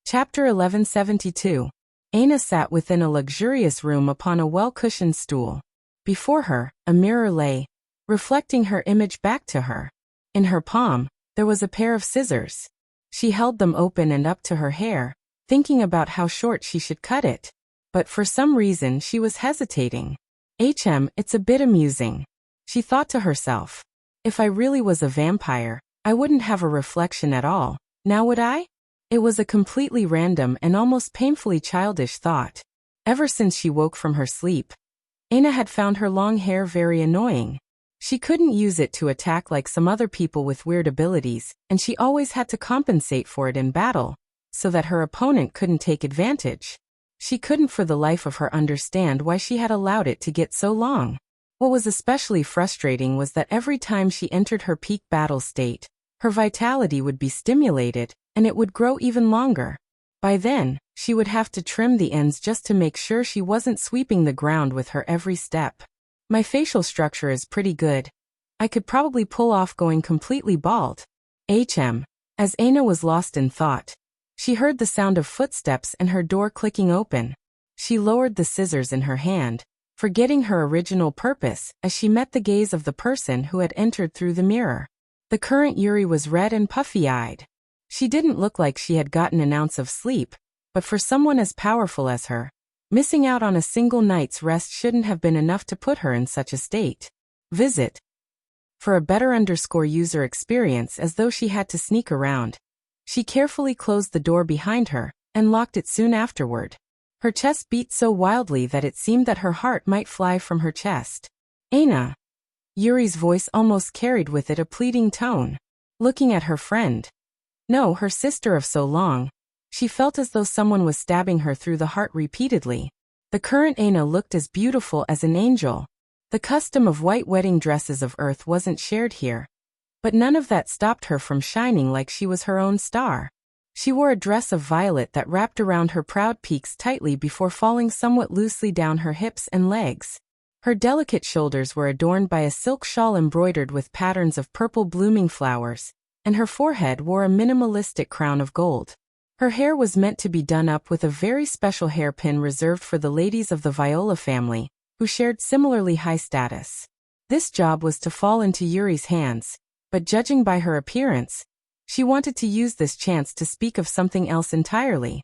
Chapter 1172. Aina sat within a luxurious room upon a well-cushioned stool. Before her, a mirror lay, reflecting her image back to her. In her palm, there was a pair of scissors. She held them open and up to her hair, thinking about how short she should cut it. But for some reason she was hesitating. It's a bit amusing. She thought to herself. If I really was a vampire, I wouldn't have a reflection at all, now would I? It was a completely random and almost painfully childish thought. Ever since she woke from her sleep, Aina had found her long hair very annoying. She couldn't use it to attack like some other people with weird abilities, and she always had to compensate for it in battle, so that her opponent couldn't take advantage. She couldn't for the life of her understand why she had allowed it to get so long. What was especially frustrating was that every time she entered her peak battle state, her vitality would be stimulated, and it would grow even longer. By then, she would have to trim the ends just to make sure she wasn't sweeping the ground with her every step. My facial structure is pretty good. I could probably pull off going completely bald. As Aina was lost in thought, she heard the sound of footsteps and her door clicking open. She lowered the scissors in her hand, forgetting her original purpose as she met the gaze of the person who had entered through the mirror. The current Yuri was red and puffy-eyed. She didn't look like she had gotten an ounce of sleep, but for someone as powerful as her, missing out on a single night's rest shouldn't have been enough to put her in such a state. Visit. For a better user experience, as though she had to sneak around, she carefully closed the door behind her and locked it soon afterward. Her chest beat so wildly that it seemed that her heart might fly from her chest. Aina. Yuri's voice almost carried with it a pleading tone. Looking at her friend, no, her sister of so long, she felt as though someone was stabbing her through the heart repeatedly. The current Aina looked as beautiful as an angel. The custom of white wedding dresses of earth wasn't shared here, but none of that stopped her from shining like she was her own star. She wore a dress of violet that wrapped around her proud peaks tightly before falling somewhat loosely down her hips and legs. Her delicate shoulders were adorned by a silk shawl embroidered with patterns of purple blooming flowers, and her forehead wore a minimalistic crown of gold. Her hair was meant to be done up with a very special hairpin reserved for the ladies of the Viola family, who shared similarly high status. This job was to fall into Yuri's hands, but judging by her appearance, she wanted to use this chance to speak of something else entirely.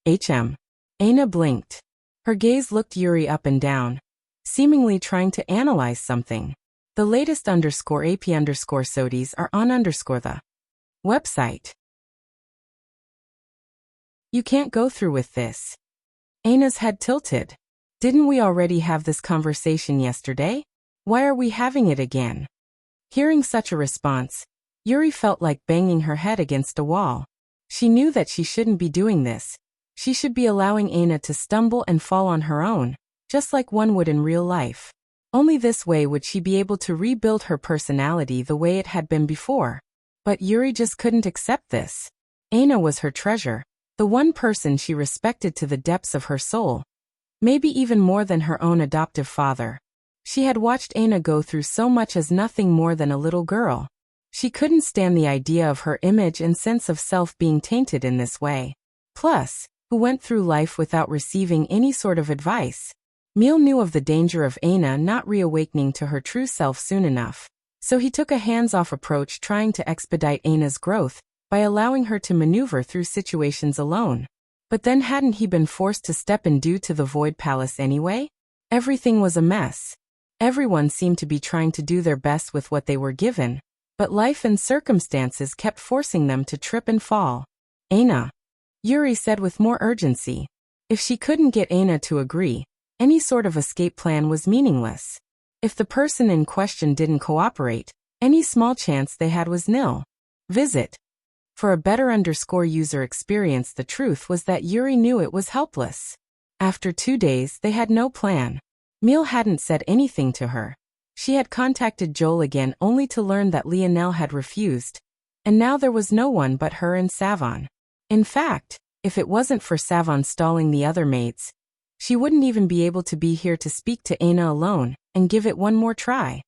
Aina blinked. Her gaze looked Yuri up and down, seemingly trying to analyze something. The latest _AP_SODIs are on the website. You can't go through with this. Aina's head tilted. Didn't we already have this conversation yesterday? Why are we having it again? Hearing such a response, Yuri felt like banging her head against a wall. She knew that she shouldn't be doing this. She should be allowing Aina to stumble and fall on her own, just like one would in real life. Only this way would she be able to rebuild her personality the way it had been before. But Yuri just couldn't accept this. Aina was her treasure. The one person she respected to the depths of her soul. Maybe even more than her own adoptive father. She had watched Aina go through so much as nothing more than a little girl. She couldn't stand the idea of her image and sense of self being tainted in this way. Plus, who went through life without receiving any sort of advice? Emil knew of the danger of Aina not reawakening to her true self soon enough. So he took a hands-off approach, trying to expedite Aina's growth by allowing her to maneuver through situations alone. But then hadn't he been forced to step in due to the Void Palace anyway? Everything was a mess. Everyone seemed to be trying to do their best with what they were given, but life and circumstances kept forcing them to trip and fall. Aina, Yuri said with more urgency. If she couldn't get Aina to agree, any sort of escape plan was meaningless. If the person in question didn't cooperate, any small chance they had was nil. Visit. For a better user experience, the truth was that Yuri knew it was helpless. After 2 days, they had no plan. Emil hadn't said anything to her. She had contacted Joel again only to learn that Lionel had refused. And now there was no one but her and Savon. In fact, if it wasn't for Savon stalling the other maids, she wouldn't even be able to be here to speak to Aina alone and give it one more try.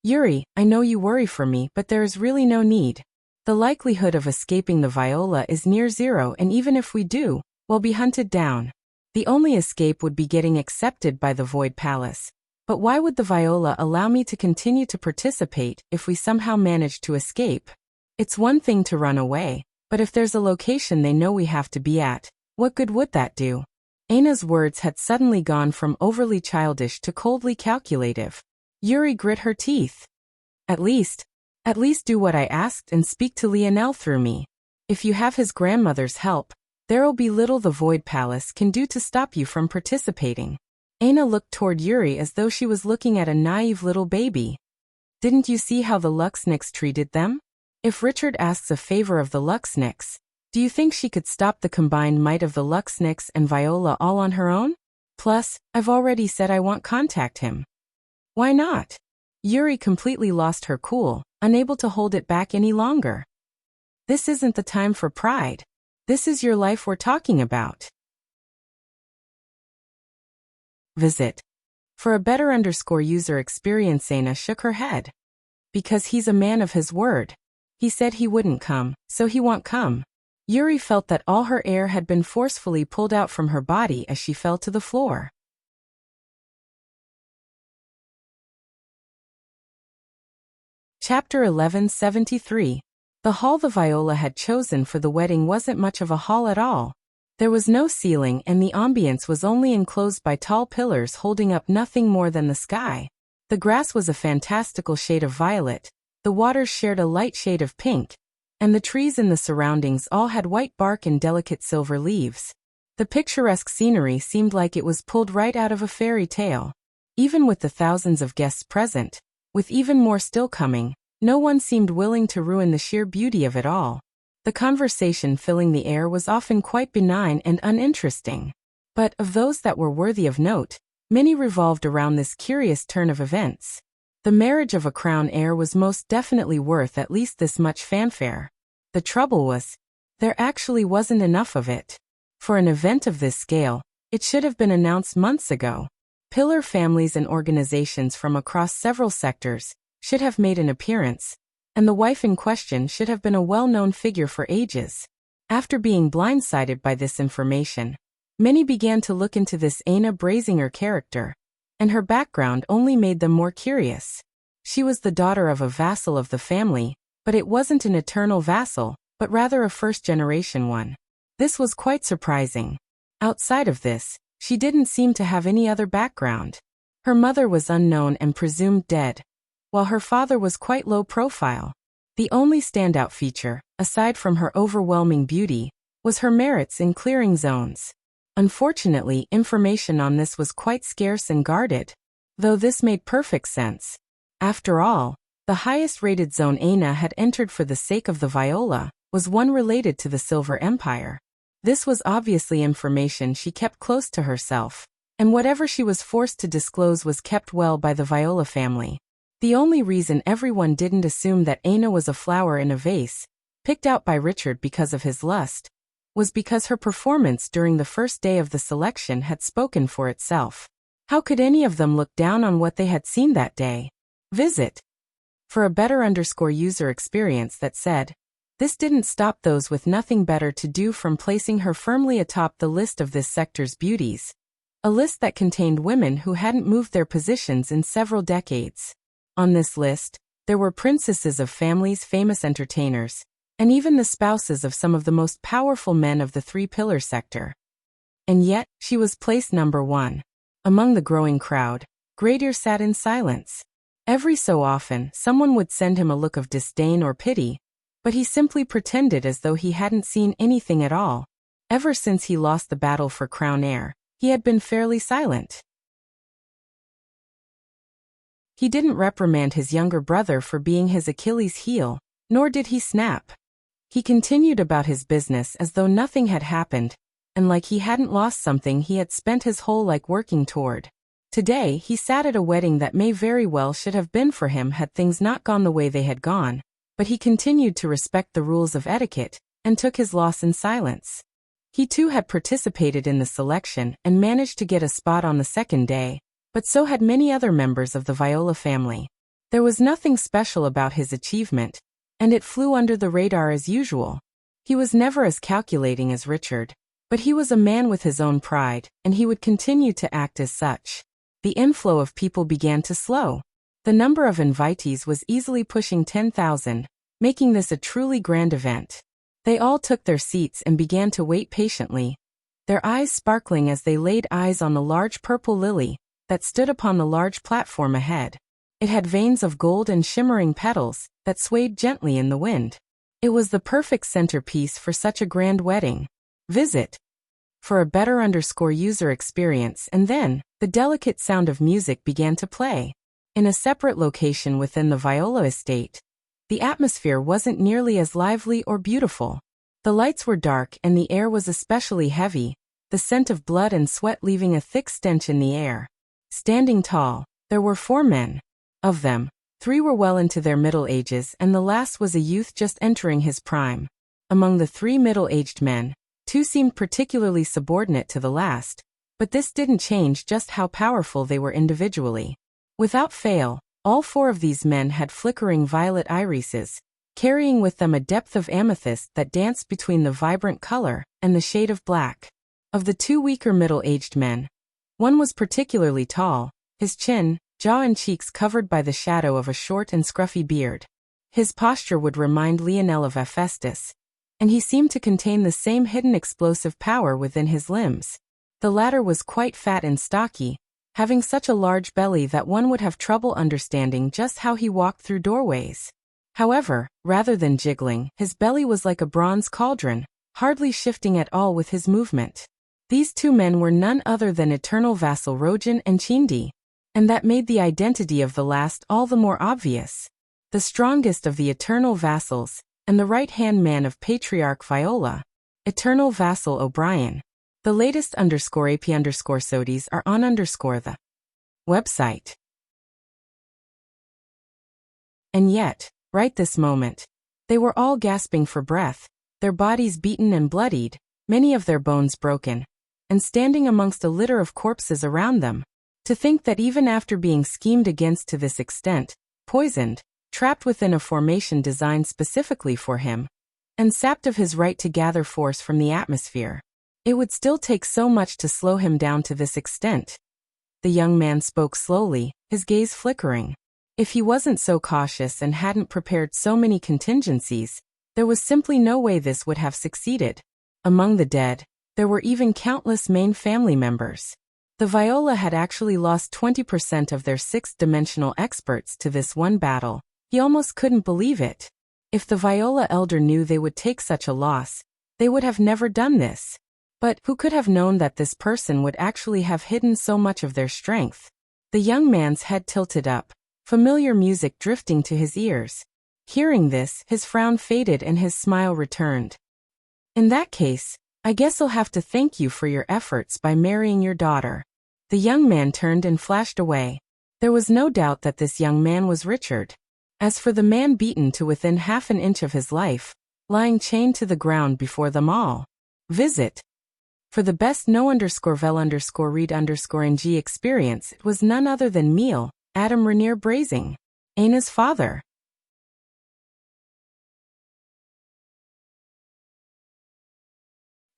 Yuri, I know you worry for me, but there is really no need. The likelihood of escaping the Viola is near zero, and even if we do, we'll be hunted down. The only escape would be getting accepted by the Void Palace. But why would the Viola allow me to continue to participate if we somehow manage to escape? It's one thing to run away, but if there's a location they know we have to be at, what good would that do? Aina's words had suddenly gone from overly childish to coldly calculative. Yuri grit her teeth. At least do what I asked and speak to Lionel through me. If you have his grandmother's help, there'll be little the Void Palace can do to stop you from participating. Aina looked toward Yuri as though she was looking at a naive little baby. Didn't you see how the Luxniks treated them? If Richard asks a favor of the Luxniks, do you think she could stop the combined might of the Luxniks and Viola all on her own? Plus, I've already said I won't contact him. Why not? Yuri completely lost her cool, unable to hold it back any longer. This isn't the time for pride. This is your life we're talking about. Visit. For a better user experience, Aina shook her head. Because he's a man of his word. He said he wouldn't come, so he won't come. Yuri felt that all her air had been forcefully pulled out from her body as she fell to the floor. Chapter 1173. The hall the Viola had chosen for the wedding wasn't much of a hall at all. There was no ceiling, and the ambience was only enclosed by tall pillars holding up nothing more than the sky. The grass was a fantastical shade of violet, the waters shared a light shade of pink, and the trees in the surroundings all had white bark and delicate silver leaves. The picturesque scenery seemed like it was pulled right out of a fairy tale. Even with the thousands of guests present, with even more still coming, no one seemed willing to ruin the sheer beauty of it all. The conversation filling the air was often quite benign and uninteresting. But of those that were worthy of note, many revolved around this curious turn of events. The marriage of a crown heir was most definitely worth at least this much fanfare. The trouble was, there actually wasn't enough of it. For an event of this scale, it should have been announced months ago. Pillar families and organizations from across several sectors should have made an appearance, and the wife in question should have been a well-known figure for ages. After being blindsided by this information, many began to look into this Aina Brazinger character, and her background only made them more curious. She was the daughter of a vassal of the family, but it wasn't an eternal vassal, but rather a first-generation one. This was quite surprising. Outside of this, she didn't seem to have any other background. Her mother was unknown and presumed dead, while her father was quite low profile. The only standout feature, aside from her overwhelming beauty, was her merits in clearing zones. Unfortunately, information on this was quite scarce and guarded, though this made perfect sense. After all, the highest-rated zone Aina had entered for the sake of the Viola was one related to the Silver Empire. This was obviously information she kept close to herself, and whatever she was forced to disclose was kept well by the Viola family. The only reason everyone didn't assume that Aina was a flower in a vase, picked out by Richard because of his lust, was because her performance during the first day of the selection had spoken for itself. How could any of them look down on what they had seen that day? Visit for a better user experience that said, this didn't stop those with nothing better to do from placing her firmly atop the list of this sector's beauties. A list that contained women who hadn't moved their positions in several decades. On this list, there were princesses of families, famous entertainers, and even the spouses of some of the most powerful men of the three-pillar sector. And yet, she was placed number 1. Among the growing crowd, Gradier sat in silence. Every so often, someone would send him a look of disdain or pity, but he simply pretended as though he hadn't seen anything at all. Ever since he lost the battle for Crown Air, he had been fairly silent. He didn't reprimand his younger brother for being his Achilles' heel, nor did he snap. He continued about his business as though nothing had happened, and like he hadn't lost something he had spent his whole life working toward. Today, he sat at a wedding that may very well should have been for him had things not gone the way they had gone, but he continued to respect the rules of etiquette, and took his loss in silence. He too had participated in the selection and managed to get a spot on the second day, but so had many other members of the Viola family. There was nothing special about his achievement, and it flew under the radar as usual. He was never as calculating as Richard, but he was a man with his own pride, and he would continue to act as such. The inflow of people began to slow. The number of invitees was easily pushing 10,000, making this a truly grand event. They all took their seats and began to wait patiently, their eyes sparkling as they laid eyes on the large purple lily that stood upon the large platform ahead. It had veins of gold and shimmering petals that swayed gently in the wind. It was the perfect centerpiece for such a grand wedding. Visit for a better user experience, and then, the delicate sound of music began to play. In a separate location within the Viola estate, the atmosphere wasn't nearly as lively or beautiful. The lights were dark and the air was especially heavy, the scent of blood and sweat leaving a thick stench in the air. Standing tall, there were 4 men. Of them, 3 were well into their middle ages and the last was a youth just entering his prime. Among the 3 middle-aged men, 2 seemed particularly subordinate to the last, but this didn't change just how powerful they were individually. Without fail, all 4 of these men had flickering violet irises, carrying with them a depth of amethyst that danced between the vibrant color and the shade of black. Of the 2 weaker middle-aged men, one was particularly tall, his chin, jaw and cheeks covered by the shadow of a short and scruffy beard. His posture would remind Lionel of Hephaestus, and he seemed to contain the same hidden explosive power within his limbs. The latter was quite fat and stocky, having such a large belly that one would have trouble understanding just how he walked through doorways. However, rather than jiggling, his belly was like a bronze cauldron, hardly shifting at all with his movement. These 2 men were none other than eternal vassal Rojan and Chindi, and that made the identity of the last all the more obvious. The strongest of the eternal vassals, and the right-hand man of Patriarch Viola, eternal vassal O'Brien. The latest _AP_SODIES are on the website. And yet, right this moment, they were all gasping for breath, their bodies beaten and bloodied, many of their bones broken, and standing amongst a litter of corpses around them. To think that even after being schemed against to this extent, poisoned, trapped within a formation designed specifically for him, and sapped of his right to gather force from the atmosphere, it would still take so much to slow him down to this extent. The young man spoke slowly, his gaze flickering. If he wasn't so cautious and hadn't prepared so many contingencies, there was simply no way this would have succeeded. Among the dead, there were even countless main family members. The Viola had actually lost 20% of their 6th-dimensional experts to this one battle. He almost couldn't believe it. If the Viola elder knew they would take such a loss, they would have never done this. But who could have known that this person would actually have hidden so much of their strength? The young man's head tilted up, familiar music drifting to his ears. Hearing this, his frown faded and his smile returned. In that case, I guess I'll have to thank you for your efforts by marrying your daughter. The young man turned and flashed away. There was no doubt that this young man was Richard. As for the man beaten to within half an inch of his life, lying chained to the ground before them all, Visit. For the best no_vel_read_ng experience, it was none other than Meal, Adam Rainier Brazing, Ana's father.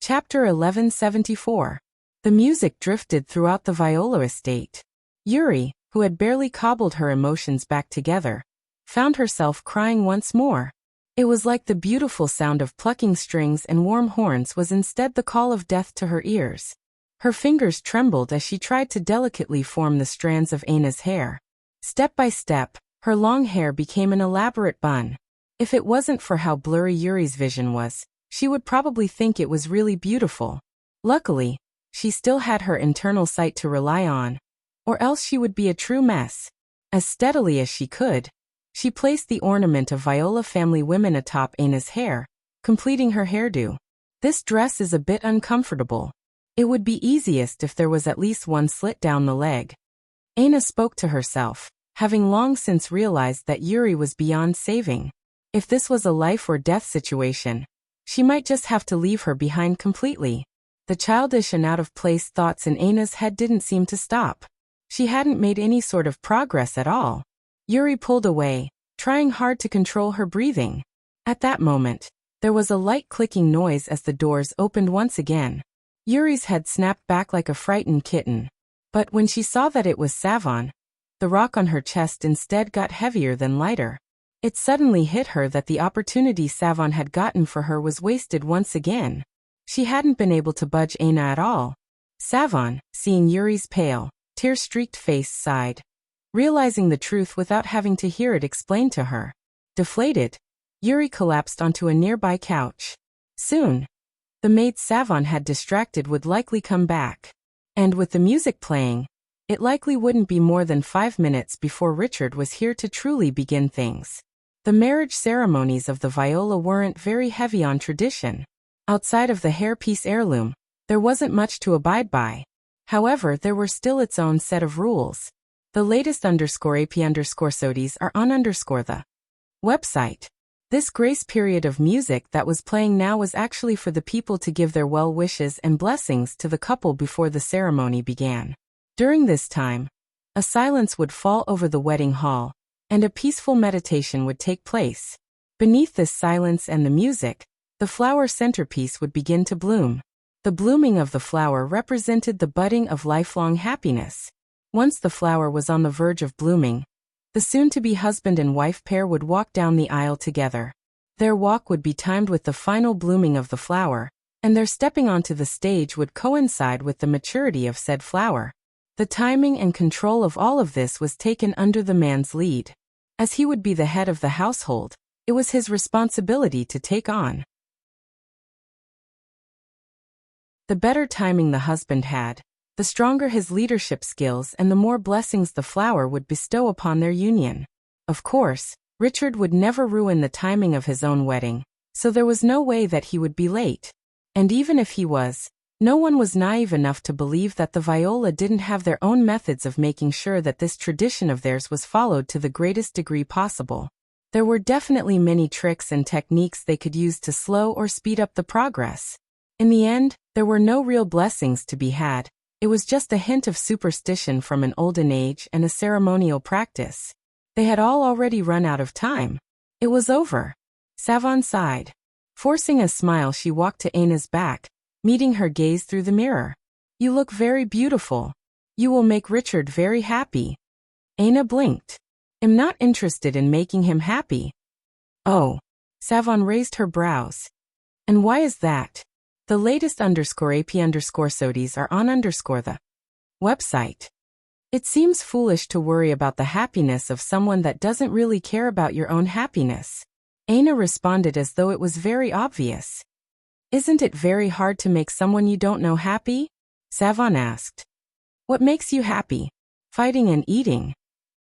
Chapter 1174. The music drifted throughout the Viola estate. Yuri, who had barely cobbled her emotions back together, found herself crying once more. It was like the beautiful sound of plucking strings and warm horns was instead the call of death to her ears. Her fingers trembled as she tried to delicately form the strands of Ana's hair. Step by step, her long hair became an elaborate bun. If it wasn't for how blurry Yuri's vision was, she would probably think it was really beautiful. Luckily, she still had her internal sight to rely on, or else she would be a true mess. As steadily as she could, she placed the ornament of Viola family women atop Ana's hair, completing her hairdo. This dress is a bit uncomfortable. It would be easiest if there was at least one slit down the leg. Ana spoke to herself, having long since realized that Yuri was beyond saving. If this was a life or death situation, she might just have to leave her behind completely. The childish and out-of-place thoughts in Ana's head didn't seem to stop. She hadn't made any sort of progress at all. Yuri pulled away, trying hard to control her breathing. At that moment, there was a light clicking noise as the doors opened once again. Yuri's head snapped back like a frightened kitten. But when she saw that it was Savon, the rock on her chest instead got heavier than lighter. It suddenly hit her that the opportunity Savon had gotten for her was wasted once again. She hadn't been able to budge Ana at all. Savon, seeing Yuri's pale, tear-streaked face, sighed, realizing the truth without having to hear it explained to her. Deflated, Yuri collapsed onto a nearby couch. Soon, the maid Savon had distracted would likely come back. And with the music playing, it likely wouldn't be more than 5 minutes before Richard was here to truly begin things. The marriage ceremonies of the Viola weren't very heavy on tradition. Outside of the hairpiece heirloom, there wasn't much to abide by. However, there were still its own set of rules. The latest _AP_SODIs are on the website. This grace period of music that was playing now was actually for the people to give their well wishes and blessings to the couple before the ceremony began. During this time, a silence would fall over the wedding hall, and a peaceful meditation would take place. Beneath this silence and the music, the flower centerpiece would begin to bloom. The blooming of the flower represented the budding of lifelong happiness. Once the flower was on the verge of blooming, the soon-to-be husband and wife pair would walk down the aisle together. Their walk would be timed with the final blooming of the flower, and their stepping onto the stage would coincide with the maturity of said flower. The timing and control of all of this was taken under the man's lead. As he would be the head of the household, it was his responsibility to take on. The better timing the husband had, the stronger his leadership skills and the more blessings the flower would bestow upon their union. Of course, Richard would never ruin the timing of his own wedding, so there was no way that he would be late. And even if he was, no one was naive enough to believe that the Viola didn't have their own methods of making sure that this tradition of theirs was followed to the greatest degree possible. There were definitely many tricks and techniques they could use to slow or speed up the progress. In the end, there were no real blessings to be had. It was just a hint of superstition from an olden age and a ceremonial practice. They had all already run out of time. It was over. Savon sighed. Forcing a smile, she walked to Ana's back, meeting her gaze through the mirror. "You look very beautiful. You will make Richard very happy." Ana blinked. "I'm not interested in making him happy." "Oh." Savon raised her brows. "And why is that?" The latest _AP_SODIs are on the website. It seems foolish to worry about the happiness of someone that doesn't really care about your own happiness. Ana responded as though it was very obvious. "Isn't it very hard to make someone you don't know happy?" Savon asked. "What makes you happy? Fighting and eating."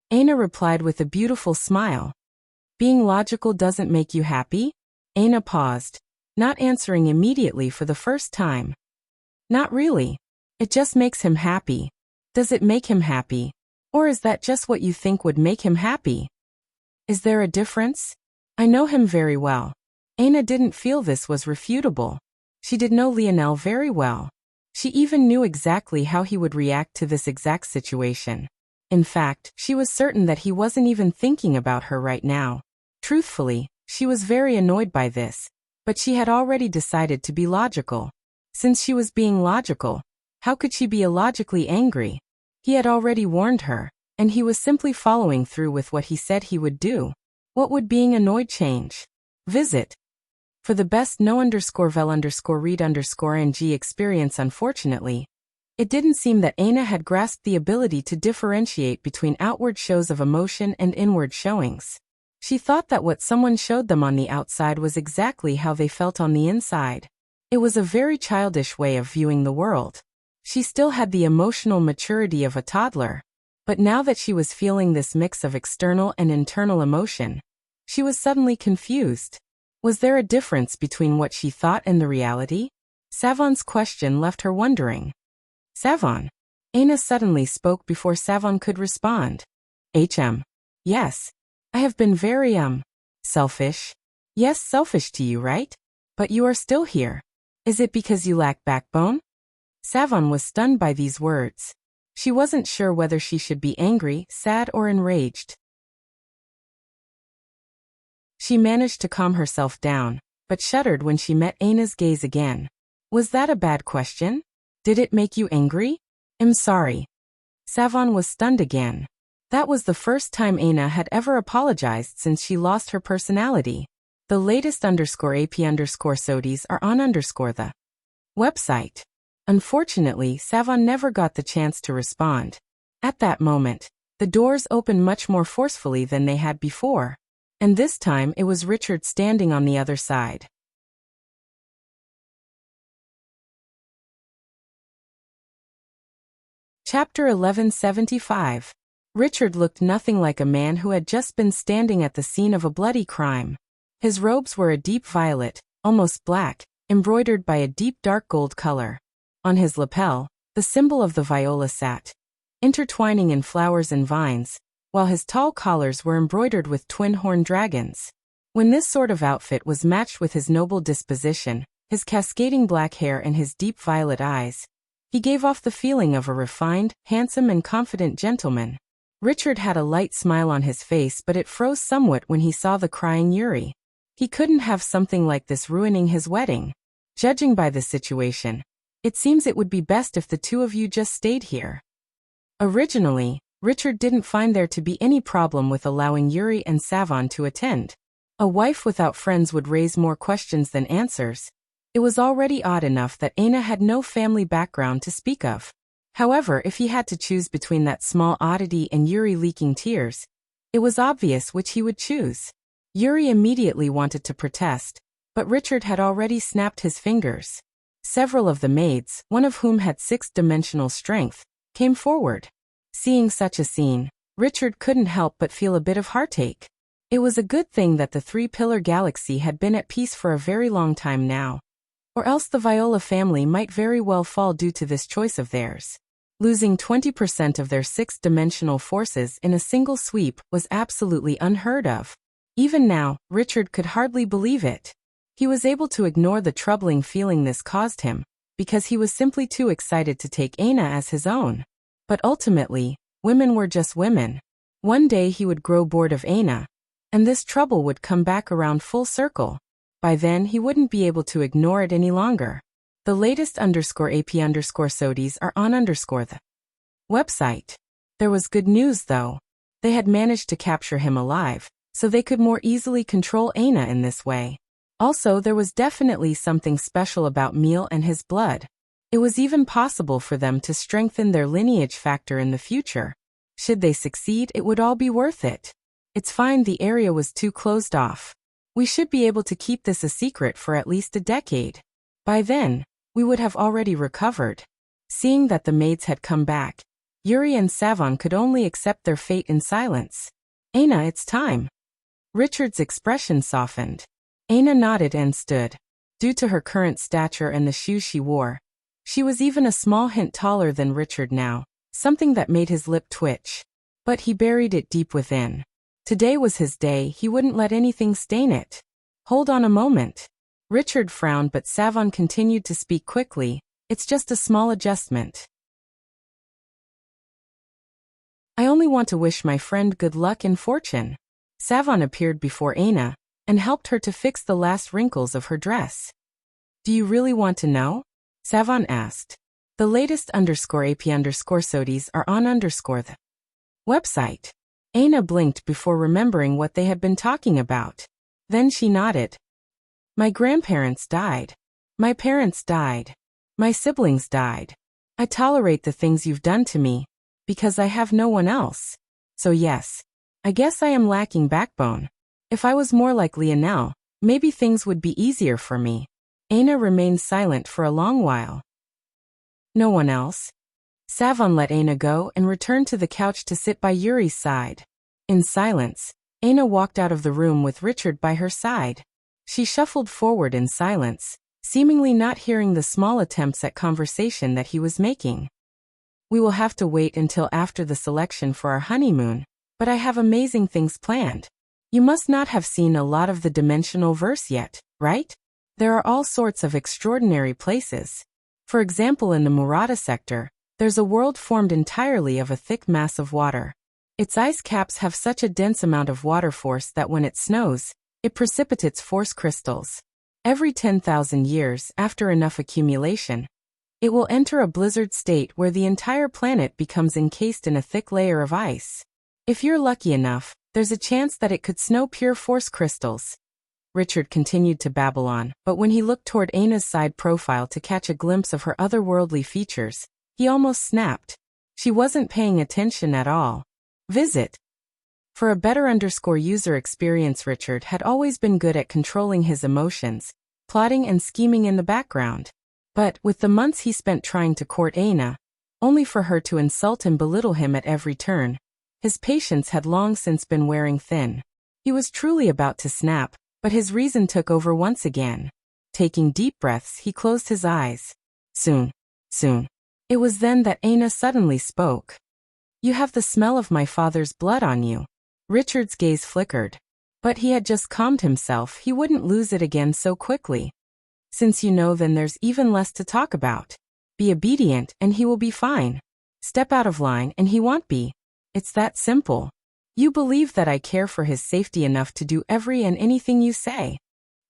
Ana replied with a beautiful smile. "Being logical doesn't make you happy?" Ana paused, not answering immediately for the first time. "Not really. It just makes him happy." "Does it make him happy? Or is that just what you think would make him happy?" "Is there a difference? I know him very well." Ana didn't feel this was refutable. She did know Lionel very well. She even knew exactly how he would react to this exact situation. In fact, she was certain that he wasn't even thinking about her right now. Truthfully, she was very annoyed by this, but she had already decided to be logical. Since she was being logical, how could she be illogically angry? He had already warned her, and he was simply following through with what he said he would do. What would being annoyed change? Visit. For the best no_vel_read_ng experience. Unfortunately, it didn't seem that Aina had grasped the ability to differentiate between outward shows of emotion and inward showings. She thought that what someone showed them on the outside was exactly how they felt on the inside. It was a very childish way of viewing the world. She still had the emotional maturity of a toddler, but now that she was feeling this mix of external and internal emotion, she was suddenly confused. Was there a difference between what she thought and the reality? Savon's question left her wondering. Savon. Aina suddenly spoke before Savon could respond. Yes. I have been very, selfish. Yes, selfish to you, right? But you are still here. Is it because you lack backbone? Savon was stunned by these words. She wasn't sure whether she should be angry, sad, or enraged. She managed to calm herself down, but shuddered when she met Aina's gaze again. Was that a bad question? Did it make you angry? I'm sorry. Savon was stunned again. That was the first time Aina had ever apologized since she lost her personality. The latest _AP_SODIes are on the website. Unfortunately, Savon never got the chance to respond. At that moment, the doors opened much more forcefully than they had before. And this time it was Richard standing on the other side. Chapter 1175. Richard looked nothing like a man who had just been standing at the scene of a bloody crime. His robes were a deep violet, almost black, embroidered by a deep dark gold color. On his lapel, the symbol of the viola sat, intertwining in flowers and vines, while his tall collars were embroidered with twin-horned dragons. When this sort of outfit was matched with his noble disposition, his cascading black hair and his deep violet eyes, he gave off the feeling of a refined, handsome and confident gentleman. Richard had a light smile on his face, but it froze somewhat when he saw the crying Yuri. He couldn't have something like this ruining his wedding. Judging by the situation, it seems it would be best if the two of you just stayed here. Originally, Richard didn't find there to be any problem with allowing Yuri and Savon to attend. A wife without friends would raise more questions than answers. It was already odd enough that Aina had no family background to speak of. However, if he had to choose between that small oddity and Yuri leaking tears, it was obvious which he would choose. Yuri immediately wanted to protest, but Richard had already snapped his fingers. Several of the maids, one of whom had six-dimensional strength, came forward. Seeing such a scene, Richard couldn't help but feel a bit of heartache. It was a good thing that the three-pillar galaxy had been at peace for a very long time now, or else the Viola family might very well fall due to this choice of theirs. Losing 20% of their six-dimensional forces in a single sweep was absolutely unheard of. Even now, Richard could hardly believe it. He was able to ignore the troubling feeling this caused him, because he was simply too excited to take Aina as his own. But ultimately, women were just women. One day he would grow bored of Aina, and this trouble would come back around full circle. By then he wouldn't be able to ignore it any longer. The latest _AP_SODIes are on the website. There was good news though. They had managed to capture him alive, so they could more easily control Aina in this way. Also, there was definitely something special about Meal and his blood. It was even possible for them to strengthen their lineage factor in the future. Should they succeed, it would all be worth it. It's fine, the area was too closed off. We should be able to keep this a secret for at least a decade. By then, we would have already recovered. Seeing that the maids had come back, Yuri and Savon could only accept their fate in silence. Aina, it's time. Richard's expression softened. Aina nodded and stood. Due to her current stature and the shoes she wore, she was even a small hint taller than Richard now, something that made his lip twitch. But he buried it deep within. Today was his day, he wouldn't let anything stain it. Hold on a moment. Richard frowned, but Savon continued to speak quickly. It's just a small adjustment. I only want to wish my friend good luck and fortune. Savon appeared before Aina and helped her to fix the last wrinkles of her dress. Do you really want to know? Savon asked. The latest _AP_SODIES are on the website. Aina blinked before remembering what they had been talking about. Then she nodded. My grandparents died. My parents died. My siblings died. I tolerate the things you've done to me, because I have no one else. So yes, I guess I am lacking backbone. If I was more like Lionel, maybe things would be easier for me. Aina remained silent for a long while. No one else? Savon let Aina go and returned to the couch to sit by Yuri's side. In silence, Aina walked out of the room with Richard by her side. She shuffled forward in silence, seemingly not hearing the small attempts at conversation that he was making. We will have to wait until after the selection for our honeymoon, but I have amazing things planned. You must not have seen a lot of the dimensional verse yet, right? There are all sorts of extraordinary places. For example, in the Murata sector, there's a world formed entirely of a thick mass of water. Its ice caps have such a dense amount of water force that when it snows, it precipitates force crystals. Every 10,000 years, after enough accumulation, it will enter a blizzard state where the entire planet becomes encased in a thick layer of ice. If you're lucky enough, there's a chance that it could snow pure force crystals. Richard continued to babble on, but when he looked toward Aina's side profile to catch a glimpse of her otherworldly features, he almost snapped. She wasn't paying attention at all. Visit. For a better user experience, Richard had always been good at controlling his emotions, plotting and scheming in the background. But, with the months he spent trying to court Aina, only for her to insult and belittle him at every turn, his patience had long since been wearing thin. He was truly about to snap, but his reason took over once again. Taking deep breaths, he closed his eyes. Soon. It was then that Aina suddenly spoke. You have the smell of my father's blood on you. Richard's gaze flickered. But he had just calmed himself, he wouldn't lose it again so quickly. Since you know, then there's even less to talk about. Be obedient and he will be fine. Step out of line and he won't be. It's that simple. You believe that I care for his safety enough to do every and anything you say.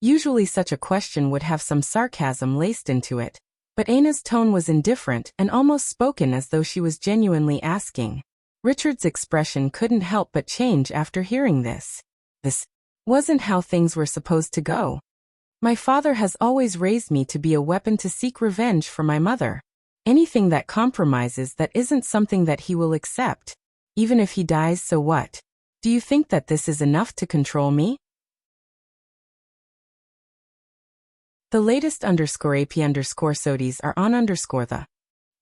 Usually such a question would have some sarcasm laced into it, but Aina's tone was indifferent and almost spoken as though she was genuinely asking. Richard's expression couldn't help but change after hearing this. This wasn't how things were supposed to go. My father has always raised me to be a weapon to seek revenge for my mother. Anything that compromises that isn't something that he will accept. Even if he dies, so what? Do you think that this is enough to control me? The latest _AP_SODIES are on the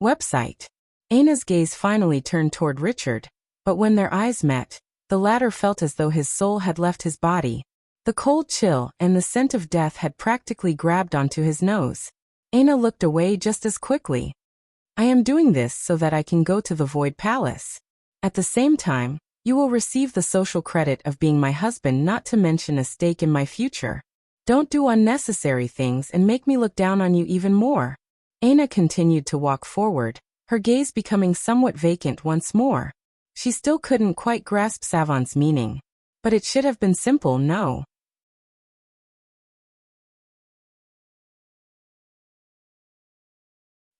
website. Aina's gaze finally turned toward Richard, but when their eyes met, the latter felt as though his soul had left his body. The cold chill and the scent of death had practically grabbed onto his nose. Aina looked away just as quickly. I am doing this so that I can go to the Void Palace. At the same time, you will receive the social credit of being my husband, not to mention a stake in my future. Don't do unnecessary things and make me look down on you even more. Aina continued to walk forward, her gaze becoming somewhat vacant once more. She still couldn't quite grasp Savon's meaning. But it should have been simple, no?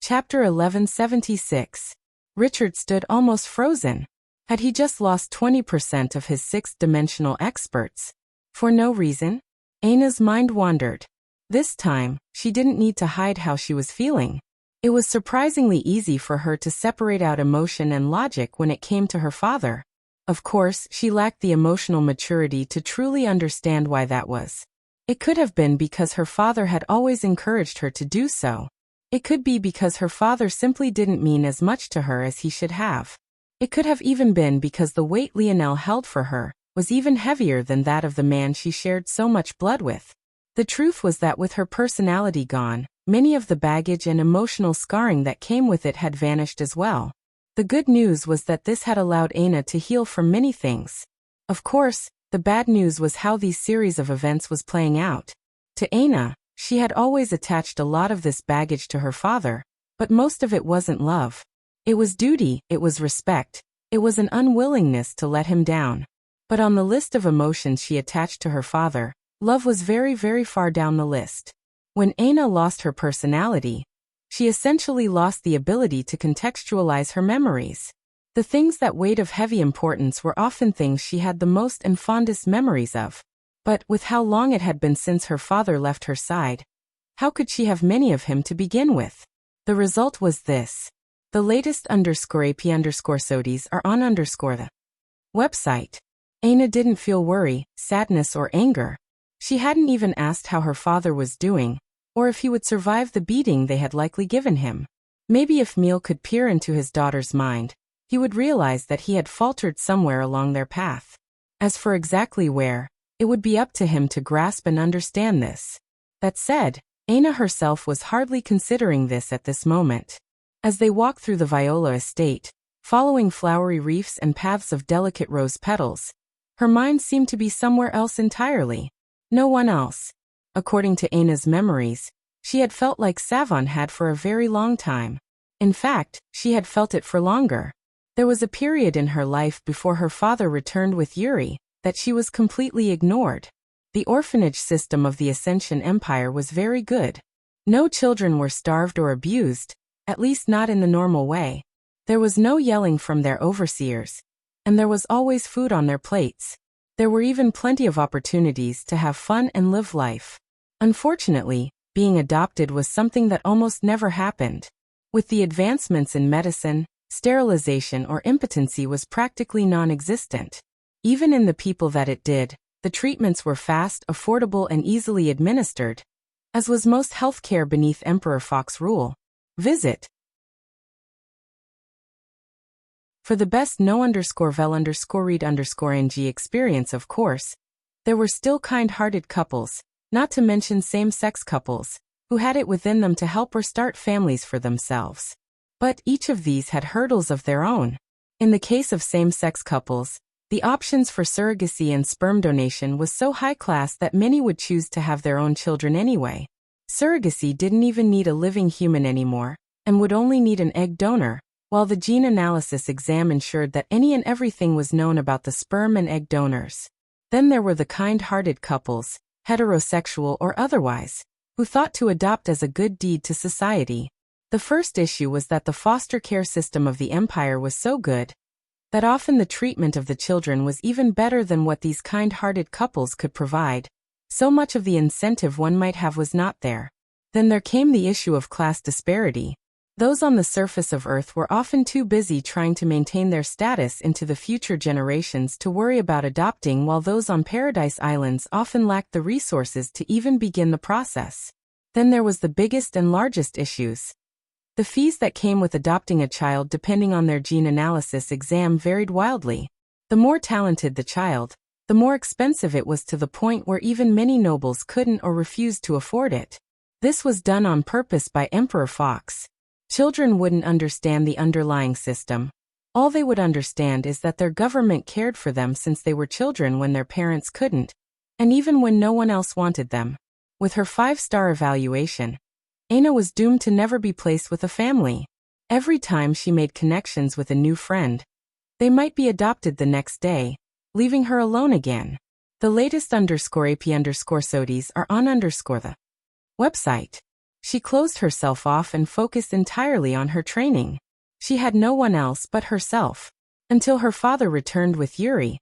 Chapter 1176. Richard stood almost frozen. Had he just lost 20% of his sixth-dimensional experts? For no reason? Aina's mind wandered. This time, she didn't need to hide how she was feeling. It was surprisingly easy for her to separate out emotion and logic when it came to her father. Of course, she lacked the emotional maturity to truly understand why that was. It could have been because her father had always encouraged her to do so. It could be because her father simply didn't mean as much to her as he should have. It could have even been because the weight Lionel held for her was even heavier than that of the man she shared so much blood with. The truth was that with her personality gone, many of the baggage and emotional scarring that came with it had vanished as well. The good news was that this had allowed Aina to heal from many things. Of course, the bad news was how these series of events was playing out. To Aina, She had always attached a lot of this baggage to her father, but most of it wasn't love. It was duty, it was respect, it was an unwillingness to let him down. But on the list of emotions she attached to her father, love was very, very far down the list. When Aina lost her personality, she essentially lost the ability to contextualize her memories. The things that weighed of heavy importance were often things she had the most and fondest memories of. But, with how long it had been since her father left her side, how could she have many of him to begin with? The result was this. The latest _AP_SODIES are on the website. Aina didn't feel worry, sadness or anger. She hadn't even asked how her father was doing, or if he would survive the beating they had likely given him. Maybe if Emil could peer into his daughter's mind, he would realize that he had faltered somewhere along their path. As for exactly where, it would be up to him to grasp and understand this. That said, Aina herself was hardly considering this at this moment. As they walked through the Viola estate, following flowery reefs and paths of delicate rose petals, her mind seemed to be somewhere else entirely. No one else. According to Aina's memories, she had felt like Savon had for a very long time. In fact, she had felt it for longer. There was a period in her life before her father returned with Yuri that she was completely ignored. The orphanage system of the Ascension Empire was very good. No children were starved or abused, at least not in the normal way. There was no yelling from their overseers, and there was always food on their plates. There were even plenty of opportunities to have fun and live life. Unfortunately, being adopted was something that almost never happened. With the advancements in medicine, sterilization or impotency was practically non-existent. Even in the people that it did, the treatments were fast, affordable and easily administered, as was most healthcare beneath Emperor Fox rule. Visit for the best no_vel_read_ng experience. Of course, there were still kind-hearted couples, not to mention same-sex couples, who had it within them to help or start families for themselves. But each of these had hurdles of their own. In the case of same-sex couples, the options for surrogacy and sperm donation was so high-class that many would choose to have their own children anyway. Surrogacy didn't even need a living human anymore, and would only need an egg donor, while the gene analysis exam ensured that any and everything was known about the sperm and egg donors. Then there were the kind-hearted couples, heterosexual or otherwise, who thought to adopt as a good deed to society. The first issue was that the foster care system of the empire was so good that often the treatment of the children was even better than what these kind-hearted couples could provide. So much of the incentive one might have was not there. Then there came the issue of class disparity. Those on the surface of Earth were often too busy trying to maintain their status into the future generations to worry about adopting, while those on Paradise Islands often lacked the resources to even begin the process. Then there was the biggest and largest issues. The fees that came with adopting a child depending on their gene analysis exam varied wildly. The more talented the child, the more expensive it was, to the point where even many nobles couldn't or refused to afford it. This was done on purpose by Emperor Fox. Children wouldn't understand the underlying system. All they would understand is that their government cared for them since they were children when their parents couldn't, and even when no one else wanted them. With her 5-star evaluation, Aina was doomed to never be placed with a family. Every time she made connections with a new friend, they might be adopted the next day, leaving her alone again. The latest _AP_SODIES are on the website. She closed herself off and focused entirely on her training. She had no one else but herself, until her father returned with Yuri,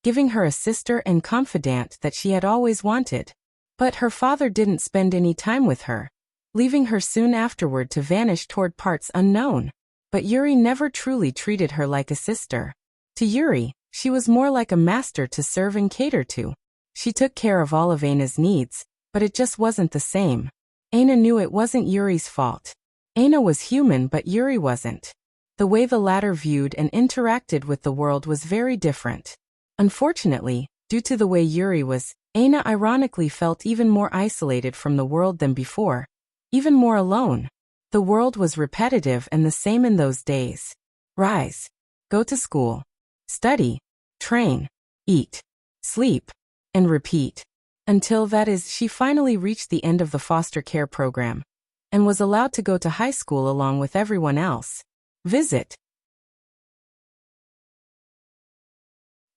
giving her a sister and confidant that she had always wanted. But her father didn't spend any time with her, leaving her soon afterward to vanish toward parts unknown. But Yuri never truly treated her like a sister. To Yuri, she was more like a master to serve and cater to. She took care of all of Aina's needs, but it just wasn't the same. Aina knew it wasn't Yuri's fault. Aina was human, but Yuri wasn't. The way the latter viewed and interacted with the world was very different. Unfortunately, due to the way Yuri was, Aina ironically felt even more isolated from the world than before, even more alone. The world was repetitive and the same in those days. Rise, go to school, study, train, eat, sleep, and repeat. Until that is, she finally reached the end of the foster care program and was allowed to go to high school along with everyone else. Visit.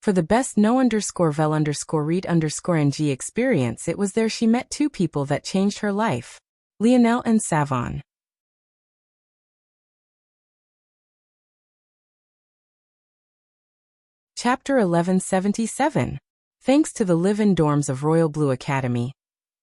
For the best know_vel_read_ng experience, it was there she met two people that changed her life. Lionel and Savon. Chapter 1177. Thanks to the live-in dorms of Royal Blue Academy,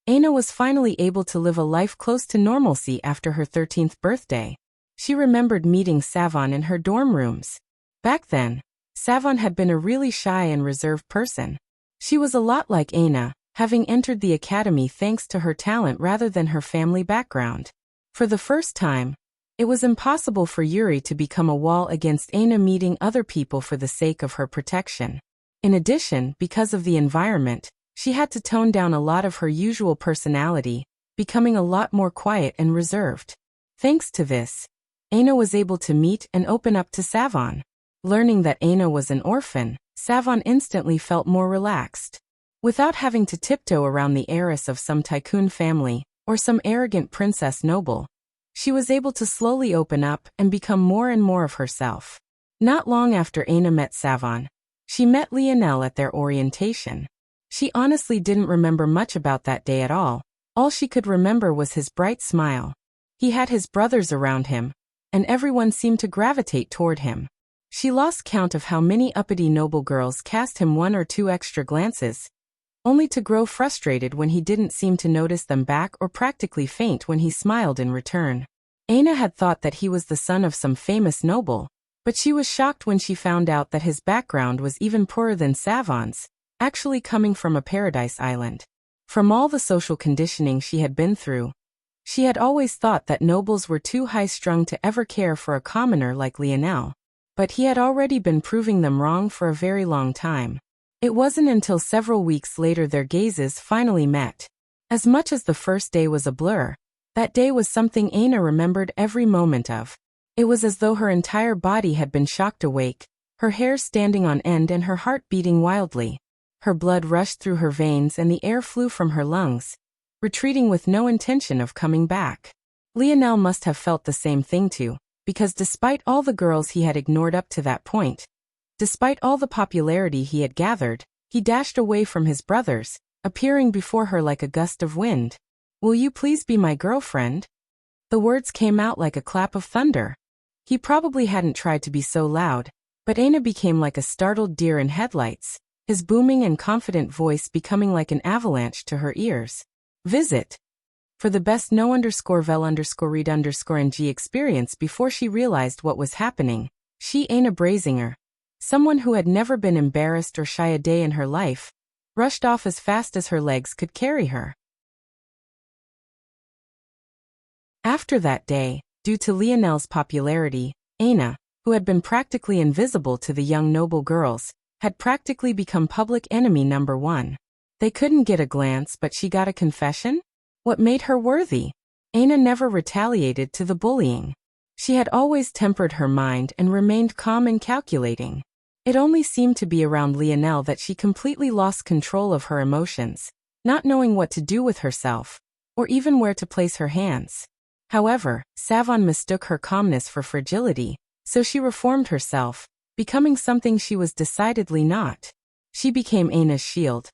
Aina was finally able to live a life close to normalcy after her 13th birthday. She remembered meeting Savon in her dorm rooms. Back then, Savon had been a really shy and reserved person. She was a lot like Aina, having entered the academy thanks to her talent rather than her family background. For the first time, it was impossible for Yuri to become a wall against Aina meeting other people for the sake of her protection. In addition, because of the environment, she had to tone down a lot of her usual personality, becoming a lot more quiet and reserved. Thanks to this, Aina was able to meet and open up to Savon. Learning that Aina was an orphan, Savon instantly felt more relaxed. Without having to tiptoe around the heiress of some tycoon family or some arrogant princess noble, she was able to slowly open up and become more and more of herself. Not long after Aina met Savon, she met Lionel at their orientation. She honestly didn't remember much about that day at all. All she could remember was his bright smile. He had his brothers around him, and everyone seemed to gravitate toward him. She lost count of how many uppity noble girls cast him one or two extra glances, only to grow frustrated when he didn't seem to notice them back or practically faint when he smiled in return. Aina had thought that he was the son of some famous noble, but she was shocked when she found out that his background was even poorer than Savon's, actually coming from a paradise island. From all the social conditioning she had been through, she had always thought that nobles were too high-strung to ever care for a commoner like Lionel, but he had already been proving them wrong for a very long time. It wasn't until several weeks later their gazes finally met. As much as the first day was a blur, that day was something Aina remembered every moment of. It was as though her entire body had been shocked awake, her hair standing on end and her heart beating wildly. Her blood rushed through her veins and the air flew from her lungs, retreating with no intention of coming back. Lionel must have felt the same thing too, because despite all the girls he had ignored up to that point, despite all the popularity he had gathered, he dashed away from his brothers, appearing before her like a gust of wind. "Will you please be my girlfriend?" The words came out like a clap of thunder. He probably hadn't tried to be so loud, but Aina became like a startled deer in headlights, his booming and confident voice becoming like an avalanche to her ears. Visit. For the best know_vel_read_ng experience before she realized what was happening, she Aina Brazinger, someone who had never been embarrassed or shy a day in her life, rushed off as fast as her legs could carry her. After that day, due to Lionel's popularity, Aina, who had been practically invisible to the young noble girls, had practically become public enemy number one. They couldn't get a glance, but she got a confession? What made her worthy? Aina never retaliated to the bullying. She had always tempered her mind and remained calm and calculating. It only seemed to be around Lionel that she completely lost control of her emotions, not knowing what to do with herself, or even where to place her hands. However, Savon mistook her calmness for fragility, so she reformed herself, becoming something she was decidedly not. She became Aina's shield,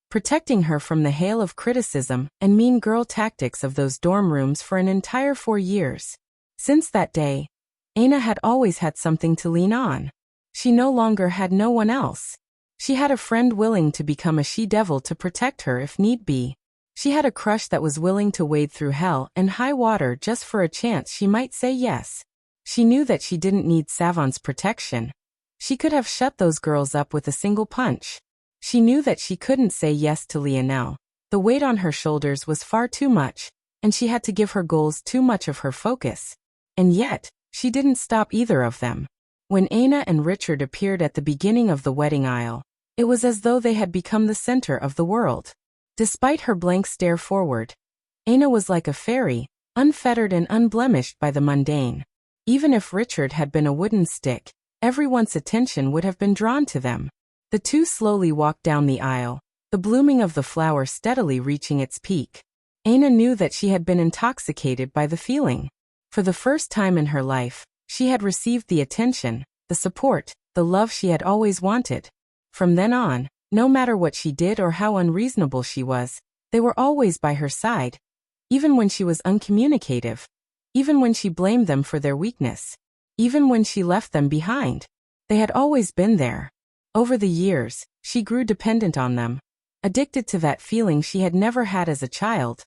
protecting her from the hail of criticism and mean girl tactics of those dorm rooms for an entire 4 years. Since that day, Aina had always had something to lean on. She no longer had no one else. She had a friend willing to become a she-devil to protect her if need be. She had a crush that was willing to wade through hell and high water just for a chance she might say yes. She knew that she didn't need Savon's protection. She could have shut those girls up with a single punch. She knew that she couldn't say yes to Lionel. The weight on her shoulders was far too much, and she had to give her goals too much of her focus. And yet, she didn't stop either of them. When Aina and Richard appeared at the beginning of the wedding aisle, it was as though they had become the center of the world. Despite her blank stare forward, Aina was like a fairy, unfettered and unblemished by the mundane. Even if Richard had been a wooden stick, everyone's attention would have been drawn to them. The two slowly walked down the aisle, the blooming of the flower steadily reaching its peak. Aina knew that she had been intoxicated by the feeling. For the first time in her life, she had received the attention, the support, the love she had always wanted. From then on, no matter what she did or how unreasonable she was, they were always by her side. Even when she was uncommunicative. Even when she blamed them for their weakness. Even when she left them behind. They had always been there. Over the years, she grew dependent on them. Addicted to that feeling she had never had as a child.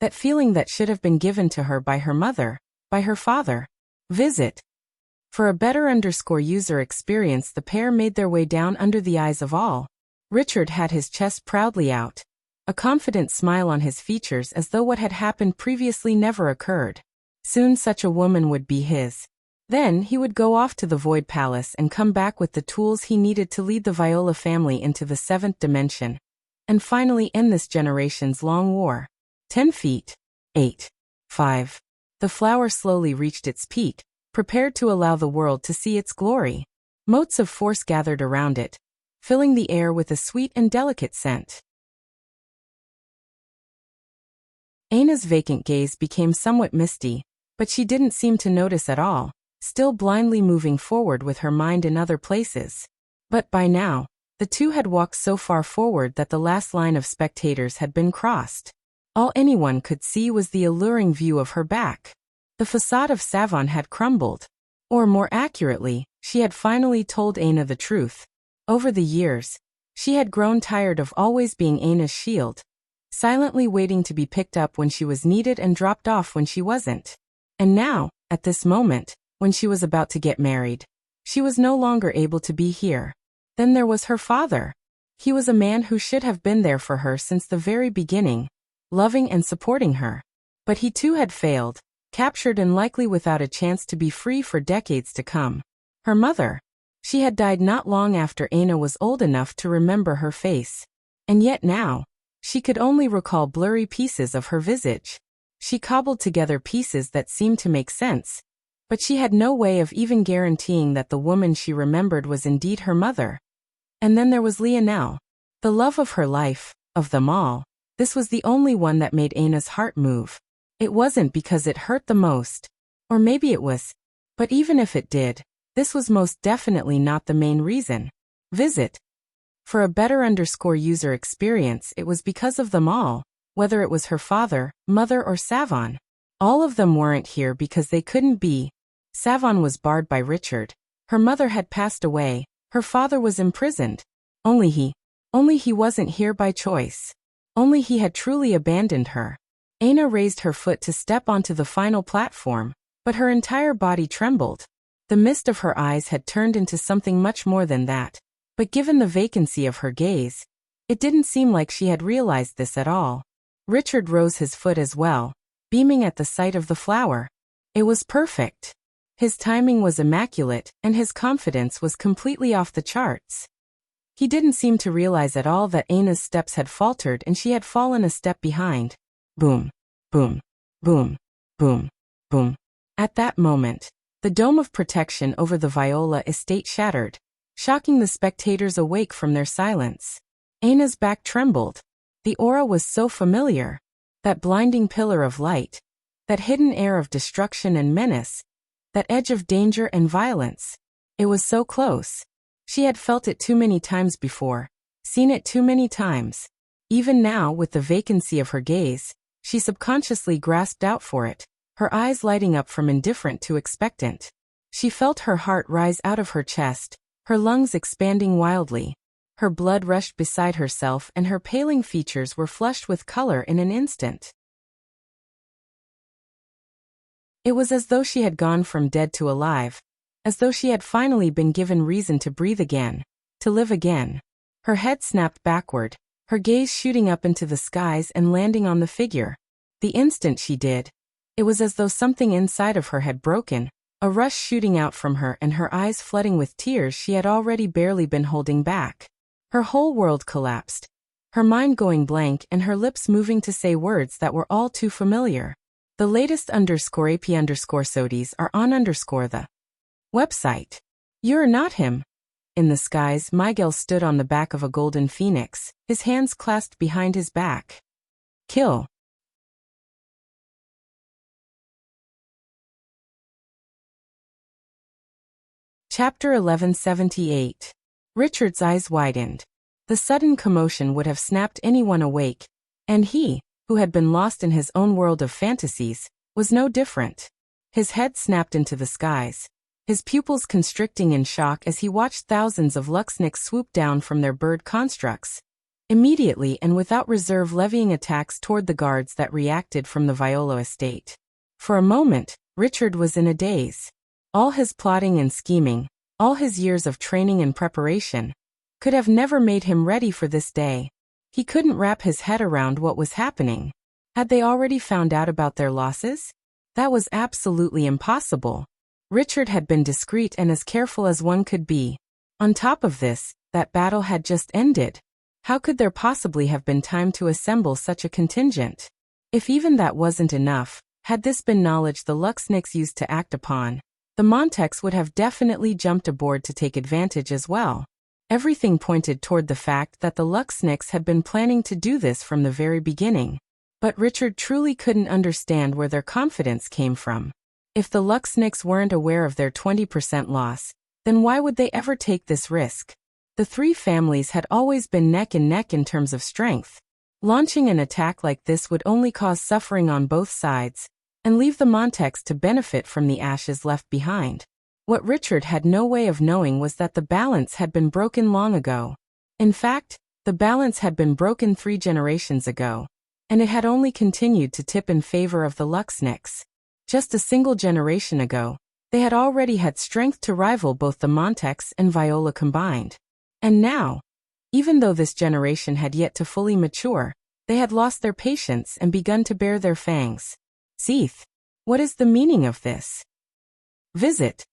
That feeling that should have been given to her by her mother, by her father. Visit. For a better user experience, the pair made their way down under the eyes of all. Richard had his chest proudly out. A confident smile on his features as though what had happened previously never occurred. Soon such a woman would be his. Then he would go off to the Void Palace and come back with the tools he needed to lead the Viola family into the 7th dimension. And finally end this generation's long war. 10 feet. 8. 5. The flower slowly reached its peak, prepared to allow the world to see its glory. Motes of force gathered around it, filling the air with a sweet and delicate scent. Aina's vacant gaze became somewhat misty, but she didn't seem to notice at all, still blindly moving forward with her mind in other places. But by now, the two had walked so far forward that the last line of spectators had been crossed. All anyone could see was the alluring view of her back. The facade of Savon had crumbled. Or more accurately, she had finally told Aina the truth. Over the years, she had grown tired of always being Aina's shield, silently waiting to be picked up when she was needed and dropped off when she wasn't. And now, at this moment, when she was about to get married, she was no longer able to be here. Then there was her father. He was a man who should have been there for her since the very beginning, loving and supporting her. But he too had failed, captured and likely without a chance to be free for decades to come. Her mother. She had died not long after Aina was old enough to remember her face. And yet now, she could only recall blurry pieces of her visage. She cobbled together pieces that seemed to make sense, but she had no way of even guaranteeing that the woman she remembered was indeed her mother. And then there was Lionel, the love of her life, of them all. This was the only one that made Aina's heart move. It wasn't because it hurt the most. Or maybe it was. But even if it did, this was most definitely not the main reason. Visit. For a better user experience, it was because of them all, whether it was her father, mother or Savon. All of them weren't here because they couldn't be. Savon was barred by Richard. Her mother had passed away. Her father was imprisoned. Only he wasn't here by choice. Only he had truly abandoned her. Aina raised her foot to step onto the final platform, but her entire body trembled. The mist of her eyes had turned into something much more than that. But given the vacancy of her gaze, it didn't seem like she had realized this at all. Richard rose his foot as well, beaming at the sight of the flower. It was perfect. His timing was immaculate, and his confidence was completely off the charts. He didn't seem to realize at all that Aina's steps had faltered and she had fallen a step behind. Boom, boom, boom, boom, boom. At that moment, the dome of protection over the Viola estate shattered, shocking the spectators awake from their silence. Aina's back trembled. The aura was so familiar. That blinding pillar of light. That hidden air of destruction and menace. That edge of danger and violence. It was so close. She had felt it too many times before, seen it too many times. Even now, with the vacancy of her gaze, she subconsciously grasped out for it, her eyes lighting up from indifferent to expectant. She felt her heart rise out of her chest, her lungs expanding wildly. Her blood rushed beside herself and her paling features were flushed with color in an instant. It was as though she had gone from dead to alive, as though she had finally been given reason to breathe again, to live again. Her head snapped backward, her gaze shooting up into the skies and landing on the figure. The instant she did, it was as though something inside of her had broken, a rush shooting out from her and her eyes flooding with tears she had already barely been holding back. Her whole world collapsed, her mind going blank and her lips moving to say words that were all too familiar. The latest _AP_SODIES are on the website. You're not him. In the skies, Miguel stood on the back of a golden phoenix, his hands clasped behind his back. Kill. Chapter 1178. Richard's eyes widened. The sudden commotion would have snapped anyone awake, and he, who had been lost in his own world of fantasies, was no different. His head snapped into the skies, his pupils constricting in shock as he watched thousands of Luxniks swoop down from their bird constructs, immediately and without reserve levying attacks toward the guards that reacted from the Viola estate. For a moment, Richard was in a daze. All his plotting and scheming, all his years of training and preparation, could have never made him ready for this day. He couldn't wrap his head around what was happening. Had they already found out about their losses? That was absolutely impossible. Richard had been discreet and as careful as one could be. On top of this, that battle had just ended. How could there possibly have been time to assemble such a contingent? If even that wasn't enough, had this been knowledge the Luxniks used to act upon, the Montex would have definitely jumped aboard to take advantage as well. Everything pointed toward the fact that the Luxniks had been planning to do this from the very beginning. But Richard truly couldn't understand where their confidence came from. If the Luxniks weren't aware of their 20% loss, then why would they ever take this risk? The three families had always been neck and neck in terms of strength. Launching an attack like this would only cause suffering on both sides, and leave the Montex to benefit from the ashes left behind. What Richard had no way of knowing was that the balance had been broken long ago. In fact, the balance had been broken 3 generations ago, and it had only continued to tip in favor of the Luxniks. Just a single generation ago, they had already had strength to rival both the Montex and Viola combined. And now, even though this generation had yet to fully mature, they had lost their patience and begun to bare their fangs. Seeth. What is the meaning of this? Visit.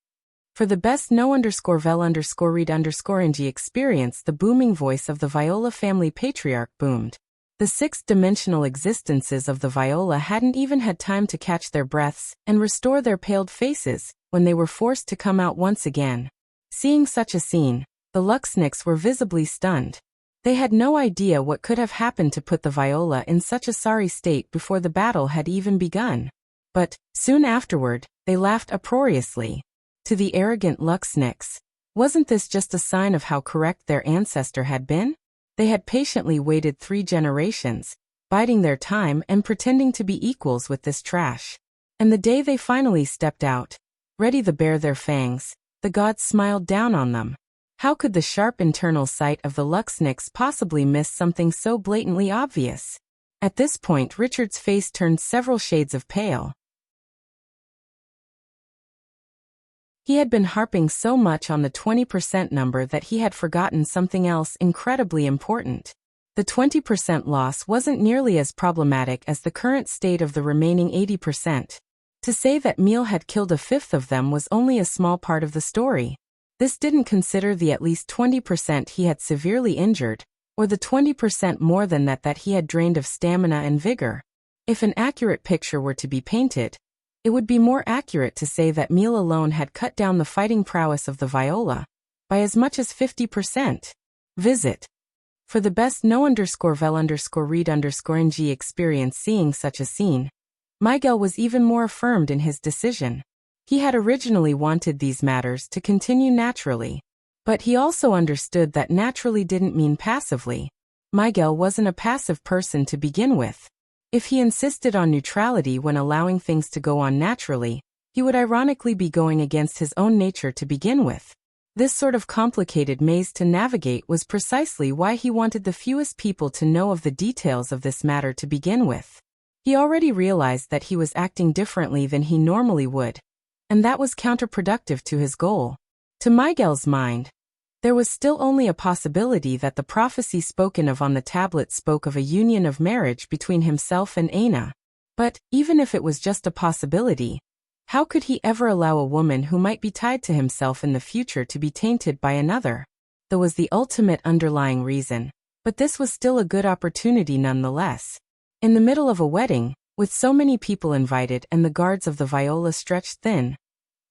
For the best know_vel_read_ng experience, the booming voice of the Viola family patriarch boomed. The 6th-dimensional existences of the Viola hadn't even had time to catch their breaths and restore their paled faces when they were forced to come out once again. Seeing such a scene, the Luxniks were visibly stunned. They had no idea what could have happened to put the Viola in such a sorry state before the battle had even begun. But, soon afterward, they laughed uproariously. To the arrogant Luxniks, wasn't this just a sign of how correct their ancestor had been? They had patiently waited 3 generations, biding their time and pretending to be equals with this trash. And the day they finally stepped out, ready to bare their fangs, the gods smiled down on them. How could the sharp internal sight of the Luxniks possibly miss something so blatantly obvious? At this point, Richard's face turned several shades of pale. He had been harping so much on the 20% number that he had forgotten something else incredibly important. The 20% loss wasn't nearly as problematic as the current state of the remaining 80%. To say that Meal had killed a fifth of them was only a small part of the story. This didn't consider the at least 20% he had severely injured, or the 20% more than that he had drained of stamina and vigor. If an accurate picture were to be painted, it would be more accurate to say that Meal alone had cut down the fighting prowess of the Viola by as much as 50%. Visit. For the best know_vel_read_ng experience seeing such a scene, Miguel was even more affirmed in his decision. He had originally wanted these matters to continue naturally, but he also understood that naturally didn't mean passively. Miguel wasn't a passive person to begin with. If he insisted on neutrality when allowing things to go on naturally, he would ironically be going against his own nature to begin with. This sort of complicated maze to navigate was precisely why he wanted the fewest people to know of the details of this matter to begin with. He already realized that he was acting differently than he normally would, and that was counterproductive to his goal. To Miguel's mind, there was still only a possibility that the prophecy spoken of on the tablet spoke of a union of marriage between himself and Aina. But, even if it was just a possibility, how could he ever allow a woman who might be tied to himself in the future to be tainted by another? That was the ultimate underlying reason, but this was still a good opportunity nonetheless. In the middle of a wedding, with so many people invited and the guards of the Viola stretched thin,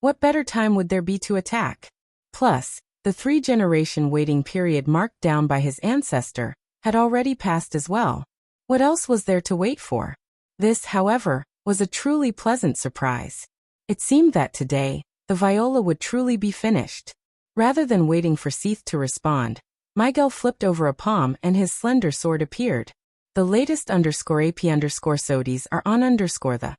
what better time would there be to attack? Plus, The 3-generation waiting period marked down by his ancestor had already passed as well. What else was there to wait for? This, however, was a truly pleasant surprise. It seemed that today, the viola would truly be finished. Rather than waiting for Seath to respond, Miguel flipped over a palm and his slender sword appeared. The latest _AP_SODs are on the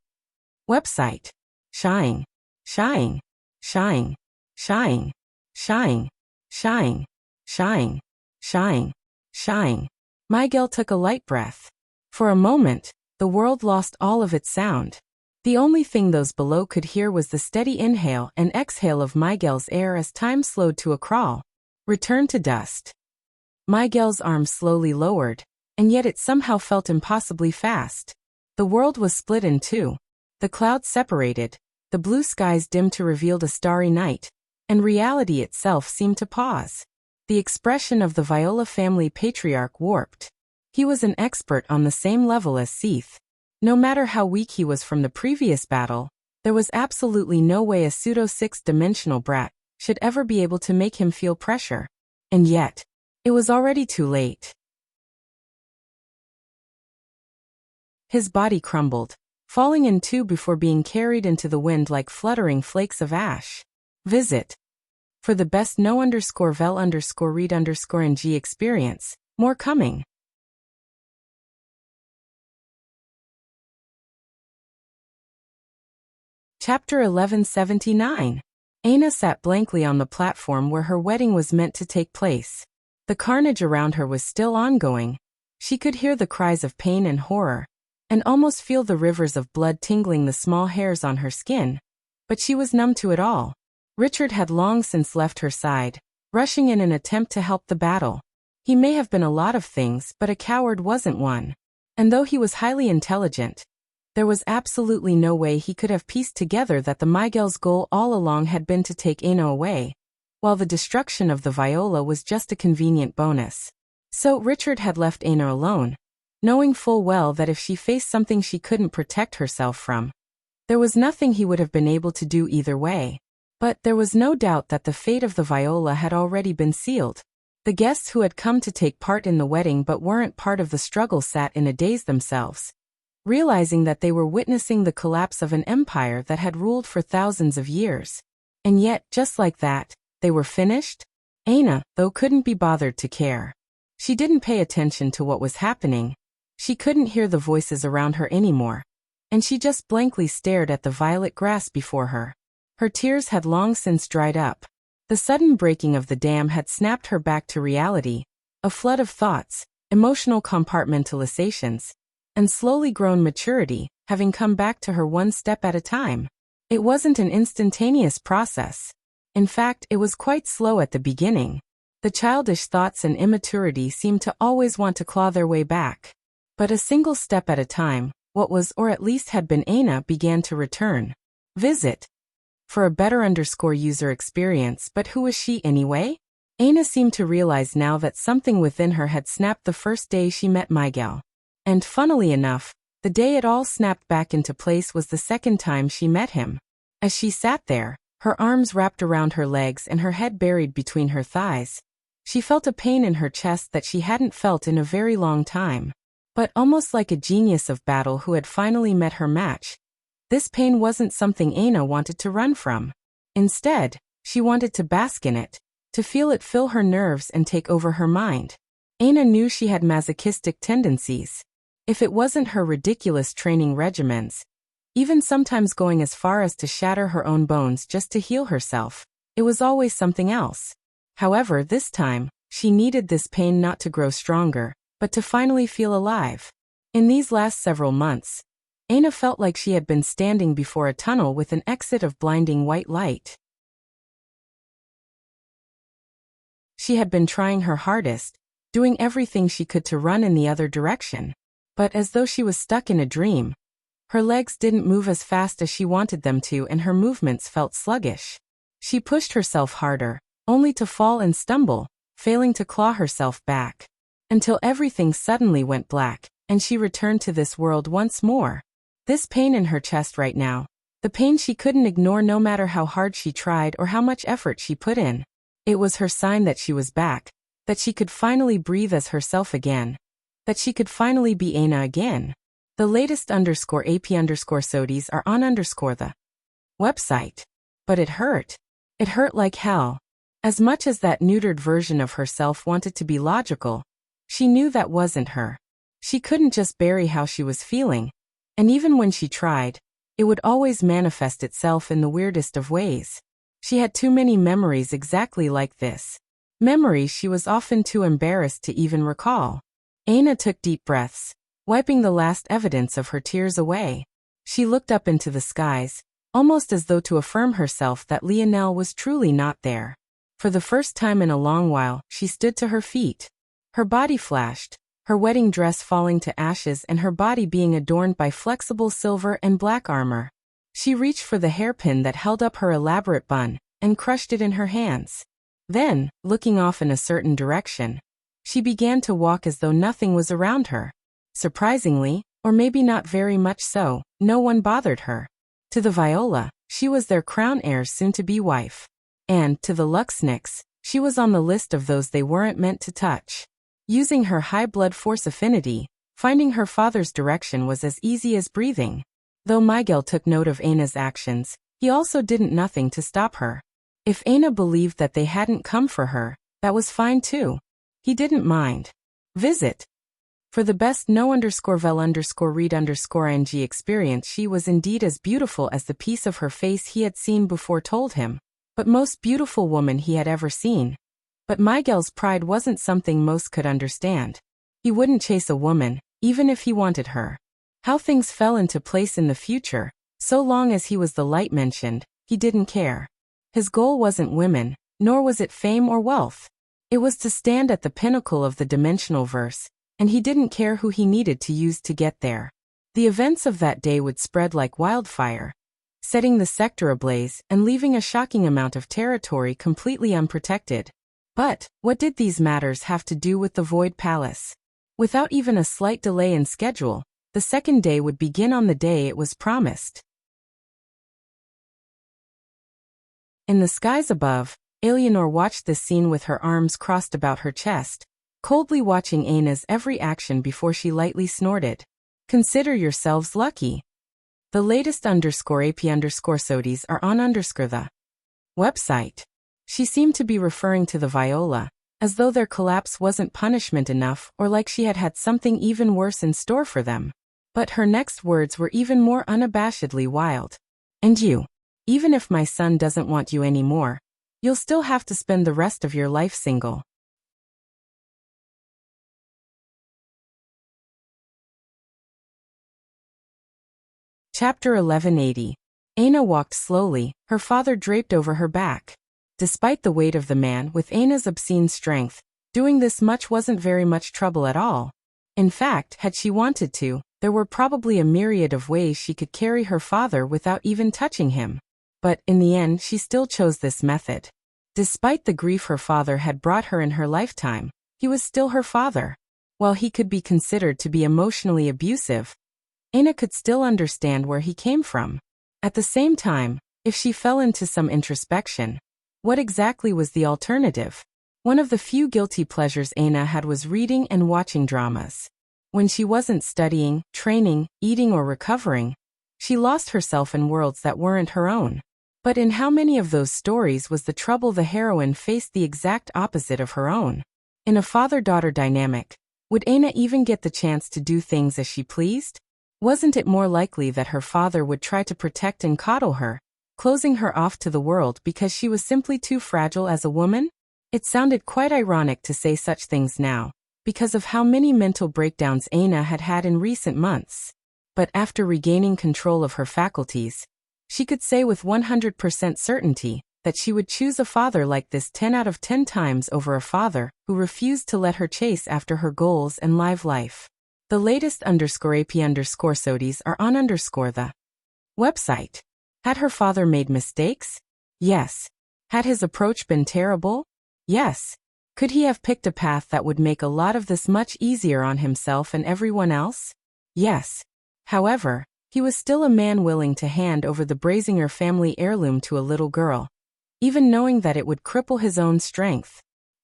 website. Shying. Shying. Shying. Shying. Shying. Shying. Shying. Shying. Shying. Miguel took a light breath. For a moment, the world lost all of its sound. The only thing those below could hear was the steady inhale and exhale of Miguel's air as time slowed to a crawl. Return to dust. Miguel's arms slowly lowered, and yet it somehow felt impossibly fast. The world was split in two. The clouds separated, the blue skies dimmed to reveal a starry night, and reality itself seemed to pause. The expression of the Viola family patriarch warped. He was an expert on the same level as Seath. No matter how weak he was from the previous battle, there was absolutely no way a pseudo-6-dimensional brat should ever be able to make him feel pressure. And yet, it was already too late. His body crumbled, falling in two before being carried into the wind like fluttering flakes of ash. Visit. For the best no_vel_read_ng experience, more coming. Chapter 1179. Aina sat blankly on the platform where her wedding was meant to take place. The carnage around her was still ongoing. She could hear the cries of pain and horror, and almost feel the rivers of blood tingling the small hairs on her skin. But she was numb to it all. Richard had long since left her side, rushing in an attempt to help the battle. He may have been a lot of things, but a coward wasn't one. And though he was highly intelligent, there was absolutely no way he could have pieced together that the Miguel's goal all along had been to take Aina away, while the destruction of the viola was just a convenient bonus. So Richard had left Aina alone, knowing full well that if she faced something she couldn't protect herself from, there was nothing he would have been able to do either way. But there was no doubt that the fate of the viola had already been sealed. The guests who had come to take part in the wedding but weren't part of the struggle sat in a daze themselves, realizing that they were witnessing the collapse of an empire that had ruled for thousands of years. And yet, just like that, they were finished? Aina, though, couldn't be bothered to care. She didn't pay attention to what was happening. She couldn't hear the voices around her anymore, and she just blankly stared at the violet grass before her. Her tears had long since dried up. The sudden breaking of the dam had snapped her back to reality, a flood of thoughts, emotional compartmentalizations, and slowly grown maturity, having come back to her one step at a time. It wasn't an instantaneous process. In fact, it was quite slow at the beginning. The childish thoughts and immaturity seemed to always want to claw their way back. But a single step at a time, what was or at least had been Aina began to return. Visit. For a better_user experience, but who was she anyway? Aina seemed to realize now that something within her had snapped the first day she met Miguel. And funnily enough, the day it all snapped back into place was the second time she met him. As she sat there, her arms wrapped around her legs and her head buried between her thighs, she felt a pain in her chest that she hadn't felt in a very long time. But almost like a genius of battle who had finally met her match, this pain wasn't something Aina wanted to run from. Instead, she wanted to bask in it, to feel it fill her nerves and take over her mind. Aina knew she had masochistic tendencies. If it wasn't her ridiculous training regimens, even sometimes going as far as to shatter her own bones just to heal herself, it was always something else. However, this time, she needed this pain not to grow stronger, but to finally feel alive. In these last several months, Aina felt like she had been standing before a tunnel with an exit of blinding white light. She had been trying her hardest, doing everything she could to run in the other direction. But as though she was stuck in a dream, her legs didn't move as fast as she wanted them to and her movements felt sluggish. She pushed herself harder, only to fall and stumble, failing to claw herself back, until everything suddenly went black, and she returned to this world once more. This pain in her chest right now, the pain she couldn't ignore no matter how hard she tried or how much effort she put in. It was her sign that she was back, that she could finally breathe as herself again, that she could finally be Aina again. The latest _AP_SODIES are on the website. But it hurt. It hurt like hell. As much as that neutered version of herself wanted to be logical, she knew that wasn't her. She couldn't just bury how she was feeling, and even when she tried, it would always manifest itself in the weirdest of ways. She had too many memories exactly like this. Memories she was often too embarrassed to even recall. Aina took deep breaths, wiping the last evidence of her tears away. She looked up into the skies, almost as though to affirm herself that Lionel was truly not there. For the first time in a long while, she stood to her feet. Her body flashed, her wedding dress falling to ashes and her body being adorned by flexible silver and black armor. She reached for the hairpin that held up her elaborate bun, and crushed it in her hands. Then, looking off in a certain direction, she began to walk as though nothing was around her. Surprisingly, or maybe not very much so, no one bothered her. To the Viola, she was their crown heir's soon-to-be wife. And, to the Luxniks, she was on the list of those they weren't meant to touch. Using her high blood force affinity, finding her father's direction was as easy as breathing. Though Miguel took note of Aina's actions, he also didn't nothing to stop her. If Aina believed that they hadn't come for her, that was fine too. He didn't mind. Visit. For the best no_vel_read_ing experience, she was indeed as beautiful as the piece of her face he had seen before told him, but most beautiful woman he had ever seen. But Miguel's pride wasn't something most could understand. He wouldn't chase a woman, even if he wanted her. How things fell into place in the future, so long as he was the light mentioned, he didn't care. His goal wasn't women, nor was it fame or wealth. It was to stand at the pinnacle of the dimensional verse, and he didn't care who he needed to use to get there. The events of that day would spread like wildfire, setting the sector ablaze and leaving a shocking amount of territory completely unprotected. But, what did these matters have to do with the Void Palace? Without even a slight delay in schedule, the second day would begin on the day it was promised. In the skies above, Eleanor watched this scene with her arms crossed about her chest, coldly watching Aina's every action before she lightly snorted. Consider yourselves lucky. The latest _AP_SODIES are on the website. She seemed to be referring to the Viola, as though their collapse wasn't punishment enough or like she had had something even worse in store for them. But her next words were even more unabashedly wild. And you. Even if my son doesn't want you anymore, you'll still have to spend the rest of your life single. Chapter 1180. Aina walked slowly, her father draped over her back. Despite the weight of the man with Aina's obscene strength, doing this much wasn't very much trouble at all. In fact, had she wanted to, there were probably a myriad of ways she could carry her father without even touching him. But, in the end, she still chose this method. Despite the grief her father had brought her in her lifetime, he was still her father. While he could be considered to be emotionally abusive, Aina could still understand where he came from. At the same time, if she fell into some introspection, what exactly was the alternative? One of the few guilty pleasures Aina had was reading and watching dramas. When she wasn't studying, training, eating or recovering, she lost herself in worlds that weren't her own. But in how many of those stories was the trouble the heroine faced the exact opposite of her own? In a father-daughter dynamic, would Aina even get the chance to do things as she pleased? Wasn't it more likely that her father would try to protect and coddle her, closing her off to the world because she was simply too fragile as a woman? It sounded quite ironic to say such things now, because of how many mental breakdowns Aina had had in recent months. But after regaining control of her faculties, she could say with 100% certainty that she would choose a father like this 10 out of 10 times over a father who refused to let her chase after her goals and live life. The latest _AP_SODIES are on the website. Had her father made mistakes? Yes. Had his approach been terrible? Yes. Could he have picked a path that would make a lot of this much easier on himself and everyone else? Yes. However, he was still a man willing to hand over the Brazinger family heirloom to a little girl. even knowing that it would cripple his own strength.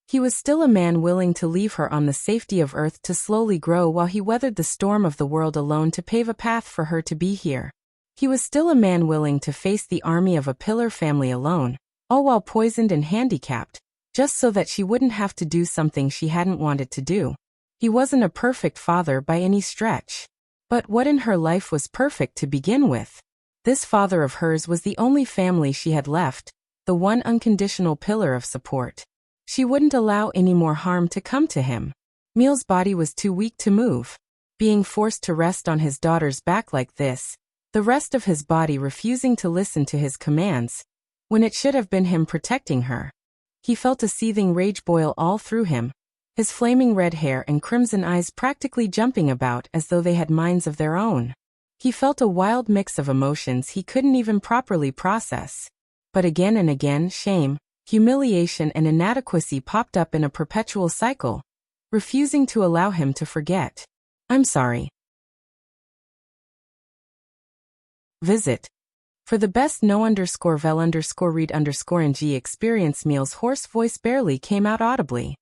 He was still a man willing to leave her on the safety of Earth to slowly grow while he weathered the storm of the world alone to pave a path for her to be here. He was still a man willing to face the army of a pillar family alone, all while poisoned and handicapped, just so that she wouldn't have to do something she hadn't wanted to do. He wasn't a perfect father by any stretch. But what in her life was perfect to begin with? This father of hers was the only family she had left, the one unconditional pillar of support. She wouldn't allow any more harm to come to him. Emil's body was too weak to move. Being forced to rest on his daughter's back like this, the rest of his body refusing to listen to his commands, when it should have been him protecting her. He felt a seething rage boil all through him, his flaming red hair and crimson eyes practically jumping about as though they had minds of their own. He felt a wild mix of emotions he couldn't even properly process. But again and again, shame, humiliation and inadequacy popped up in a perpetual cycle, refusing to allow him to forget. I'm sorry. Visit. For the best no_vel_read_ng experience. Emil's hoarse voice barely came out audibly.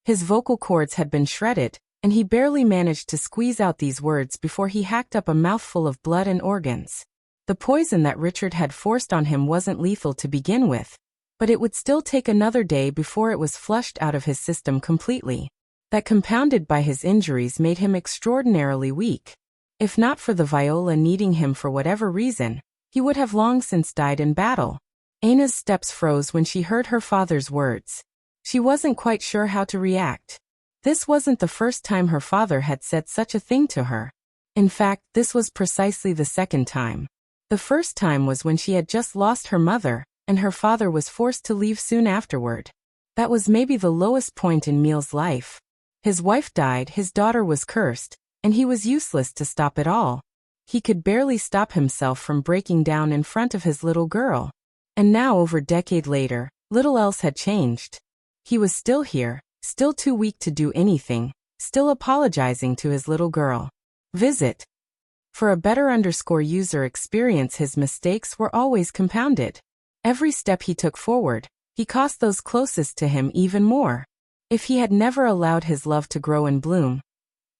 His vocal cords had been shredded, and he barely managed to squeeze out these words before he hacked up a mouthful of blood and organs. The poison that Richard had forced on him wasn't lethal to begin with, but it would still take another day before it was flushed out of his system completely. That, compounded by his injuries, made him extraordinarily weak. If not for the Viola needing him for whatever reason, he would have long since died in battle. Anna's steps froze when she heard her father's words. She wasn't quite sure how to react. This wasn't the first time her father had said such a thing to her. In fact, this was precisely the second time. The first time was when she had just lost her mother, and her father was forced to leave soon afterward. That was maybe the lowest point in Emil's life. His wife died, his daughter was cursed, and he was useless to stop it all. He could barely stop himself from breaking down in front of his little girl. And now, over a decade later, little else had changed. He was still here, still too weak to do anything, still apologizing to his little girl. Visit. For a better_user experience, his mistakes were always compounded. Every step he took forward, he cost those closest to him even more. If he had never allowed his love to grow and bloom,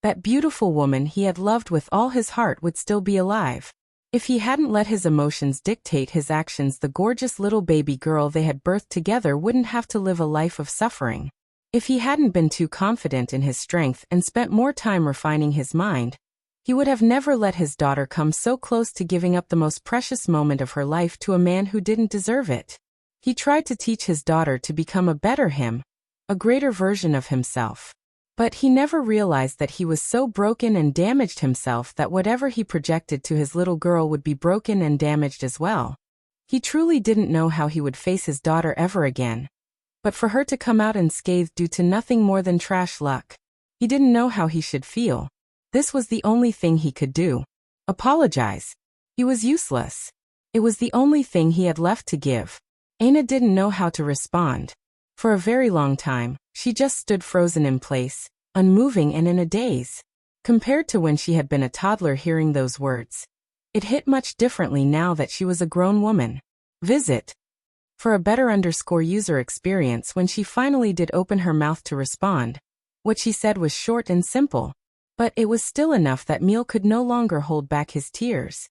that beautiful woman he had loved with all his heart would still be alive. If he hadn't let his emotions dictate his actions, the gorgeous little baby girl they had birthed together wouldn't have to live a life of suffering. If he hadn't been too confident in his strength and spent more time refining his mind, he would have never let his daughter come so close to giving up the most precious moment of her life to a man who didn't deserve it. He tried to teach his daughter to become a better him, a greater version of himself. But he never realized that he was so broken and damaged himself that whatever he projected to his little girl would be broken and damaged as well. He truly didn't know how he would face his daughter ever again. But for her to come out unscathed due to nothing more than trash luck, he didn't know how he should feel. This was the only thing he could do. Apologize. He was useless. It was the only thing he had left to give. Anna didn't know how to respond. For a very long time, she just stood frozen in place, unmoving and in a daze. Compared to when she had been a toddler hearing those words, it hit much differently now that she was a grown woman. Visit. For a better_user experience, when she finally did open her mouth to respond, what she said was short and simple. But it was still enough that Emil could no longer hold back his tears.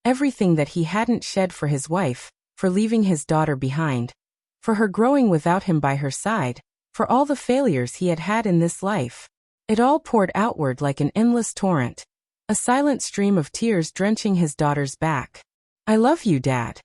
Everything that he hadn't shed for his wife, for leaving his daughter behind, for her growing without him by her side, for all the failures he had had in this life. It all poured outward like an endless torrent, a silent stream of tears drenching his daughter's back. I love you, Dad.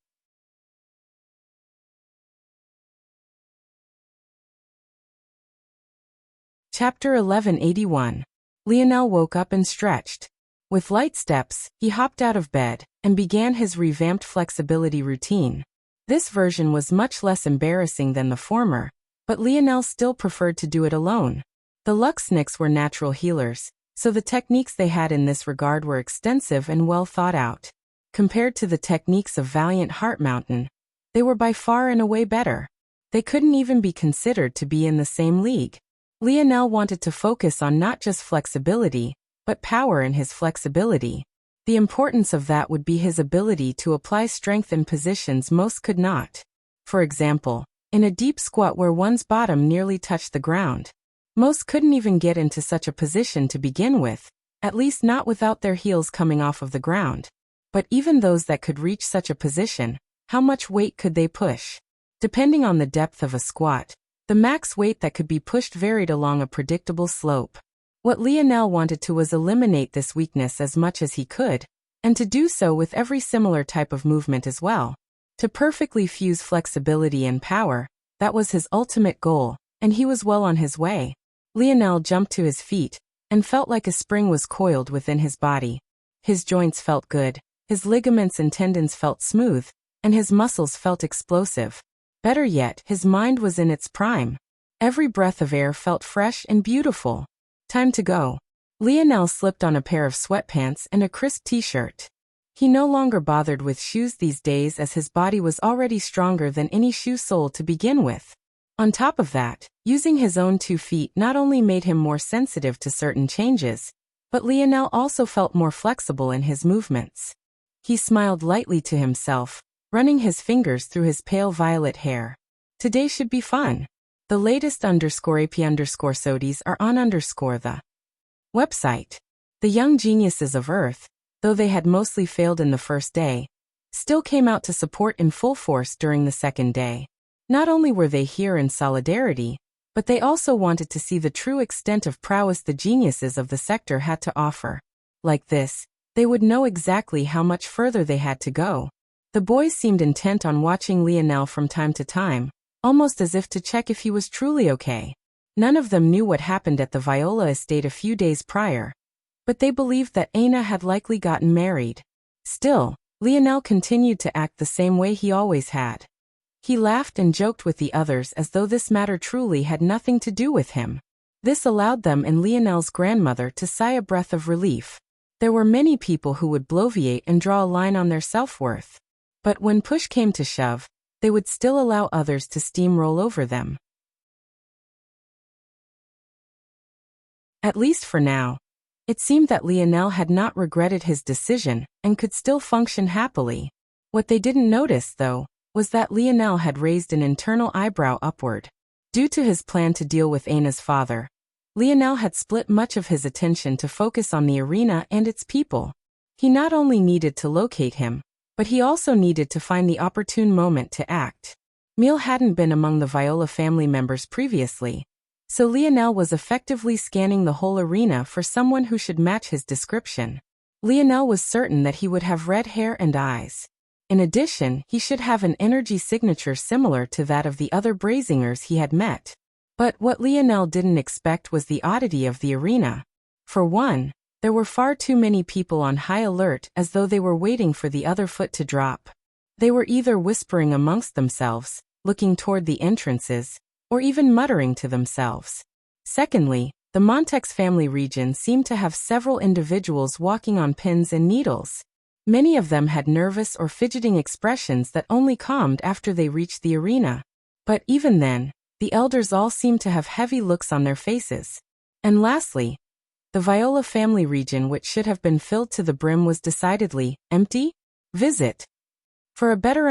Chapter 1181. Lionel woke up and stretched. With light steps, he hopped out of bed and began his revamped flexibility routine. This version was much less embarrassing than the former, but Lionel still preferred to do it alone. The Luxniks were natural healers, so the techniques they had in this regard were extensive and well thought out. Compared to the techniques of Valiant Heart Mountain, they were by far and away better. They couldn't even be considered to be in the same league. Lionel wanted to focus on not just flexibility, but power in his flexibility. The importance of that would be his ability to apply strength in positions most could not. For example, in a deep squat where one's bottom nearly touched the ground. Most couldn't even get into such a position to begin with, at least not without their heels coming off of the ground. But even those that could reach such a position, how much weight could they push? Depending on the depth of a squat, the max weight that could be pushed varied along a predictable slope. What Lionel wanted to was eliminate this weakness as much as he could, and to do so with every similar type of movement as well. To perfectly fuse flexibility and power, that was his ultimate goal, and he was well on his way. Lionel jumped to his feet, and felt like a spring was coiled within his body. His joints felt good, his ligaments and tendons felt smooth, and his muscles felt explosive. Better yet, his mind was in its prime. Every breath of air felt fresh and beautiful. Time to go. Lionel slipped on a pair of sweatpants and a crisp t-shirt. He no longer bothered with shoes these days as his body was already stronger than any shoe sole to begin with. On top of that, using his own 2 feet not only made him more sensitive to certain changes, but Lionel also felt more flexible in his movements. He smiled lightly to himself, running his fingers through his pale violet hair. Today should be fun. The latest _AP_SODIes are on the website. The young geniuses of Earth, though they had mostly failed in the first day, still came out to support in full force during the second day. Not only were they here in solidarity, but they also wanted to see the true extent of prowess the geniuses of the sector had to offer. Like this, they would know exactly how much further they had to go. The boys seemed intent on watching Lionel from time to time, almost as if to check if he was truly okay. None of them knew what happened at the Viola estate a few days prior, but they believed that Aina had likely gotten married. Still, Lionel continued to act the same way he always had. He laughed and joked with the others as though this matter truly had nothing to do with him. This allowed them and Lionel's grandmother to sigh a breath of relief. There were many people who would bloviate and draw a line on their self-worth. But when push came to shove, they would still allow others to steamroll over them. At least for now. It seemed that Lionel had not regretted his decision and could still function happily. What they didn't notice, though, was that Lionel had raised an internal eyebrow upward. Due to his plan to deal with Aina's father, Lionel had split much of his attention to focus on the arena and its people. He not only needed to locate him, but he also needed to find the opportune moment to act. Emil hadn't been among the Viola family members previously, so Lionel was effectively scanning the whole arena for someone who should match his description. Lionel was certain that he would have red hair and eyes. In addition, he should have an energy signature similar to that of the other Brazingers he had met. But what Lionel didn't expect was the oddity of the arena. For one, there were far too many people on high alert as though they were waiting for the other foot to drop. They were either whispering amongst themselves, looking toward the entrances, or even muttering to themselves. Secondly, the Montex family region seemed to have several individuals walking on pins and needles. Many of them had nervous or fidgeting expressions that only calmed after they reached the arena. But even then, the elders all seemed to have heavy looks on their faces. And lastly, the Viola family region, which should have been filled to the brim, was decidedly empty. Visit. For a better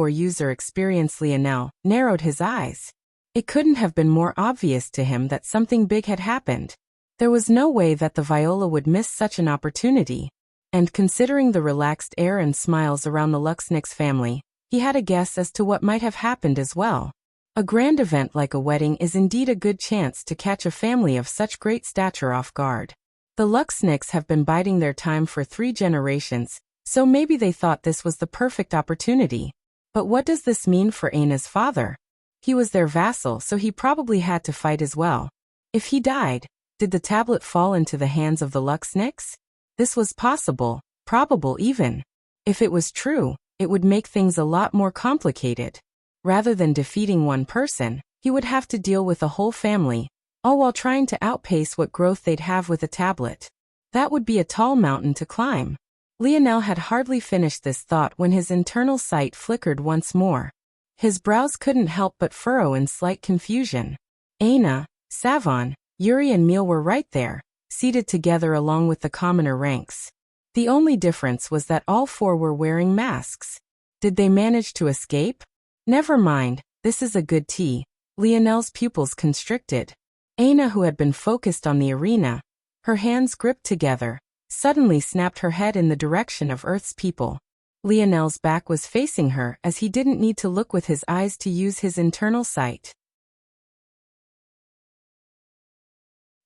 user experience, Lionel narrowed his eyes. It couldn't have been more obvious to him that something big had happened. There was no way that the Viola would miss such an opportunity. And considering the relaxed air and smiles around the Luxnix family, he had a guess as to what might have happened as well. A grand event like a wedding is indeed a good chance to catch a family of such great stature off guard. The Luxnix have been biding their time for 3 generations, so maybe they thought this was the perfect opportunity. But what does this mean for Aina's father? He was their vassal, so he probably had to fight as well. If he died, did the tablet fall into the hands of the Luxnix? This was possible, probable even. If it was true, it would make things a lot more complicated. Rather than defeating one person, he would have to deal with a whole family, all while trying to outpace what growth they'd have with a tablet. That would be a tall mountain to climb. Lionel had hardly finished this thought when his internal sight flickered once more. His brows couldn't help but furrow in slight confusion. Aina, Savon, Yuri and Emil were right there, seated together along with the commoner ranks. The only difference was that all four were wearing masks. Did they manage to escape? Never mind, this is a good tea. Lionel's pupils constricted. Aina, who had been focused on the arena, her hands gripped together, suddenly snapped her head in the direction of Earth's people. Lionel's back was facing her as he didn't need to look with his eyes to use his internal sight.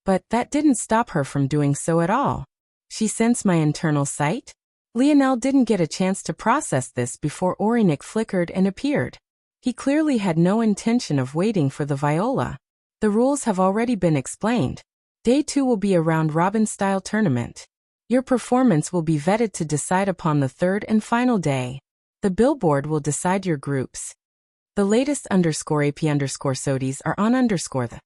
But that didn't stop her from doing so at all. She sensed my internal sight? Lionel didn't get a chance to process this before Orinik flickered and appeared. He clearly had no intention of waiting for the viola. The rules have already been explained. Day 2 will be a round-robin style tournament. Your performance will be vetted to decide upon the third and final day. The billboard will decide your groups. The latest _AP_SODIs are on the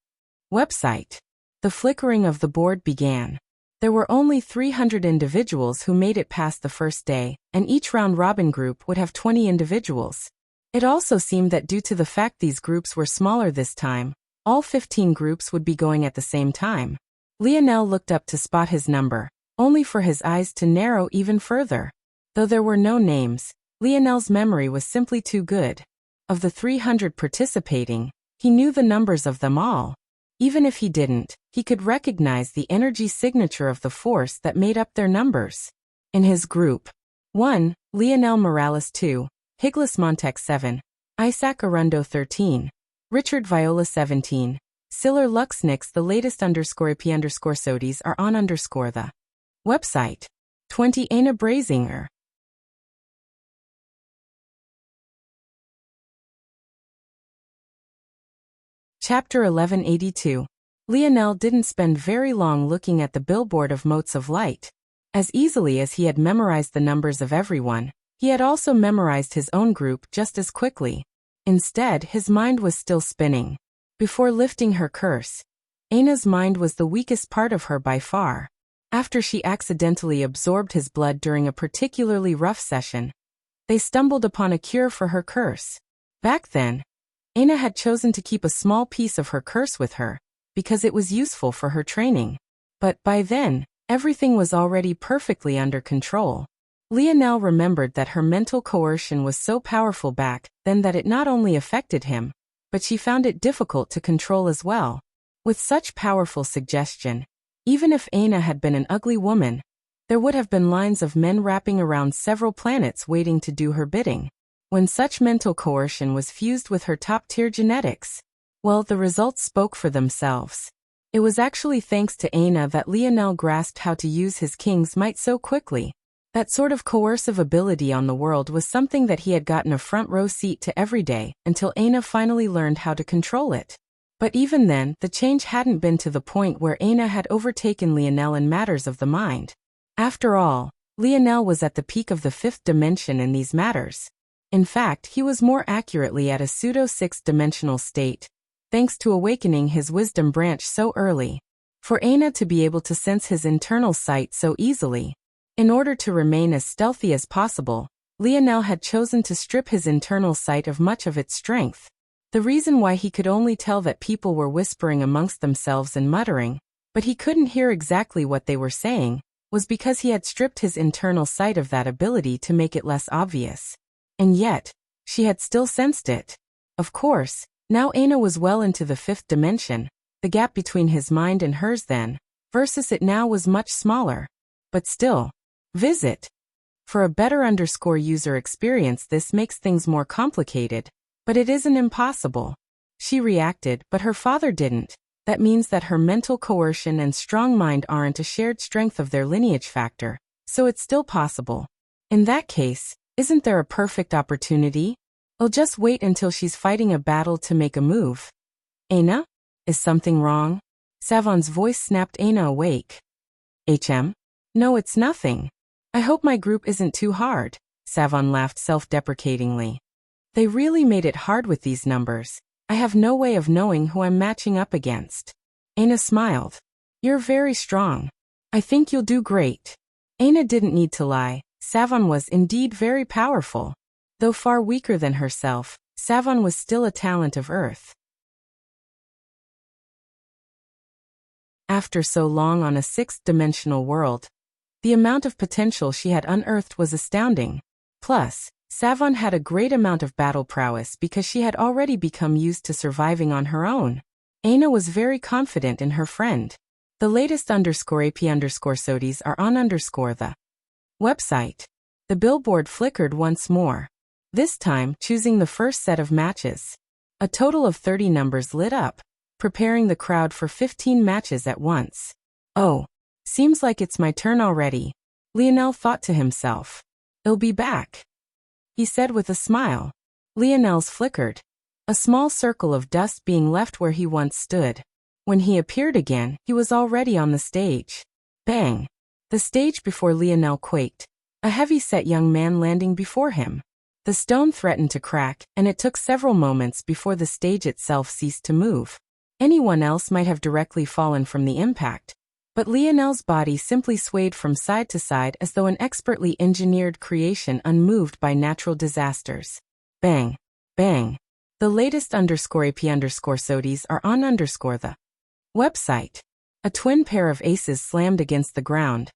website. The flickering of the board began. There were only 300 individuals who made it past the first day, and each round-robin group would have 20 individuals. It also seemed that due to the fact these groups were smaller this time, all 15 groups would be going at the same time. Lionel looked up to spot his number, only for his eyes to narrow even further. Though there were no names, Lionel's memory was simply too good. Of the 300 participating, he knew the numbers of them all. Even if he didn't, he could recognize the energy signature of the force that made up their numbers. In his group, 1, Lionel Morales 2, Higlis Montek 7, Isaac Arundo 13, Richard Viola 17, Siller Luxnix. The latest _AP_SODIs are on the website. 20 Aina Brazinger. Chapter 1182. Lionel didn't spend very long looking at the billboard of motes of light. As easily as he had memorized the numbers of everyone, he had also memorized his own group just as quickly. Instead, his mind was still spinning. Before lifting her curse, Aina's mind was the weakest part of her by far. After she accidentally absorbed his blood during a particularly rough session, they stumbled upon a cure for her curse. Back then, Aina had chosen to keep a small piece of her curse with her, because it was useful for her training. But by then, everything was already perfectly under control. Lionel remembered that her mental coercion was so powerful back then that it not only affected him, but she found it difficult to control as well. With such powerful suggestion, even if Aina had been an ugly woman, there would have been lines of men wrapping around several planets waiting to do her bidding. When such mental coercion was fused with her top-tier genetics, well, the results spoke for themselves. It was actually thanks to Aina that Lionel grasped how to use his king's might so quickly. That sort of coercive ability on the world was something that he had gotten a front-row seat to every day until Aina finally learned how to control it. But even then, the change hadn't been to the point where Aina had overtaken Lionel in matters of the mind. After all, Lionel was at the peak of the fifth dimension in these matters. In fact, he was more accurately at a pseudo-sixth-dimensional state, thanks to awakening his wisdom branch so early. For Aina to be able to sense his internal sight so easily, in order to remain as stealthy as possible, Lionel had chosen to strip his internal sight of much of its strength. The reason why he could only tell that people were whispering amongst themselves and muttering, but he couldn't hear exactly what they were saying, was because he had stripped his internal sight of that ability to make it less obvious. And yet, she had still sensed it. Of course, now Aina was well into the fifth dimension. The gap between his mind and hers then, versus it now, was much smaller. But still, visit. For a better user experience, this makes things more complicated, but it isn't impossible. She reacted, but her father didn't. That means that her mental coercion and strong mind aren't a shared strength of their lineage factor, so it's still possible. In that case, isn't there a perfect opportunity? I'll just wait until she's fighting a battle to make a move. Aina? Is something wrong? Savon's voice snapped Aina awake. No, it's nothing. I hope my group isn't too hard. Savon laughed self-deprecatingly. They really made it hard with these numbers. I have no way of knowing who I'm matching up against. Aina smiled. You're very strong. I think you'll do great. Aina didn't need to lie. Savon was indeed very powerful. Though far weaker than herself, Savon was still a talent of Earth. After so long on a sixth-dimensional world, The amount of potential she had unearthed was astounding. Plus, Savon had a great amount of battle prowess because she had already become used to surviving on her own. Aina was very confident in her friend. The latest _AP_SODIES are on the website. The billboard flickered once more. This time, choosing the first set of matches. A total of 30 numbers lit up, preparing the crowd for 15 matches at once. Oh, seems like it's my turn already, Lionel thought to himself. I'll be back, he said with a smile. Lionel's flickered, a small circle of dust being left where he once stood. When he appeared again, he was already on the stage. Bang! The stage before Lionel quaked, a heavy-set young man landing before him. The stone threatened to crack, and it took several moments before the stage itself ceased to move. Anyone else might have directly fallen from the impact, but Lionel's body simply swayed from side to side as though an expertly engineered creation unmoved by natural disasters. Bang! Bang! The latest _AP_SODIES are on the website. A twin pair of aces slammed against the ground.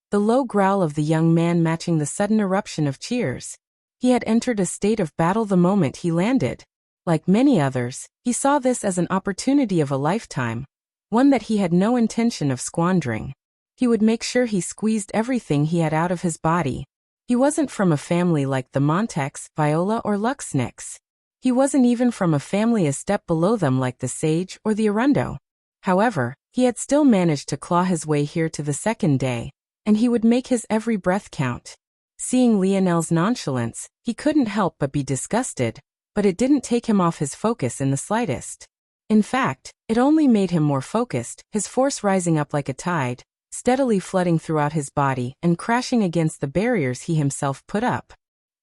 The low growl of the young man matching the sudden eruption of cheers. He had entered a state of battle the moment he landed. Like many others, he saw this as an opportunity of a lifetime, one that he had no intention of squandering. He would make sure he squeezed everything he had out of his body. He wasn't from a family like the Montex, Viola or Luxnix. He wasn't even from a family a step below them like the Sage or the Arundo. However, he had still managed to claw his way here to the second day, and he would make his every breath count. Seeing Lionel's nonchalance, he couldn't help but be disgusted, but it didn't take him off his focus in the slightest. In fact, it only made him more focused, his force rising up like a tide, steadily flooding throughout his body and crashing against the barriers he himself put up.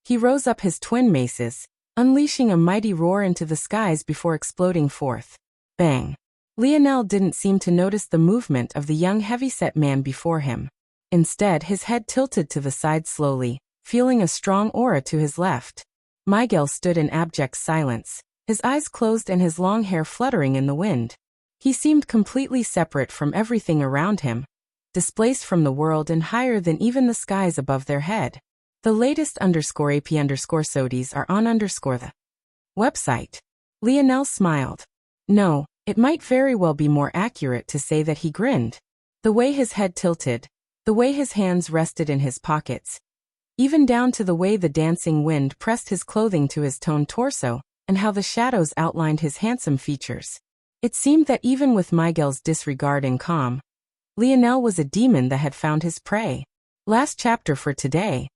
He rose up his twin maces, unleashing a mighty roar into the skies before exploding forth. Bang! Lionel didn't seem to notice the movement of the young heavyset man before him. Instead, his head tilted to the side slowly, feeling a strong aura to his left. Miguel stood in abject silence, his eyes closed and his long hair fluttering in the wind. He seemed completely separate from everything around him, displaced from the world and higher than even the skies above their head. The latest _AP_SODIES are on the website. Lionel smiled. No, it might very well be more accurate to say that he grinned. The way his head tilted, the way his hands rested in his pockets, even down to the way the dancing wind pressed his clothing to his toned torso, and how the shadows outlined his handsome features. It seemed that even with Miguel's disregard and calm, Lionel was a demon that had found his prey. Last chapter for today.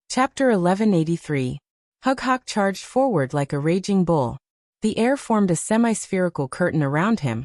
Chapter 1183. Hughawk charged forward like a raging bull. The air formed a semi-spherical curtain around him,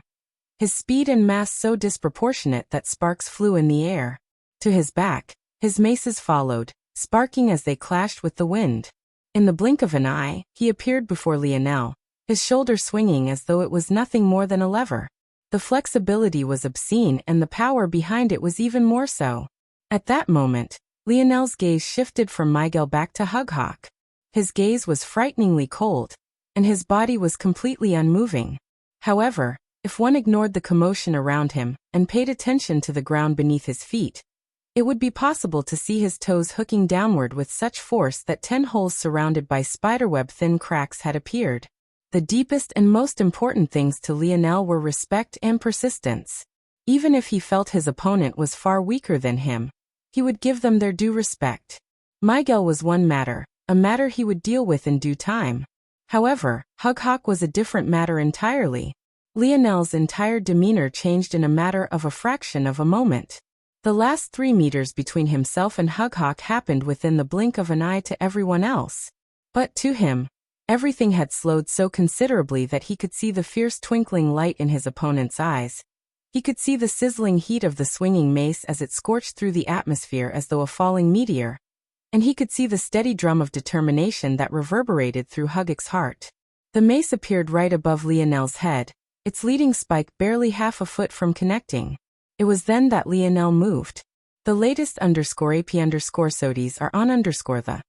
his speed and mass so disproportionate that sparks flew in the air. To his back, his maces followed, sparking as they clashed with the wind. In the blink of an eye, he appeared before Lionel, his shoulder swinging as though it was nothing more than a lever. The flexibility was obscene and the power behind it was even more so. At that moment, Lionel's gaze shifted from Miguel back to Hughawk. His gaze was frighteningly cold, and his body was completely unmoving. However, if one ignored the commotion around him and paid attention to the ground beneath his feet, it would be possible to see his toes hooking downward with such force that 10 holes surrounded by spiderweb-thin cracks had appeared. The deepest and most important things to Lionel were respect and persistence. Even if he felt his opponent was far weaker than him, he would give them their due respect. Miguel was one matter, a matter he would deal with in due time. However, Hughawk was a different matter entirely. Lionel's entire demeanor changed in a matter of a fraction of a moment. The last 3 meters between himself and Hughawk happened within the blink of an eye to everyone else. But to him, everything had slowed so considerably that he could see the fierce twinkling light in his opponent's eyes. He could see the sizzling heat of the swinging mace as it scorched through the atmosphere as though a falling meteor. And he could see the steady drum of determination that reverberated through Hughawk's heart. The mace appeared right above Lionel's head, its leading spike barely half a foot from connecting. It was then that Lionel moved. The latest _AP_SODIES are on the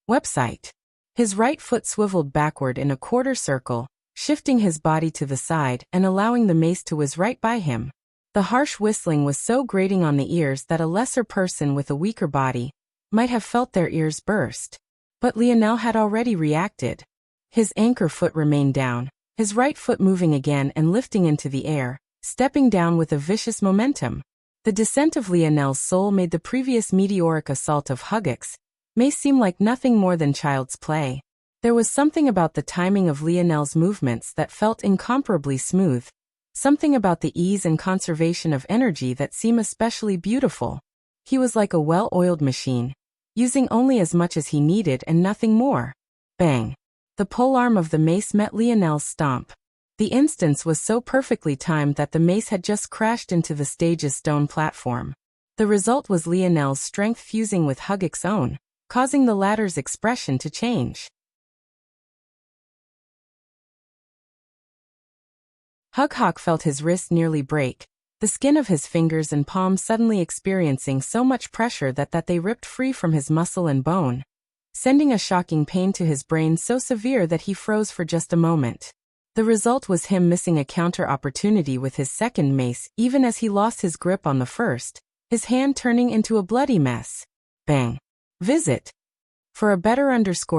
website. His right foot swiveled backward in a quarter circle, shifting his body to the side and allowing the mace to whiz right by him. The harsh whistling was so grating on the ears that a lesser person with a weaker body might have felt their ears burst. But Lionel had already reacted. His anchor foot remained down, his right foot moving again and lifting into the air, stepping down with a vicious momentum. The descent of Lionel's soul made the previous meteoric assault of Huggix may seem like nothing more than child's play. There was something about the timing of Lionel's movements that felt incomparably smooth, something about the ease and conservation of energy that seemed especially beautiful. He was like a well-oiled machine, using only as much as he needed and nothing more. Bang! The polearm of the mace met Lionel's stomp. The instance was so perfectly timed that the mace had just crashed into the stage's stone platform. The result was Lionel's strength fusing with Huggix's own, causing the latter's expression to change. Hug felt his wrist nearly break, the skin of his fingers and palms suddenly experiencing so much pressure that they ripped free from his muscle and bone, sending a shocking pain to his brain so severe that he froze for just a moment. The result was him missing a counter opportunity with his second mace even as he lost his grip on the first, his hand turning into a bloody mess. Bang. Visit. For a better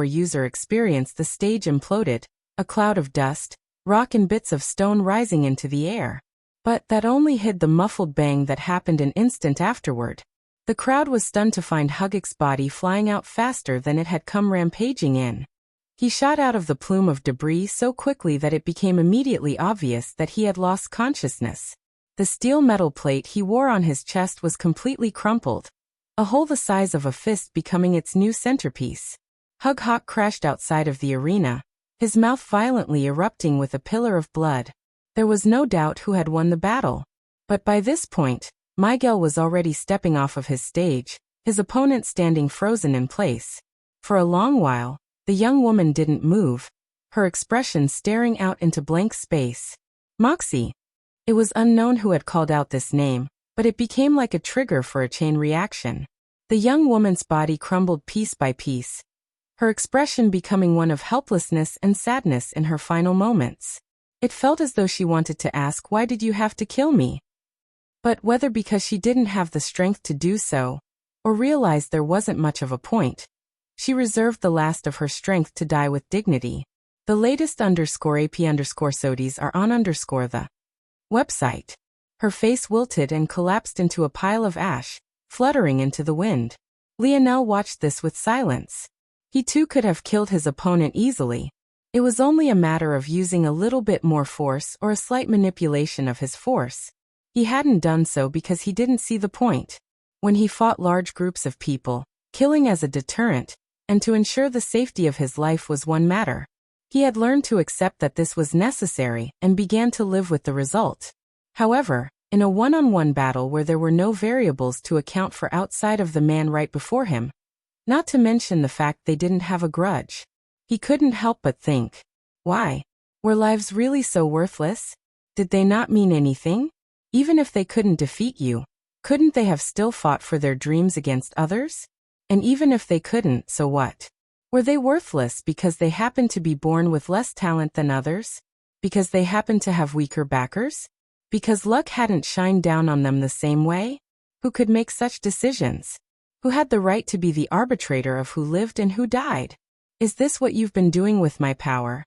user experience, the stage imploded, a cloud of dust, rock and bits of stone rising into the air. But that only hid the muffled bang that happened an instant afterward. The crowd was stunned to find Huggix's body flying out faster than it had come rampaging in. He shot out of the plume of debris so quickly that it became immediately obvious that he had lost consciousness. The steel metal plate he wore on his chest was completely crumpled, a hole the size of a fist becoming its new centerpiece. Hug crashed outside of the arena, his mouth violently erupting with a pillar of blood. There was no doubt who had won the battle. But by this point, Miguel was already stepping off of his stage, his opponent standing frozen in place. For a long while, the young woman didn't move, her expression staring out into blank space. Moxie. It was unknown who had called out this name, but it became like a trigger for a chain reaction. The young woman's body crumbled piece by piece, her expression becoming one of helplessness and sadness in her final moments. It felt as though she wanted to ask, "Why did you have to kill me?" But whether because she didn't have the strength to do so, or realized there wasn't much of a point, she reserved the last of her strength to die with dignity. The latest _AP_SODIES are on the website. Her face wilted and collapsed into a pile of ash, fluttering into the wind. Lionel watched this with silence. He too could have killed his opponent easily. It was only a matter of using a little bit more force or a slight manipulation of his force. He hadn't done so because he didn't see the point. When he fought large groups of people, killing as a deterrent, and to ensure the safety of his life was one matter. He had learned to accept that this was necessary and began to live with the result. However, in a one-on-one battle where there were no variables to account for outside of the man right before him, not to mention the fact they didn't have a grudge, he couldn't help but think, why? Were lives really so worthless? Did they not mean anything? Even if they couldn't defeat you, couldn't they have still fought for their dreams against others? And even if they couldn't, so what? Were they worthless because they happened to be born with less talent than others? Because they happened to have weaker backers? Because luck hadn't shined down on them the same way? Who could make such decisions? Who had the right to be the arbitrator of who lived and who died? Is this what you've been doing with my power?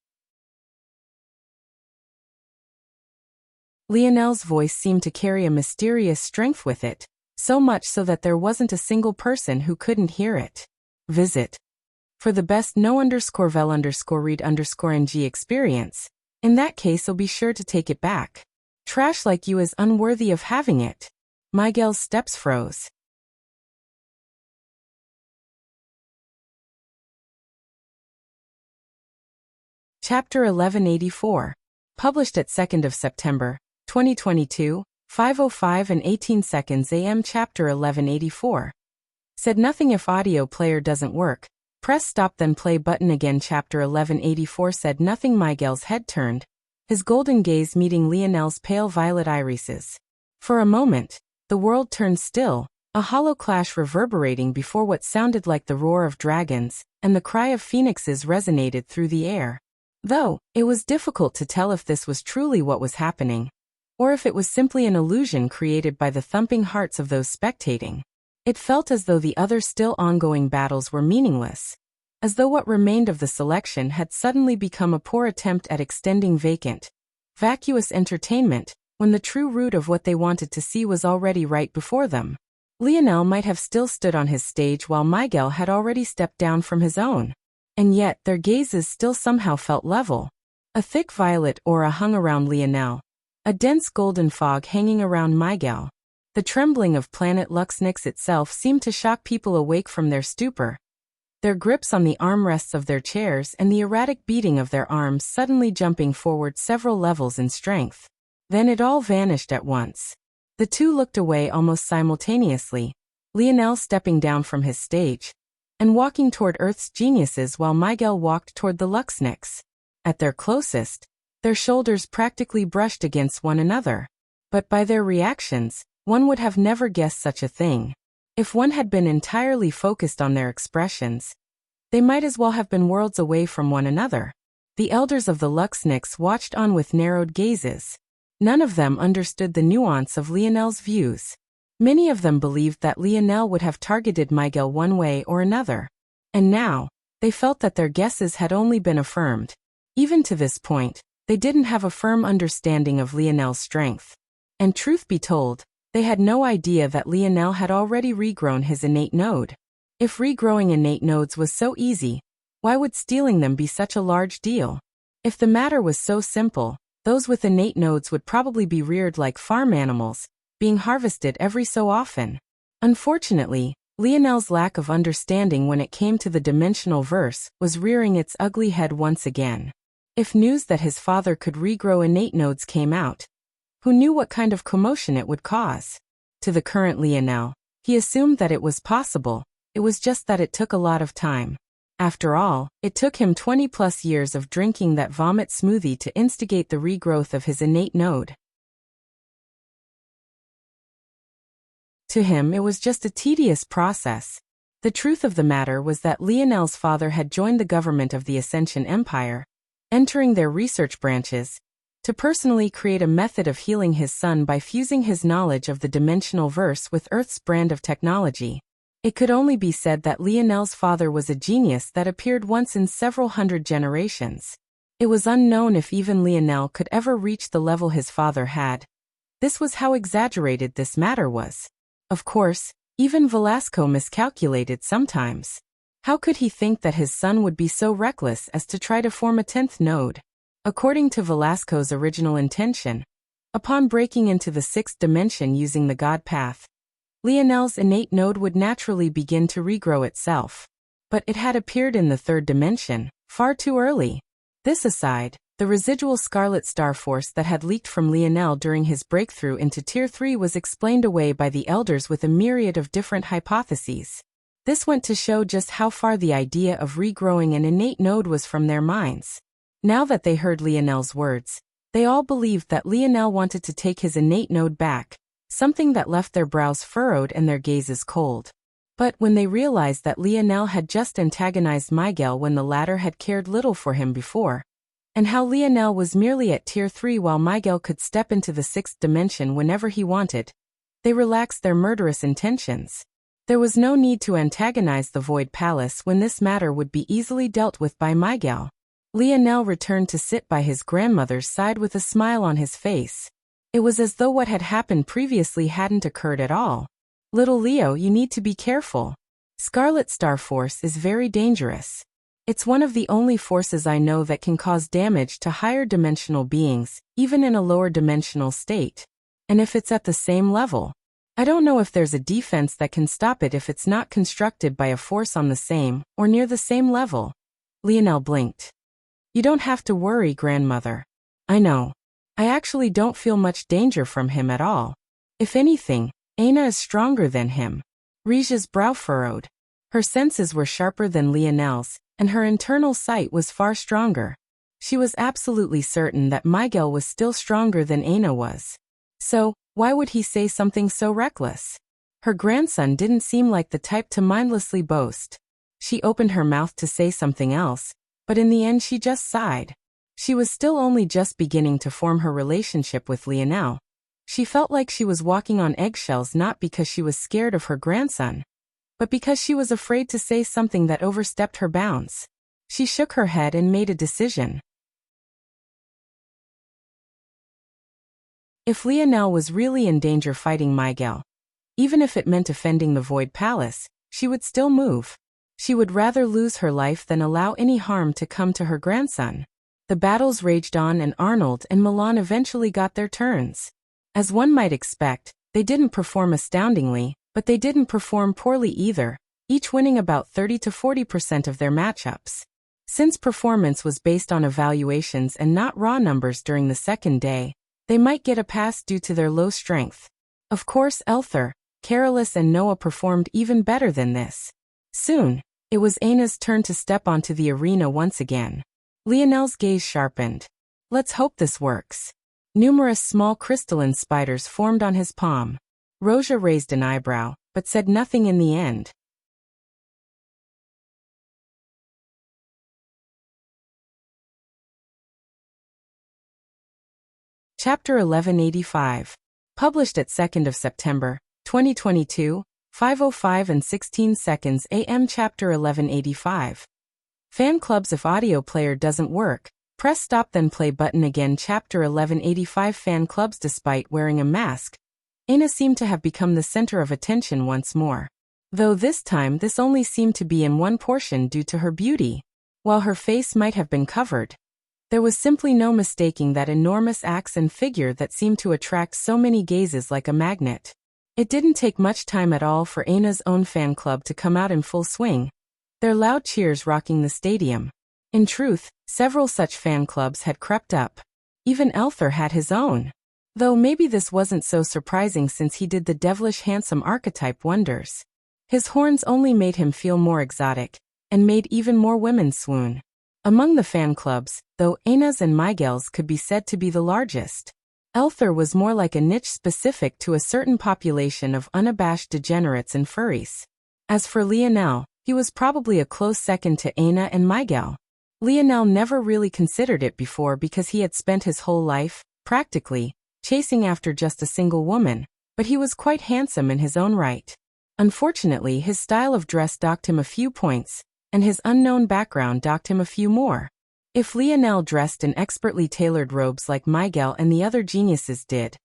Lionel's voice seemed to carry a mysterious strength with it, so much so that there wasn't a single person who couldn't hear it. Visit. For the best no_vel_read_ng experience, in that case I'll be sure to take it back. Trash like you is unworthy of having it. Miguel's steps froze. Chapter 1184. Published at 2nd of September, 2022, 5:05 and 18 seconds AM. Chapter 1184. Said nothing. If audio player doesn't work, press stop then play button again. Chapter 1184. Said nothing. Miguel's head turned, his golden gaze meeting Lionel's pale violet irises. For a moment, the world turned still, a hollow clash reverberating before what sounded like the roar of dragons, and the cry of phoenixes resonated through the air. Though, it was difficult to tell if this was truly what was happening, or if it was simply an illusion created by the thumping hearts of those spectating. It felt as though the other still ongoing battles were meaningless, as though what remained of the selection had suddenly become a poor attempt at extending vacant, vacuous entertainment, when the true root of what they wanted to see was already right before them. Lionel might have still stood on his stage while Miguel had already stepped down from his own. And yet, their gazes still somehow felt level. A thick violet aura hung around Lionel, a dense golden fog hanging around Miguel. The trembling of planet Luxnix itself seemed to shock people awake from their stupor. Their grips on the armrests of their chairs and the erratic beating of their arms suddenly jumping forward several levels in strength. Then it all vanished at once. The two looked away almost simultaneously, Lionel stepping down from his stage and walking toward Earth's geniuses while Miguel walked toward the Luxnix. At their closest, their shoulders practically brushed against one another. But by their reactions, one would have never guessed such a thing. If one had been entirely focused on their expressions, they might as well have been worlds away from one another. The elders of the Luxnix watched on with narrowed gazes. None of them understood the nuance of Lionel's views. Many of them believed that Lionel would have targeted Miguel one way or another. And now, they felt that their guesses had only been affirmed. Even to this point, they didn't have a firm understanding of Lionel's strength. And truth be told, they had no idea that Lionel had already regrown his innate node. If regrowing innate nodes was so easy, why would stealing them be such a large deal? If the matter was so simple, those with innate nodes would probably be reared like farm animals, being harvested every so often. Unfortunately, Lionel's lack of understanding when it came to the dimensional verse was rearing its ugly head once again. If news that his father could regrow innate nodes came out, who knew what kind of commotion it would cause? To the current Lionel, he assumed that it was possible, it was just that it took a lot of time. After all, it took him 20+ years of drinking that vomit smoothie to instigate the regrowth of his innate node. To him it was just a tedious process. The truth of the matter was that Lionel's father had joined the government of the Ascension Empire, entering their research branches, to personally create a method of healing his son by fusing his knowledge of the dimensional verse with Earth's brand of technology. It could only be said that Lionel's father was a genius that appeared once in several hundred generations. It was unknown if even Lionel could ever reach the level his father had. This was how exaggerated this matter was. Of course, even Velasco miscalculated sometimes. How could he think that his son would be so reckless as to try to form a 10th node? According to Velasco's original intention, upon breaking into the 6th dimension using the God Path, Lionel's innate node would naturally begin to regrow itself. But it had appeared in the 3rd dimension, far too early. This aside, the residual Scarlet Star Force that had leaked from Lionel during his breakthrough into Tier 3 was explained away by the elders with a myriad of different hypotheses. This went to show just how far the idea of regrowing an innate node was from their minds. Now that they heard Lionel's words, they all believed that Lionel wanted to take his innate node back, something that left their brows furrowed and their gazes cold. But when they realized that Lionel had just antagonized Miguel when the latter had cared little for him before, and how Lionel was merely at Tier 3 while Miguel could step into the 6th dimension whenever he wanted, they relaxed their murderous intentions. There was no need to antagonize the Void Palace when this matter would be easily dealt with by Miguel. Lionel returned to sit by his grandmother's side with a smile on his face. It was as though what had happened previously hadn't occurred at all. Little Leo, you need to be careful. Scarlet Star Force is very dangerous. It's one of the only forces I know that can cause damage to higher dimensional beings, even in a lower dimensional state. And if it's at the same level, I don't know if there's a defense that can stop it if it's not constructed by a force on the same, or near the same level. Lionel blinked. You don't have to worry, grandmother. I know. I actually don't feel much danger from him at all. If anything, Aina is stronger than him. Rija's brow furrowed. Her senses were sharper than Lionel's, and her internal sight was far stronger. She was absolutely certain that Miguel was still stronger than Aina was. So, why would he say something so reckless? Her grandson didn't seem like the type to mindlessly boast. She opened her mouth to say something else, but in the end she just sighed. She was still only just beginning to form her relationship with Lionel. She felt like she was walking on eggshells, not because she was scared of her grandson, but because she was afraid to say something that overstepped her bounds. She shook her head and made a decision. If Lionel was really in danger fighting Miguel, even if it meant offending the Void Palace, she would still move. She would rather lose her life than allow any harm to come to her grandson. The battles raged on, and Arnold and Milan eventually got their turns. As one might expect, they didn't perform astoundingly, but they didn't perform poorly either, each winning about 30 to 40% of their matchups. Since performance was based on evaluations and not raw numbers during the second day, they might get a pass due to their low strength. Of course, Elther, Carolus and Noah performed even better than this. Soon, it was Aina's turn to step onto the arena once again. Lionel's gaze sharpened. Let's hope this works. Numerous small crystalline spiders formed on his palm. Roja raised an eyebrow, but said nothing in the end. Chapter 1185. Published at 2nd of September, 2022, 5:05 and 16 seconds AM. Chapter 1185. Fan clubs. If audio player doesn't work, press stop then play button again. Chapter 1185. Fan clubs. Despite wearing a mask, Aina seemed to have become the center of attention once more. Though this time this only seemed to be in one portion due to her beauty. While her face might have been covered, there was simply no mistaking that enormous axe and figure that seemed to attract so many gazes like a magnet. It didn't take much time at all for Aina's own fan club to come out in full swing, their loud cheers rocking the stadium. In truth, several such fan clubs had crept up. Even Elther had his own. Though maybe this wasn't so surprising since he did the devilish handsome archetype wonders. His horns only made him feel more exotic, and made even more women swoon. Among the fan clubs, though Aina's and Miguel's could be said to be the largest, Elther was more like a niche specific to a certain population of unabashed degenerates and furries. As for Lionel, he was probably a close second to Aina and Miguel. Lionel never really considered it before because he had spent his whole life, practically, chasing after just a single woman, but he was quite handsome in his own right. Unfortunately, his style of dress docked him a few points, and his unknown background docked him a few more. If Lionel dressed in expertly tailored robes like Miguel and the other geniuses did,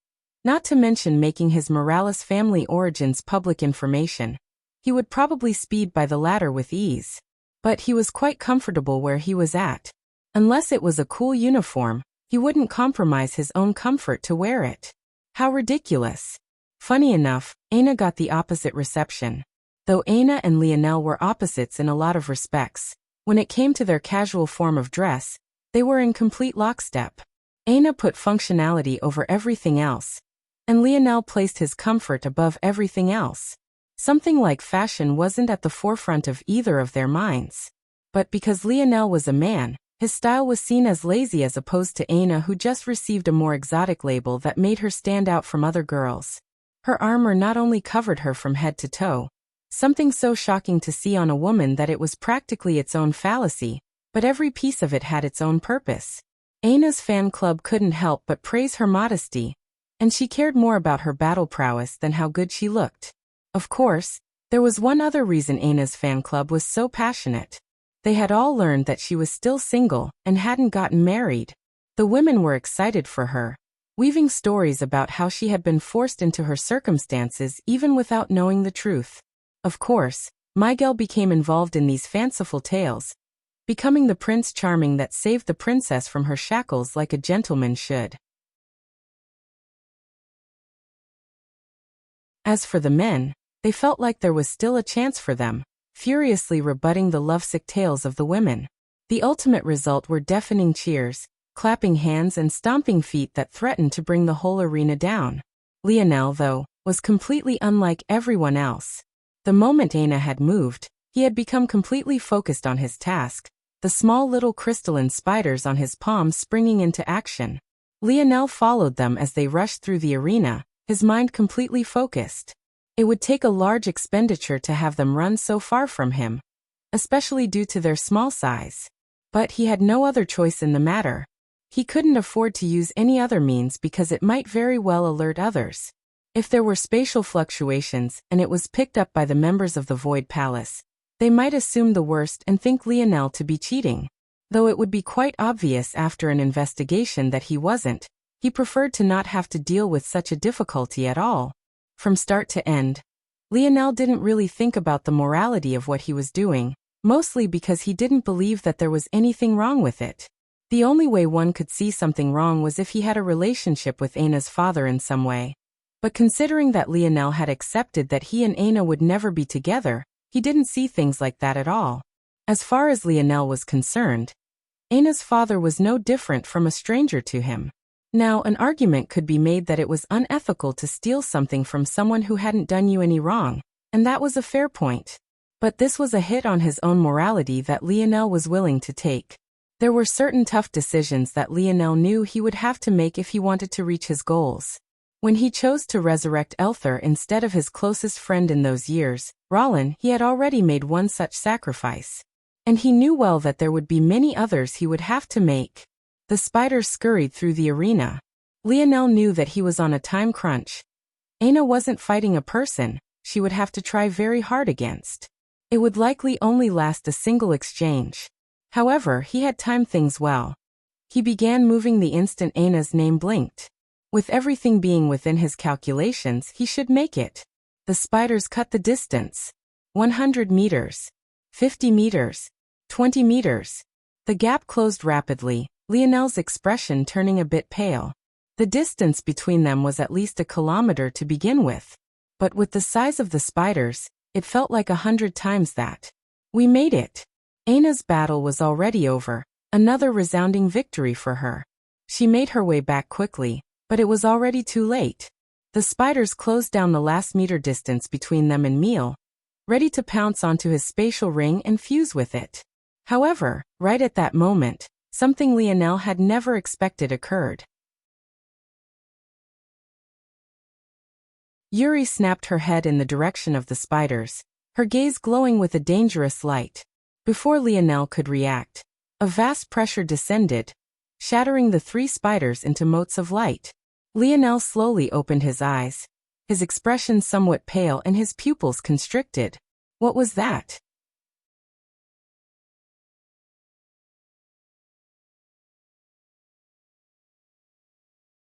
not to mention making his Morales family origins public information, he would probably speed by the latter with ease. But he was quite comfortable where he was at. Unless it was a cool uniform, he wouldn't compromise his own comfort to wear it. How ridiculous. Funny enough, Aina got the opposite reception. Though Aina and Lionel were opposites in a lot of respects, when it came to their casual form of dress, they were in complete lockstep. Aina put functionality over everything else, and Lionel placed his comfort above everything else. Something like fashion wasn't at the forefront of either of their minds. But because Lionel was a man, his style was seen as lazy as opposed to Aina, who just received a more exotic label that made her stand out from other girls. Her armor not only covered her from head to toe, something so shocking to see on a woman that it was practically its own fallacy, but every piece of it had its own purpose. Aina's fan club couldn't help but praise her modesty, and she cared more about her battle prowess than how good she looked. Of course, there was one other reason Aina's fan club was so passionate. They had all learned that she was still single and hadn't gotten married. The women were excited for her, weaving stories about how she had been forced into her circumstances even without knowing the truth. Of course, Miguel became involved in these fanciful tales, becoming the Prince Charming that saved the princess from her shackles like a gentleman should. As for the men, they felt like there was still a chance for them, furiously rebutting the lovesick tales of the women. The ultimate result were deafening cheers, clapping hands and stomping feet that threatened to bring the whole arena down. Lionel, though, was completely unlike everyone else. The moment Aina had moved, he had become completely focused on his task, the small little crystalline spiders on his palms springing into action. Lionel followed them as they rushed through the arena, his mind completely focused. It would take a large expenditure to have them run so far from him, especially due to their small size. But he had no other choice in the matter. He couldn't afford to use any other means because it might very well alert others. If there were spatial fluctuations and it was picked up by the members of the Void Palace, they might assume the worst and think Lionel to be cheating. Though it would be quite obvious after an investigation that he wasn't, he preferred to not have to deal with such a difficulty at all. From start to end, Lionel didn't really think about the morality of what he was doing, mostly because he didn't believe that there was anything wrong with it. The only way one could see something wrong was if he had a relationship with Aina's father in some way. But considering that Lionel had accepted that he and Aina would never be together, he didn't see things like that at all. As far as Lionel was concerned, Aina's father was no different from a stranger to him. Now, an argument could be made that it was unethical to steal something from someone who hadn't done you any wrong, and that was a fair point. But this was a hit on his own morality that Lionel was willing to take. There were certain tough decisions that Lionel knew he would have to make if he wanted to reach his goals. When he chose to resurrect Elthar instead of his closest friend in those years, Rollin, he had already made one such sacrifice. And he knew well that there would be many others he would have to make. The spiders scurried through the arena. Lionel knew that he was on a time crunch. Aina wasn't fighting a person she would have to try very hard against. It would likely only last a single exchange. However, he had timed things well. He began moving the instant Aina's name blinked. With everything being within his calculations, he should make it. The spiders cut the distance. 100 meters. 50 meters. 20 meters. The gap closed rapidly, Lionel's expression turning a bit pale. The distance between them was at least a kilometer to begin with. But with the size of the spiders, it felt like 100 times that. We made it. Aina's battle was already over, another resounding victory for her. She made her way back quickly, but it was already too late. The spiders closed down the last meter distance between them and Meal, ready to pounce onto his spatial ring and fuse with it. However, right at that moment, something Lionel had never expected occurred. Yuri snapped her head in the direction of the spiders, her gaze glowing with a dangerous light. Before Lionel could react, a vast pressure descended, shattering the 3 spiders into motes of light. Lionel slowly opened his eyes, his expression somewhat pale and his pupils constricted. What was that?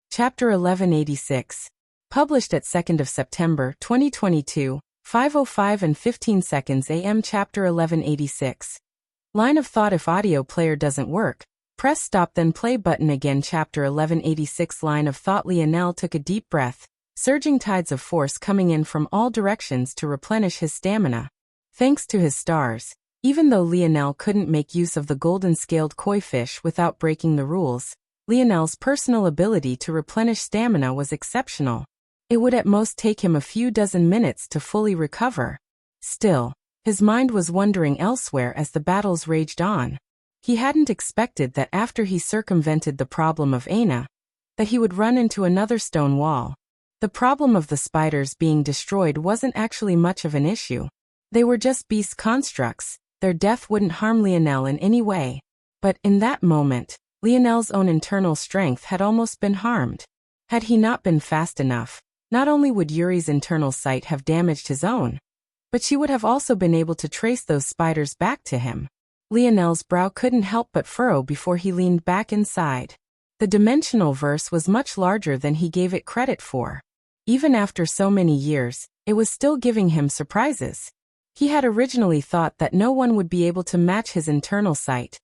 Chapter 1186. Published at 2nd of September 2022, 5:05 and 15 seconds AM. Chapter 1186. Line of thought: if audio player doesn't work, press stop then play button again. Chapter 1186. Line of thought. Lionel took a deep breath, surging tides of force coming in from all directions to replenish his stamina. Thanks to his stars, even though Lionel couldn't make use of the golden-scaled koi fish without breaking the rules, Lionel's personal ability to replenish stamina was exceptional. It would at most take him a few dozen minutes to fully recover. Still, his mind was wandering elsewhere as the battles raged on. He hadn't expected that after he circumvented the problem of Aina, that he would run into another stone wall. The problem of the spiders being destroyed wasn't actually much of an issue. They were just beast constructs, their death wouldn't harm Lionel in any way. But in that moment, Lionel's own internal strength had almost been harmed. Had he not been fast enough, not only would Yuri's internal sight have damaged his own, but she would have also been able to trace those spiders back to him. Lionel's brow couldn't help but furrow before he leaned back inside. The dimensional verse was much larger than he gave it credit for. Even after so many years, it was still giving him surprises. He had originally thought that no one would be able to match his internal sight,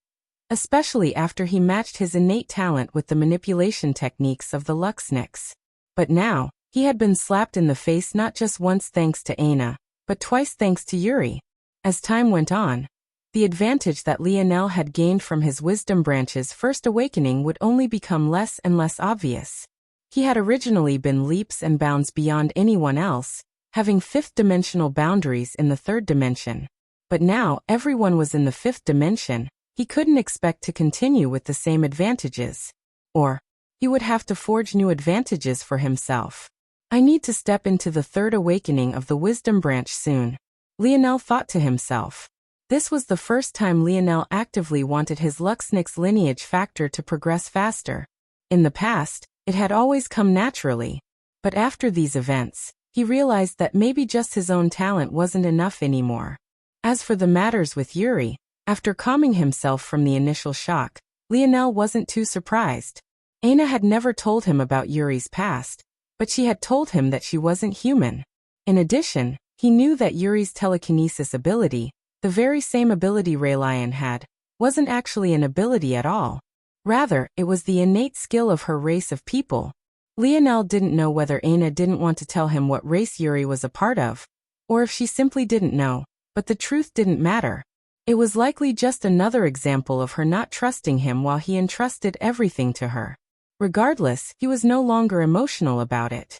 especially after he matched his innate talent with the manipulation techniques of the Luxniks. But now, he had been slapped in the face not just once thanks to Aina, but twice thanks to Yuri. As time went on, the advantage that Lionel had gained from his wisdom branch's first awakening would only become less and less obvious. He had originally been leaps and bounds beyond anyone else, having fifth-dimensional boundaries in the third dimension. But now everyone was in the fifth dimension. He couldn't expect to continue with the same advantages. Or, he would have to forge new advantages for himself. I need to step into the third awakening of the wisdom branch soon, Lionel thought to himself. This was the first time Lionel actively wanted his Luxnix lineage factor to progress faster. In the past, it had always come naturally. But after these events, he realized that maybe just his own talent wasn't enough anymore. As for the matters with Yuri, after calming himself from the initial shock, Lionel wasn't too surprised. Aina had never told him about Yuri's past, but she had told him that she wasn't human. In addition, he knew that Yuri's telekinesis ability, the very same ability Raylion had, wasn't actually an ability at all. Rather, it was the innate skill of her race of people. Lionel didn't know whether Aina didn't want to tell him what race Yuri was a part of, or if she simply didn't know, but the truth didn't matter. It was likely just another example of her not trusting him while he entrusted everything to her. Regardless, he was no longer emotional about it.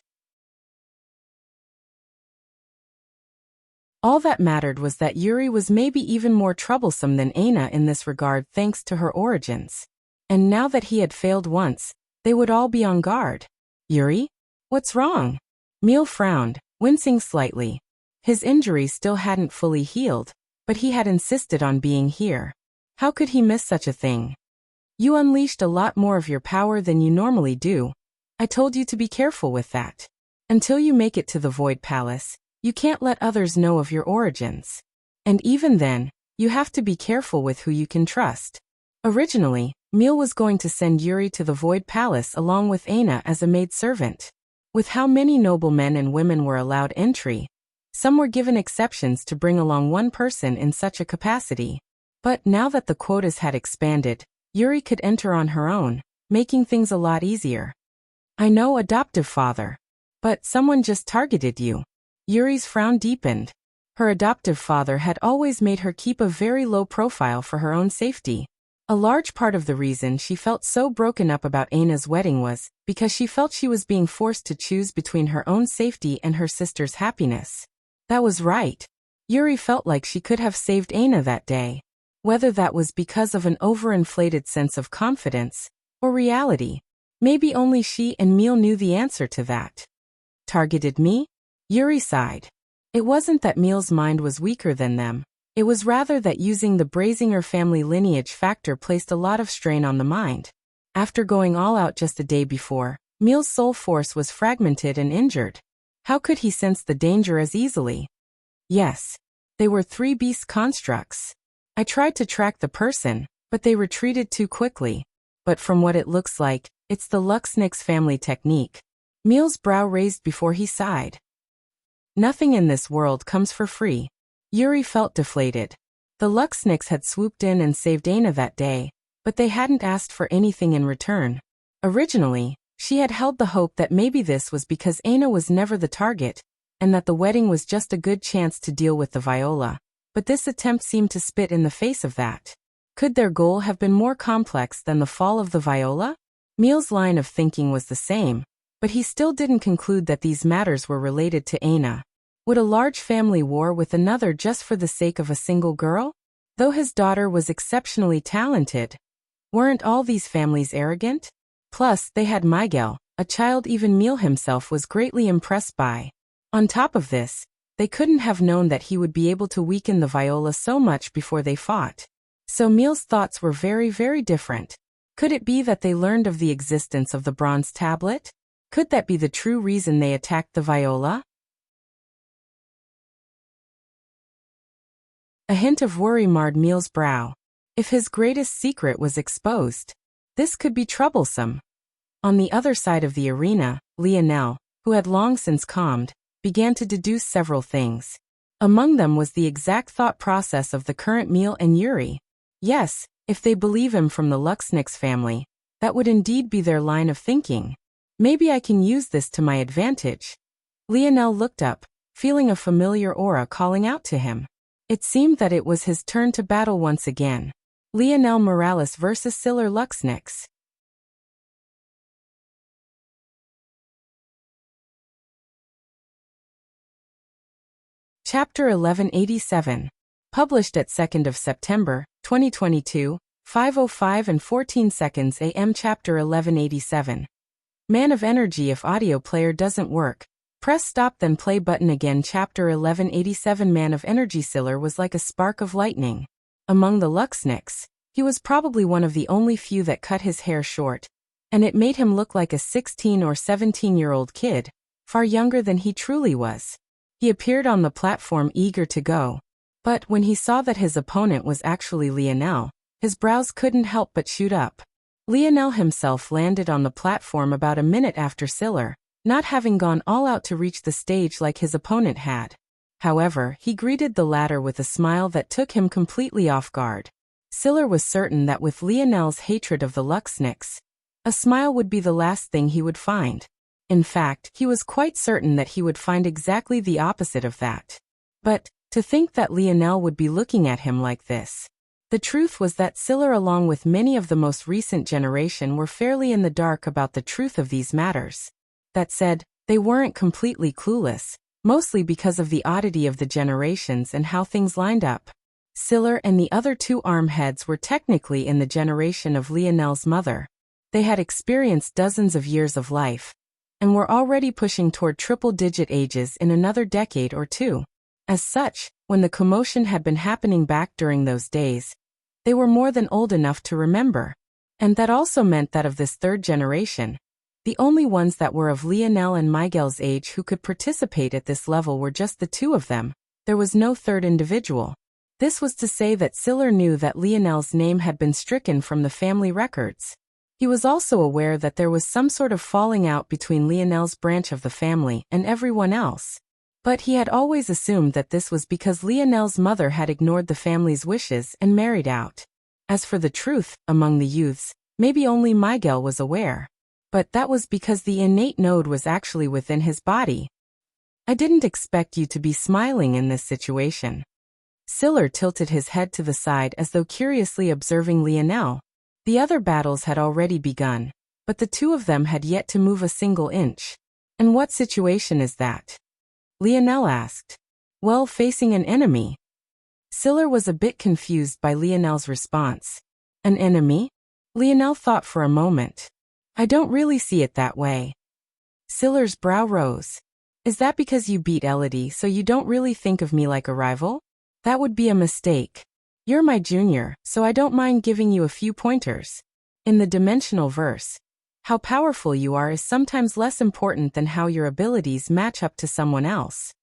All that mattered was that Yuri was maybe even more troublesome than Aina in this regard thanks to her origins. And now that he had failed once, they would all be on guard. Yuri? What's wrong? Emil frowned, wincing slightly. His injury still hadn't fully healed, but he had insisted on being here. How could he miss such a thing? You unleashed a lot more of your power than you normally do. I told you to be careful with that. Until you make it to the Void Palace, you can't let others know of your origins. And even then, you have to be careful with who you can trust. Originally, Emil was going to send Yuri to the Void Palace along with Aina as a maidservant. With how many noble men and women were allowed entry, some were given exceptions to bring along one person in such a capacity. But now that the quotas had expanded, Yuri could enter on her own, making things a lot easier. I know, adoptive father. But someone just targeted you. Yuri's frown deepened. Her adoptive father had always made her keep a very low profile for her own safety. A large part of the reason she felt so broken up about Aina's wedding was because she felt she was being forced to choose between her own safety and her sister's happiness. That was right. Yuri felt like she could have saved Aina that day. Whether that was because of an overinflated sense of confidence or reality, maybe only she and Emil knew the answer to that. Targeted me? Yuri sighed. It wasn't that Emil's mind was weaker than them. It was rather that using the Brazinger family lineage factor placed a lot of strain on the mind. After going all out just a day before, Emil's soul force was fragmented and injured. How could he sense the danger as easily? Yes. They were 3 beast constructs. I tried to track the person, but they retreated too quickly. But from what it looks like, it's the Luxnix family technique. Emil's brow raised before he sighed. Nothing in this world comes for free. Yuri felt deflated. The Luxnix had swooped in and saved Aina that day, but they hadn't asked for anything in return. Originally, she had held the hope that maybe this was because Aina was never the target, and that the wedding was just a good chance to deal with the Viola. But this attempt seemed to spit in the face of that. Could their goal have been more complex than the fall of the Viola? Emil's line of thinking was the same, but he still didn't conclude that these matters were related to Aina. Would a large family war with another just for the sake of a single girl? Though his daughter was exceptionally talented, weren't all these families arrogant? Plus, they had Miguel, a child even Emil himself was greatly impressed by. On top of this, they couldn't have known that he would be able to weaken the Viola so much before they fought. So Emil's thoughts were very, very different. Could it be that they learned of the existence of the bronze tablet? Could that be the true reason they attacked the Viola? A hint of worry marred Emil's brow. If his greatest secret was exposed, this could be troublesome. On the other side of the arena, Lionel, who had long since calmed, began to deduce several things. Among them was the exact thought process of the current Emil and Yuri. Yes, if they believe him from the Luxnix family, that would indeed be their line of thinking. Maybe I can use this to my advantage. Lionel looked up, feeling a familiar aura calling out to him. It seemed that it was his turn to battle once again. Lionel Morales versus Siller Luxnix. Chapter 1187. Published at 2nd of September, 2022, 5:05 and 14 seconds AM. Chapter 1187. Man of energy. If audio player doesn't work, Press stop then play button again. Chapter 1187 Man of Energy. Siller was like a spark of lightning. Among the Luxniks, he was probably one of the only few that cut his hair short, and it made him look like a 16 or 17-year-old kid, far younger than he truly was. He appeared on the platform eager to go, but when he saw that his opponent was actually Lionel, his brows couldn't help but shoot up. Lionel himself landed on the platform about a minute after Siller, not having gone all out to reach the stage like his opponent had. However, he greeted the latter with a smile that took him completely off guard. Siller was certain that with Lionel's hatred of the Luxniks, a smile would be the last thing he would find. In fact, he was quite certain that he would find exactly the opposite of that. But, to think that Lionel would be looking at him like this. The truth was that Siller, along with many of the most recent generation, were fairly in the dark about the truth of these matters. That said, they weren't completely clueless, mostly because of the oddity of the generations and how things lined up. Siller and the other two armheads were technically in the generation of Lionel's mother. They had experienced dozens of years of life, and were already pushing toward triple-digit ages in another decade or two. As such, when the commotion had been happening back during those days, they were more than old enough to remember. And that also meant that of this third generation, the only ones that were of Lionel and Miguel's age who could participate at this level were just the two of them. There was no third individual. This was to say that Siller knew that Lionel's name had been stricken from the family records. He was also aware that there was some sort of falling out between Lionel's branch of the family and everyone else. But he had always assumed that this was because Lionel's mother had ignored the family's wishes and married out. As for the truth, among the youths, maybe only Miguel was aware. But that was because the innate node was actually within his body. I didn't expect you to be smiling in this situation. Siller tilted his head to the side as though curiously observing Lionel. The other battles had already begun, but the two of them had yet to move a single inch. And what situation is that? Lionel asked. Well, facing an enemy. Siller was a bit confused by Lionel's response. An enemy? Lionel thought for a moment. I don't really see it that way. Siller's brow rose. Is that because you beat Elodie so you don't really think of me like a rival? That would be a mistake. You're my junior, so I don't mind giving you a few pointers. In the dimensional verse, how powerful you are is sometimes less important than how your abilities match up to someone else.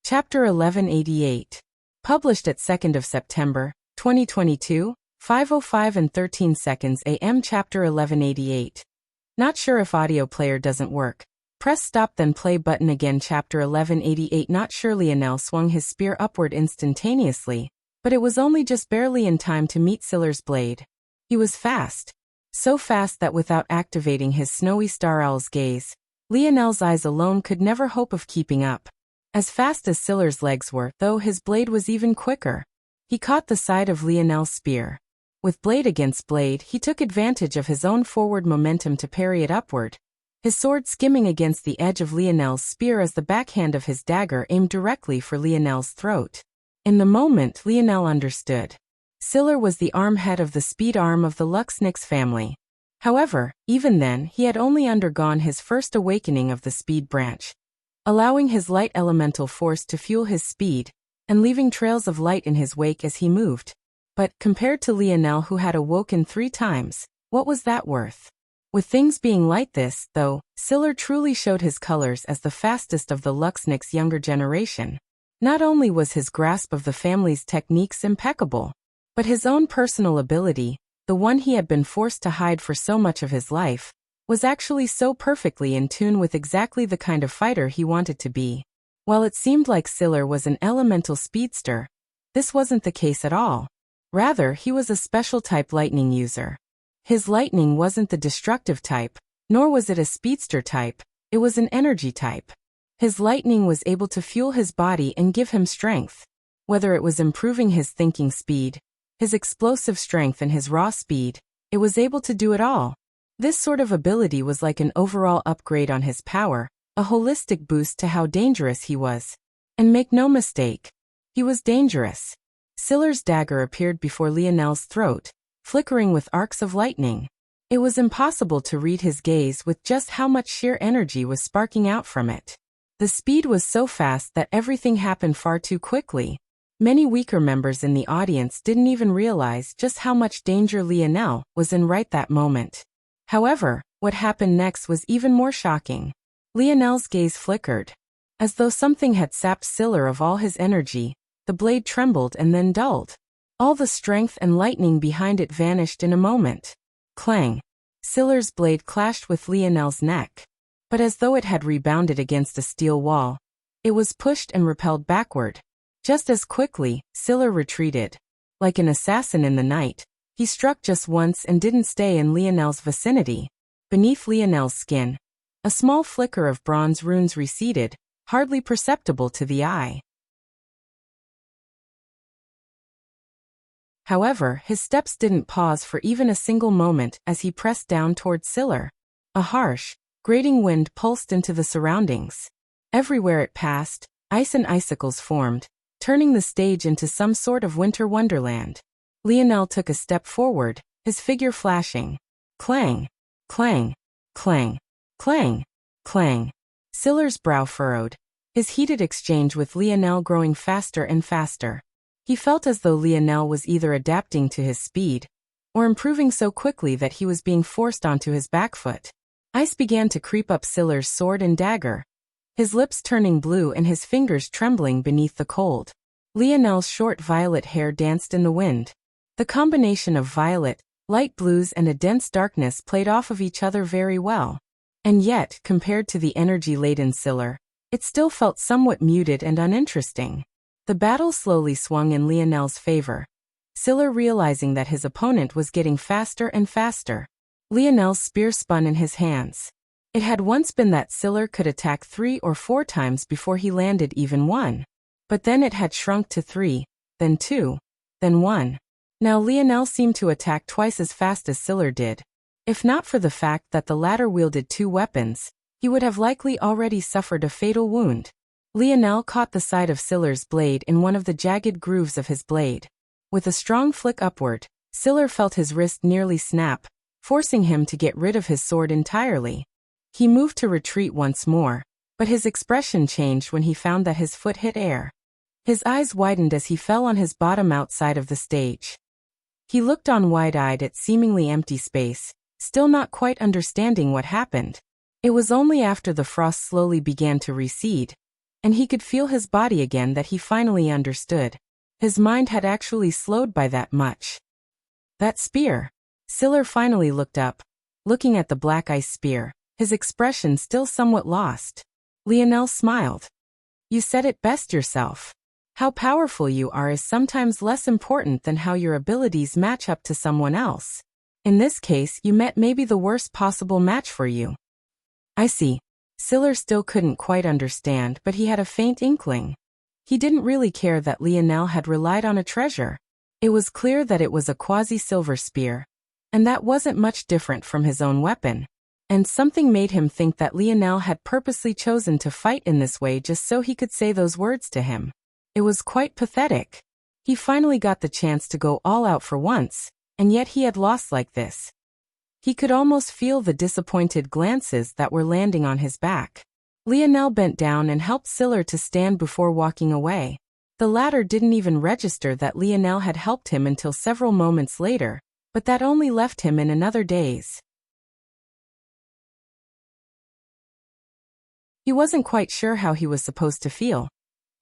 Chapter 1188. Published at 2nd of September, 2022, 5:05 and 13 seconds AM. Chapter 1188. Not sure if audio player doesn't work. Press stop then play button again. Chapter 1188. Not sure. Lionel swung his spear upward instantaneously, but it was only just barely in time to meet Siller's blade. He was fast. So fast that without activating his snowy star owl's gaze, Lionel's eyes alone could never hope of keeping up. As fast as Siller's legs were, though, his blade was even quicker. He caught the side of Lionel's spear. With blade against blade, he took advantage of his own forward momentum to parry it upward, his sword skimming against the edge of Lionel's spear as the backhand of his dagger aimed directly for Lionel's throat. In the moment, Lionel understood. Siller was the armhead of the speed arm of the Luxniks family. However, even then, he had only undergone his first awakening of the speed branch, allowing his light elemental force to fuel his speed, and leaving trails of light in his wake as he moved. But, compared to Lionel, who had awoken 3 times, what was that worth? With things being like this, though, Siller truly showed his colors as the fastest of the Luxniks' younger generation. Not only was his grasp of the family's techniques impeccable, but his own personal ability, the one he had been forced to hide for so much of his life, was actually so perfectly in tune with exactly the kind of fighter he wanted to be. While it seemed like Siller was an elemental speedster, this wasn't the case at all. Rather, he was a special type lightning user. His lightning wasn't the destructive type, nor was it a speedster type, it was an energy type. His lightning was able to fuel his body and give him strength. Whether it was improving his thinking speed, his explosive strength, and his raw speed, it was able to do it all. This sort of ability was like an overall upgrade on his power, a holistic boost to how dangerous he was. And make no mistake, he was dangerous. Siller's dagger appeared before Lionel's throat, flickering with arcs of lightning. It was impossible to read his gaze with just how much sheer energy was sparking out from it. The speed was so fast that everything happened far too quickly. Many weaker members in the audience didn't even realize just how much danger Lionel was in right that moment. However, what happened next was even more shocking. Lionel's gaze flickered. As though something had sapped Siller of all his energy, the blade trembled and then dulled. All the strength and lightning behind it vanished in a moment. Clang! Siller's blade clashed with Lionel's neck. But as though it had rebounded against a steel wall, it was pushed and repelled backward. Just as quickly, Siller retreated. Like an assassin in the night, he struck just once and didn't stay in Lionel's vicinity. Beneath Lionel's skin, a small flicker of bronze runes receded, hardly perceptible to the eye. However, his steps didn't pause for even a single moment as he pressed down toward Siller. A harsh, grating wind pulsed into the surroundings. Everywhere it passed, ice and icicles formed, turning the stage into some sort of winter wonderland. Lionel took a step forward, his figure flashing. Clang! Clang! Clang! Clang! Clang! Siller's brow furrowed, his heated exchange with Lionel growing faster and faster. He felt as though Lionel was either adapting to his speed, or improving so quickly that he was being forced onto his back foot. Ice began to creep up Siller's sword and dagger, his lips turning blue and his fingers trembling beneath the cold. Lionel's short violet hair danced in the wind. The combination of violet, light blues and a dense darkness played off of each other very well. And yet, compared to the energy-laden Siller, it still felt somewhat muted and uninteresting. The battle slowly swung in Lionel's favor, Siller realizing that his opponent was getting faster and faster. Lionel's spear spun in his hands. It had once been that Siller could attack 3 or 4 times before he landed even one. But then it had shrunk to 3, then 2, then 1. Now Lionel seemed to attack twice as fast as Siller did. If not for the fact that the latter wielded 2 weapons, he would have likely already suffered a fatal wound. Lionel caught the side of Siller's blade in one of the jagged grooves of his blade. With a strong flick upward, Siller felt his wrist nearly snap, forcing him to get rid of his sword entirely. He moved to retreat once more, but his expression changed when he found that his foot hit air. His eyes widened as he fell on his bottom outside of the stage. He looked on wide-eyed at seemingly empty space, still not quite understanding what happened. It was only after the frost slowly began to recede, and he could feel his body again that he finally understood. His mind had actually slowed by that much. That spear. Siller finally looked up, looking at the black ice spear, his expression still somewhat lost. Lionel smiled. You said it best yourself. How powerful you are is sometimes less important than how your abilities match up to someone else. In this case, you met maybe the worst possible match for you. I see. Siller still couldn't quite understand, but he had a faint inkling. He didn't really care that Lionel had relied on a treasure. It was clear that it was a quasi-silver spear, and that wasn't much different from his own weapon. And something made him think that Lionel had purposely chosen to fight in this way just so he could say those words to him. It was quite pathetic. He finally got the chance to go all out for once, and yet he had lost like this. He could almost feel the disappointed glances that were landing on his back. Lionel bent down and helped Siller to stand before walking away. The latter didn't even register that Lionel had helped him until several moments later, but that only left him in another daze. He wasn't quite sure how he was supposed to feel.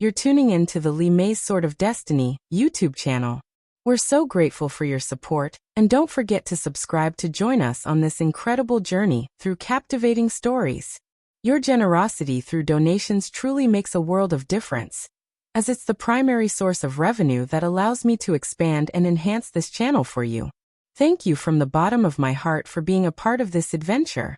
You're tuning in to the Lee May's Sword of Destiny YouTube channel. We're so grateful for your support, and don't forget to subscribe to join us on this incredible journey through captivating stories. Your generosity through donations truly makes a world of difference, as it's the primary source of revenue that allows me to expand and enhance this channel for you. Thank you from the bottom of my heart for being a part of this adventure.